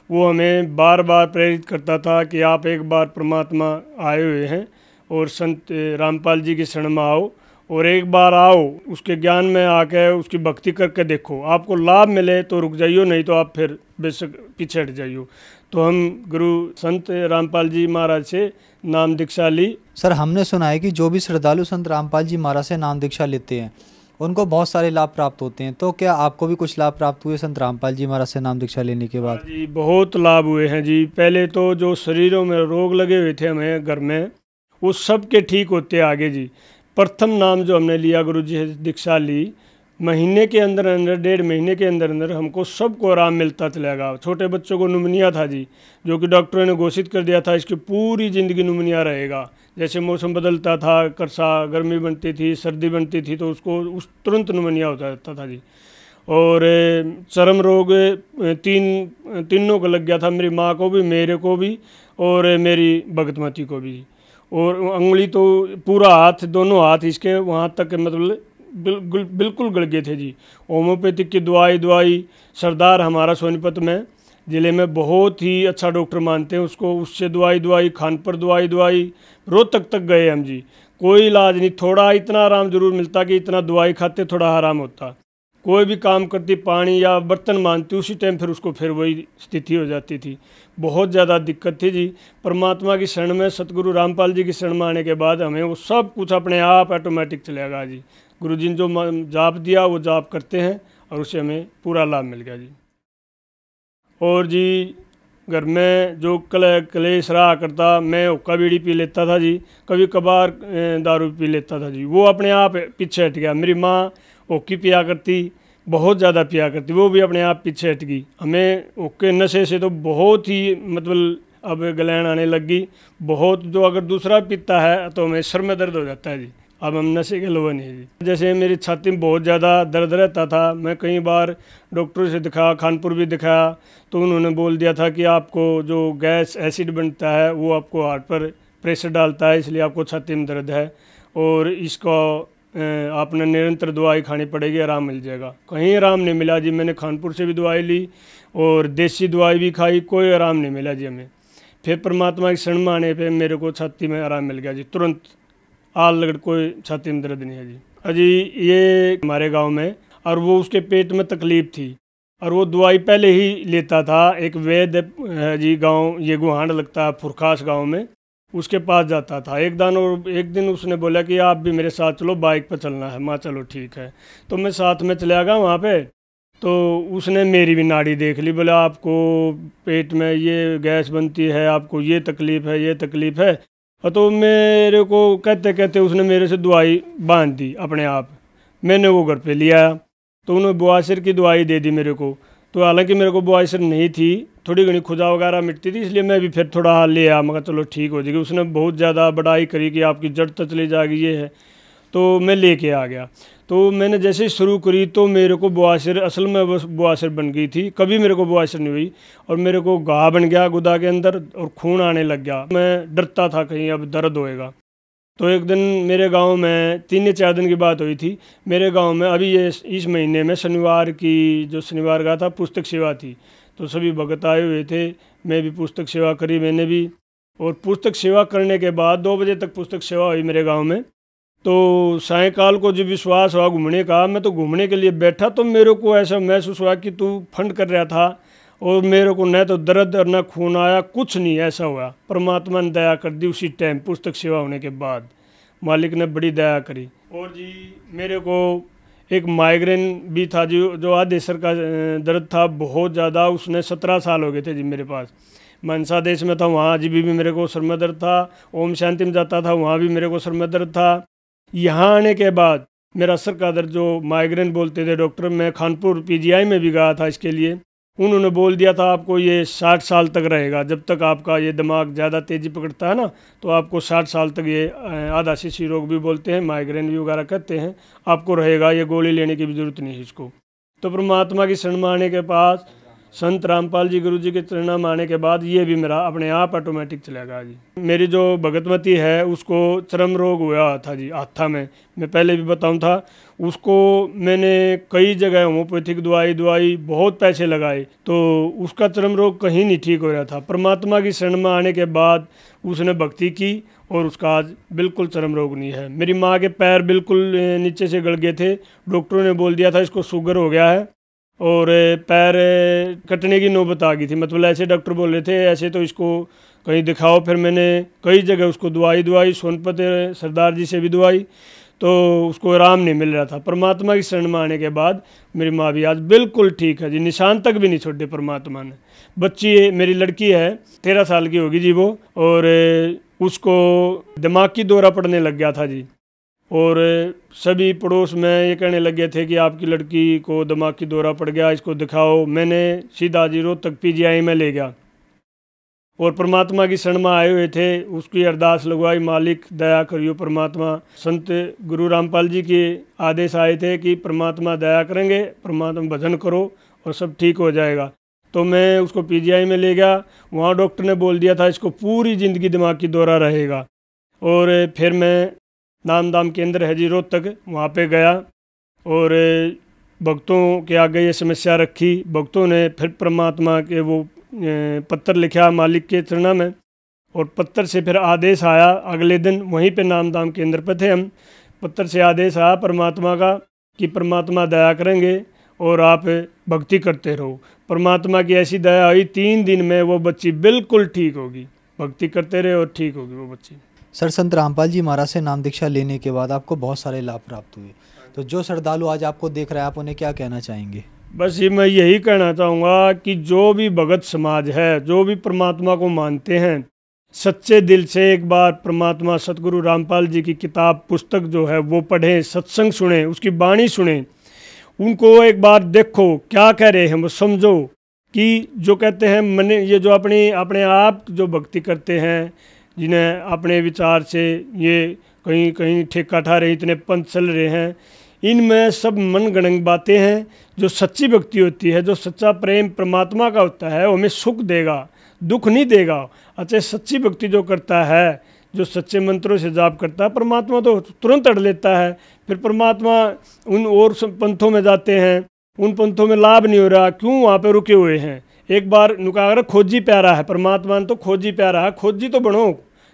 वो हमें बार बार प्रेरित करता था कि आप एक बार परमात्मा आए हुए हैं और संत रामपाल जी की शरण में आओ और एक बार आओ, उसके ज्ञान में आके उसकी भक्ति करके देखो, आपको लाभ मिले तो रुक जाइयो, नहीं तो आप फिर बेशक पीछे हट जाइयो। तो हम गुरु संत रामपाल जी महाराज से नाम दीक्षा ली। सर हमने सुना है कि जो भी श्रद्धालु संत रामपाल जी महाराज से नाम दीक्षा लेते हैं उनको बहुत सारे लाभ प्राप्त होते हैं, तो क्या आपको भी कुछ लाभ प्राप्त हुए संत रामपाल जी महाराज से नाम दीक्षा लेने के बाद? जी बहुत लाभ हुए हैं जी। पहले तो जो शरीरों में रोग लगे हुए थे हमें घर में, वो सब के ठीक होते आगे जी। प्रथम नाम जो हमने लिया गुरु जी से दीक्षा ली, महीने के अंदर अंदर 1.5 महीने के अंदर अंदर हमको सबको आराम मिलता चलेगा। छोटे बच्चों को नुमनिया था जी, जो कि डॉक्टरों ने घोषित कर दिया था इसकी पूरी ज़िंदगी नुमनिया रहेगा। जैसे मौसम बदलता था, करसा गर्मी बनती थी, सर्दी बनती थी, तो उसको उस तुरंत नुमनिया होता रहता था जी। और चर्म रोग तीनों को लग गया था, मेरी माँ को भी, मेरे को भी और मेरी भगतमती को भी। और उंगली तो पूरा हाथ, दोनों हाथ इसके वहाँ तक मतलब बिल्कुल गड़ गए थे जी। होम्योपैथिक की दवाई सरदार हमारा सोनीपत में ज़िले में बहुत ही अच्छा डॉक्टर मानते हैं उसको, उससे दवाई खान पर दवाई रोहतक तक गए हम जी, कोई इलाज नहीं। थोड़ा इतना आराम जरूर मिलता कि इतना दवाई खाते थोड़ा आराम होता। कोई भी काम करती, पानी या बर्तन मानती, उसी टाइम फिर उसको फिर वही स्थिति हो जाती थी। बहुत ज़्यादा दिक्कत थी जी। परमात्मा की शरण में, सतगुरु रामपाल जी की शरण में आने के बाद हमें वो सब कुछ अपने आप ऑटोमेटिक चलेगा जी। गुरु जी ने जो जाप दिया वो जाप करते हैं और उससे हमें पूरा लाभ मिल गया जी। और जी घर में जो कलेश रहा करता, मैं हुक्का बीड़ी पी लेता था जी, कभी कभार दारू पी लेता था जी, वो अपने आप पीछे हट गया। मेरी माँ हुक्की पिया करती, बहुत ज़्यादा पिया करती, वो भी अपने आप पीछे हट गई। हमें हुक्के नशे से तो बहुत ही मतलब अब गलैन आने लग गई बहुत। जो अगर दूसरा पीता है तो हमें सर में दर्द हो जाता है जी। अब हम नशे के लोग नहीं जी। जैसे मेरी छाती में बहुत ज़्यादा दर्द रहता था, मैं कई बार डॉक्टर से दिखाया, खानपुर भी दिखाया, तो उन्होंने बोल दिया था कि आपको जो गैस एसिड बनता है वो आपको हार्ट पर प्रेशर डालता है, इसलिए आपको छाती में दर्द है और इसको आपने निरंतर दवाई खानी पड़ेगी, आराम मिल जाएगा। कहीं आराम नहीं मिला जी। मैंने खानपुर से भी दवाई ली और देसी दवाई भी खाई, कोई आराम नहीं मिला जी हमें। फिर परमात्मा की शरण में आने पर मेरे को छाती में आराम मिल गया जी, तुरंत आल लगड़, कोई छाती में दर्द नहीं है जी। अजी ये हमारे गांव में, और वो उसके पेट में तकलीफ थी और वो दवाई पहले ही लेता था। एक वैद्य है जी गांव, ये गुहांड लगता है फुरखास गांव में, उसके पास जाता था एक दिन उसने बोला कि आप भी मेरे साथ चलो, बाइक पर चलना है। माँ चलो ठीक है, तो मैं साथ में चला गया वहाँ पे। तो उसने मेरी भी नाड़ी देख ली, बोला आपको पेट में ये गैस बनती है, आपको ये तकलीफ़ है। और तो मेरे को कहते कहते उसने मेरे से दवाई बांध दी अपने आप। मैंने वो घर पे लिया तो उन्होंने बुआसर की दवाई दे दी मेरे को। तो हालांकि मेरे को बुआसर नहीं थी, थोड़ी घनी खुजा वगैरह मिटती थी, इसलिए मैं भी फिर थोड़ा हाल ले आया। मगर चलो ठीक हो जाएगी। उसने बहुत ज़्यादा बड़ाई करी कि आपकी जड़ तो चली जाएगी, ये है। तो मैं लेके आ गया। तो मैंने जैसे ही शुरू करी तो मेरे को बुआसर, असल में बस बुआसर बन गई थी, कभी मेरे को बुआसर नहीं हुई। और मेरे को घाव बन गया गुदा के अंदर और खून आने लग गया। मैं डरता था कहीं अब दर्द होएगा। तो एक दिन मेरे गांव में 3 या 4 दिन की बात हुई थी। मेरे गांव में अभी ये इस महीने में शनिवार का था, पुस्तक सेवा थी। तो सभी भगत आए हुए थे, मैं भी पुस्तक सेवा करी मैंने भी। और पुस्तक सेवा करने के बाद 2 बजे तक पुस्तक सेवा हुई मेरे गाँव में। तो सायंकाल को जो विश्वास हुआ घूमने का, मैं तो घूमने के लिए बैठा तो मेरे को ऐसा महसूस हुआ कि तू फंड कर रहा था और मेरे को न तो दर्द और न खून आया, कुछ नहीं ऐसा हुआ। परमात्मा ने दया कर दी उसी टाइम, पुस्तक सेवा होने के बाद मालिक ने बड़ी दया करी। और जी मेरे को एक माइग्रेन भी था जो आधे सर का दर्द था बहुत ज़्यादा। उसने 17 साल हो गए थे जी मेरे पास। मनसा देश में था, वहाँ जी भी मेरे को सर में दर्द था। ओम शांति में जाता था, वहाँ भी मेरे को सर में दर्द था। यहाँ आने के बाद मेरा सर का दर्द, जो माइग्रेन बोलते थे डॉक्टर, मैं खानपुर PGI में भी गया था इसके लिए, उन्होंने बोल दिया था आपको ये 60 साल तक रहेगा, जब तक आपका ये दिमाग ज़्यादा तेज़ी पकड़ता है ना, तो आपको 60 साल तक ये आधा शीशी रोग भी बोलते हैं, माइग्रेन भी वगैरह कहते हैं, आपको रहेगा, ये गोली लेने की भी जरूरत नहीं है इसको। तो परमात्मा की शरण में आने के पास, संत रामपाल जी गुरु जी के चरणों में आने के बाद ये भी मेरा अपने आप ऑटोमेटिक चलेगा जी। मेरी जो भगतमती है उसको चर्म रोग हुआ था जी, हाथा में, मैं पहले भी बताऊं था। उसको मैंने कई जगह होम्योपैथिक दवाई बहुत पैसे लगाए, तो उसका चर्म रोग कहीं नहीं ठीक हो रहा था। परमात्मा की शरण में आने के बाद उसने भक्ति की और उसका आज बिल्कुल चर्म रोग नहीं है। मेरी माँ के पैर बिल्कुल नीचे से गड़ गए थे, डॉक्टरों ने बोल दिया था इसको शुगर हो गया है और पैर कटने की नौबत आ गई थी, मतलब ऐसे डॉक्टर बोल रहे थे, ऐसे तो इसको कहीं दिखाओ। फिर मैंने कई जगह उसको दवाई सोनपत सरदार जी से भी दवाई, तो उसको आराम नहीं मिल रहा था। परमात्मा की शरण में आने के बाद मेरी माँ भी आज बिल्कुल ठीक है जी, निशान तक भी नहीं छोड़े परमात्मा ने। बच्ची मेरी लड़की है 13 साल की होगी जी वो, और उसको दिमाग की दौरा पड़ने लग गया था जी, और सभी पड़ोस में ये कहने लगे थे कि आपकी लड़की को दिमाग की दौरा पड़ गया, इसको दिखाओ। मैंने सीधा जी रोहतक PGI में ले गया और परमात्मा की शरण में आए हुए थे, उसकी अरदास लगवाई, मालिक दया करियो परमात्मा। संत गुरु रामपाल जी के आदेश आए थे कि परमात्मा दया करेंगे, परमात्मा भजन करो और सब ठीक हो जाएगा। तो मैं उसको PGI में ले गया, वहाँ डॉक्टर ने बोल दिया था इसको पूरी ज़िंदगी दिमाग की दौरा रहेगा। और फिर मैं नामदाम केंद्र है जी रोहतक, वहाँ पे गया और भक्तों के आगे ये समस्या रखी। भक्तों ने फिर परमात्मा के वो पत्र लिखा मालिक के चरणों में, और पत्र से फिर आदेश आया अगले दिन, वहीं पे नामदाम केंद्र पे थे हम। पत्र से आदेश आया परमात्मा का कि परमात्मा दया करेंगे और आप भक्ति करते रहो। परमात्मा की ऐसी दया हुई, 3 दिन में वो बच्ची बिल्कुल ठीक होगी, भक्ति करते रहे और ठीक होगी वो बच्ची। सर, संत रामपाल जी महाराज से नाम दीक्षा लेने के बाद आपको बहुत सारे लाभ प्राप्त हुए, तो जो श्रद्धालु आज आपको देख रहे हैं आप उन्हें क्या कहना चाहेंगे? बस ये मैं यही कहना चाहूँगा कि जो भी भगत समाज है, जो भी परमात्मा को मानते हैं, सच्चे दिल से एक बार परमात्मा सतगुरु रामपाल जी की किताब पुस्तक जो है वो पढ़ें, सत्संग सुने, उसकी वाणी सुने, उनको एक बार देखो क्या कह रहे हैं वो समझो। कि जो कहते हैं मन, ये जो अपने आप जो भक्ति करते हैं, जिन्हें अपने विचार से ये कहीं कहीं ठेका ठा रहे, इतने पंथ चल रहे हैं, इनमें सब मन गणंग बातें हैं। जो सच्ची भक्ति होती है, जो सच्चा प्रेम परमात्मा का होता है, वो हमें सुख देगा, दुख नहीं देगा। अच्छा, सच्ची भक्ति जो करता है, जो सच्चे मंत्रों से जाप करता है, परमात्मा तो तुरंत अड़ लेता है। फिर परमात्मा उन और पंथों में जाते हैं, उन पंथों में लाभ नहीं हो रहा, क्यों वहाँ पे रुके हुए हैं? एक बार नुका खोजी प्यारा है, परमात्मा तो खोजी प्यारा है, खोजी तो बनो,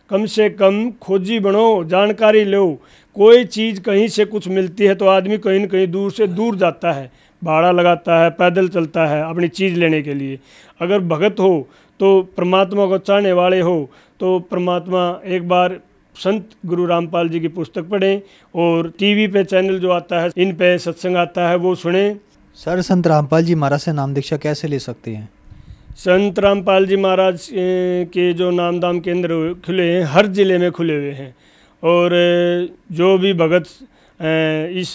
कम से कम खोजी बनो, जानकारी लो। कोई चीज़ कहीं से कुछ मिलती है तो आदमी कहीं न कहीं दूर से दूर जाता है, भाड़ा लगाता है, पैदल चलता है अपनी चीज़ लेने के लिए। अगर भगत हो तो परमात्मा को चाहने वाले हो तो परमात्मा एक बार संत गुरु रामपाल जी की पुस्तक पढ़ें, और टीवी पे चैनल जो आता है, इन पे सत्संग आता है, वो सुने। सर, संत रामपाल जी महाराज से नाम दीक्षा कैसे ले सकते हैं? संत रामपाल जी महाराज के जो नामदाम केंद्र खुले हैं, हर ज़िले में खुले हुए हैं, और जो भी भगत इस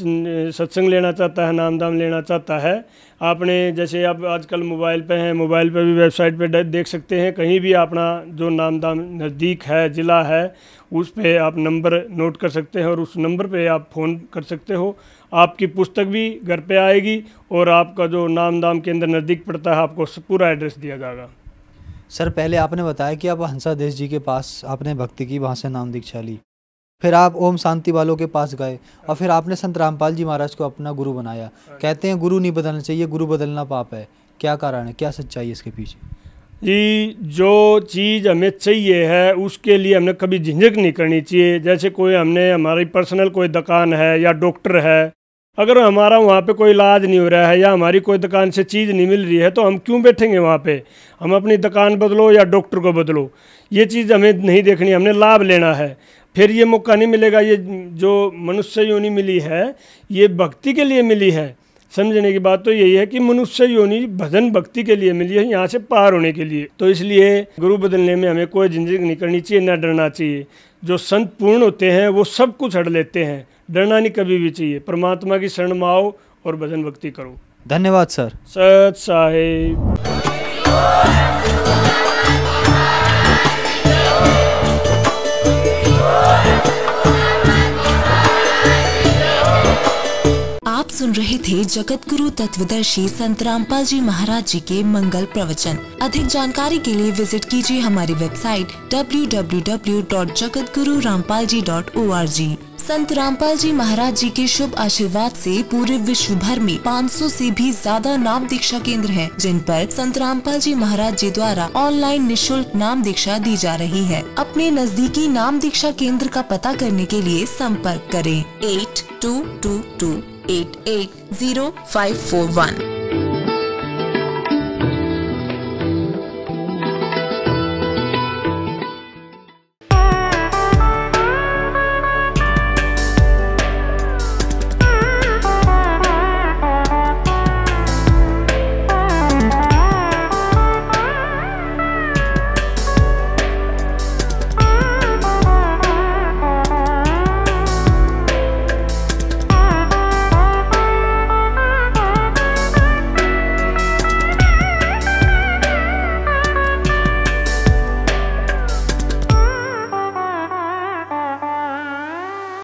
सत्संग लेना चाहता है, नामदाम लेना चाहता है, आपने जैसे आप आजकल मोबाइल पे हैं, मोबाइल पे भी वेबसाइट पे देख सकते हैं, कहीं भी अपना जो नामदाम नज़दीक है, ज़िला है, उस पे आप नंबर नोट कर सकते हैं और उस नंबर पे आप फ़ोन कर सकते हो। आपकी पुस्तक भी घर पे आएगी और आपका जो नामदाम केंद्र नज़दीक पड़ता है, आपको पूरा एड्रेस दिया जाएगा। सर, पहले आपने बताया कि आप हंसादेश जी के पास आपने भक्ति की, वहाँ से नाम दीक्षा ली, फिर आप ओम शांति वालों के पास गए और फिर आपने संत रामपाल जी महाराज को अपना गुरु बनाया। कहते हैं गुरु नहीं बदलना चाहिए, गुरु बदलना पाप है, क्या कारण है, क्या सच्चाई है इसके पीछे? जी, जो चीज़ हमें चाहिए है उसके लिए हमने कभी झिझक नहीं करनी चाहिए। जैसे कोई हमने हमारी पर्सनल कोई दुकान है या डॉक्टर है, अगर हमारा वहाँ पे कोई इलाज नहीं हो रहा है या हमारी कोई दुकान से चीज़ नहीं मिल रही है तो हम क्यों बैठेंगे वहाँ पे? हम अपनी दुकान बदलो या डॉक्टर को बदलो, ये चीज़ हमें नहीं देखनी, हमने लाभ लेना है। फिर ये मौका नहीं मिलेगा। ये जो मनुष्य योनि मिली है, ये भक्ति के लिए मिली है। समझने की बात तो यही है कि मनुष्य योनि भजन भक्ति के लिए मिली है, यहाँ से पार होने के लिए। तो इसलिए गुरु बदलने में हमें कोई झिझक नहीं करनी चाहिए, ना डरना चाहिए। जो संत पूर्ण होते हैं वो सब कुछ हड़ लेते हैं, डरना नहीं कभी भी चाहिए। परमात्मा की शरण में आओ और भजन भक्ति करो। धन्यवाद सर। सत साहिब। आप सुन रहे थे जगत गुरु तत्वदर्शी संत रामपाल जी महाराज जी के मंगल प्रवचन। अधिक जानकारी के लिए विजिट कीजिए हमारी वेबसाइट www.jagatgururampalji.org। संत रामपाल जी महाराज जी के शुभ आशीर्वाद से पूरे विश्व भर में 500 से भी ज्यादा नाम दीक्षा केंद्र हैं, जिन पर संत रामपाल जी महाराज जी द्वारा ऑनलाइन निशुल्क नाम दीक्षा दी जा रही है। अपने नजदीकी नाम दीक्षा केंद्र का पता करने के लिए संपर्क करें 8222880541।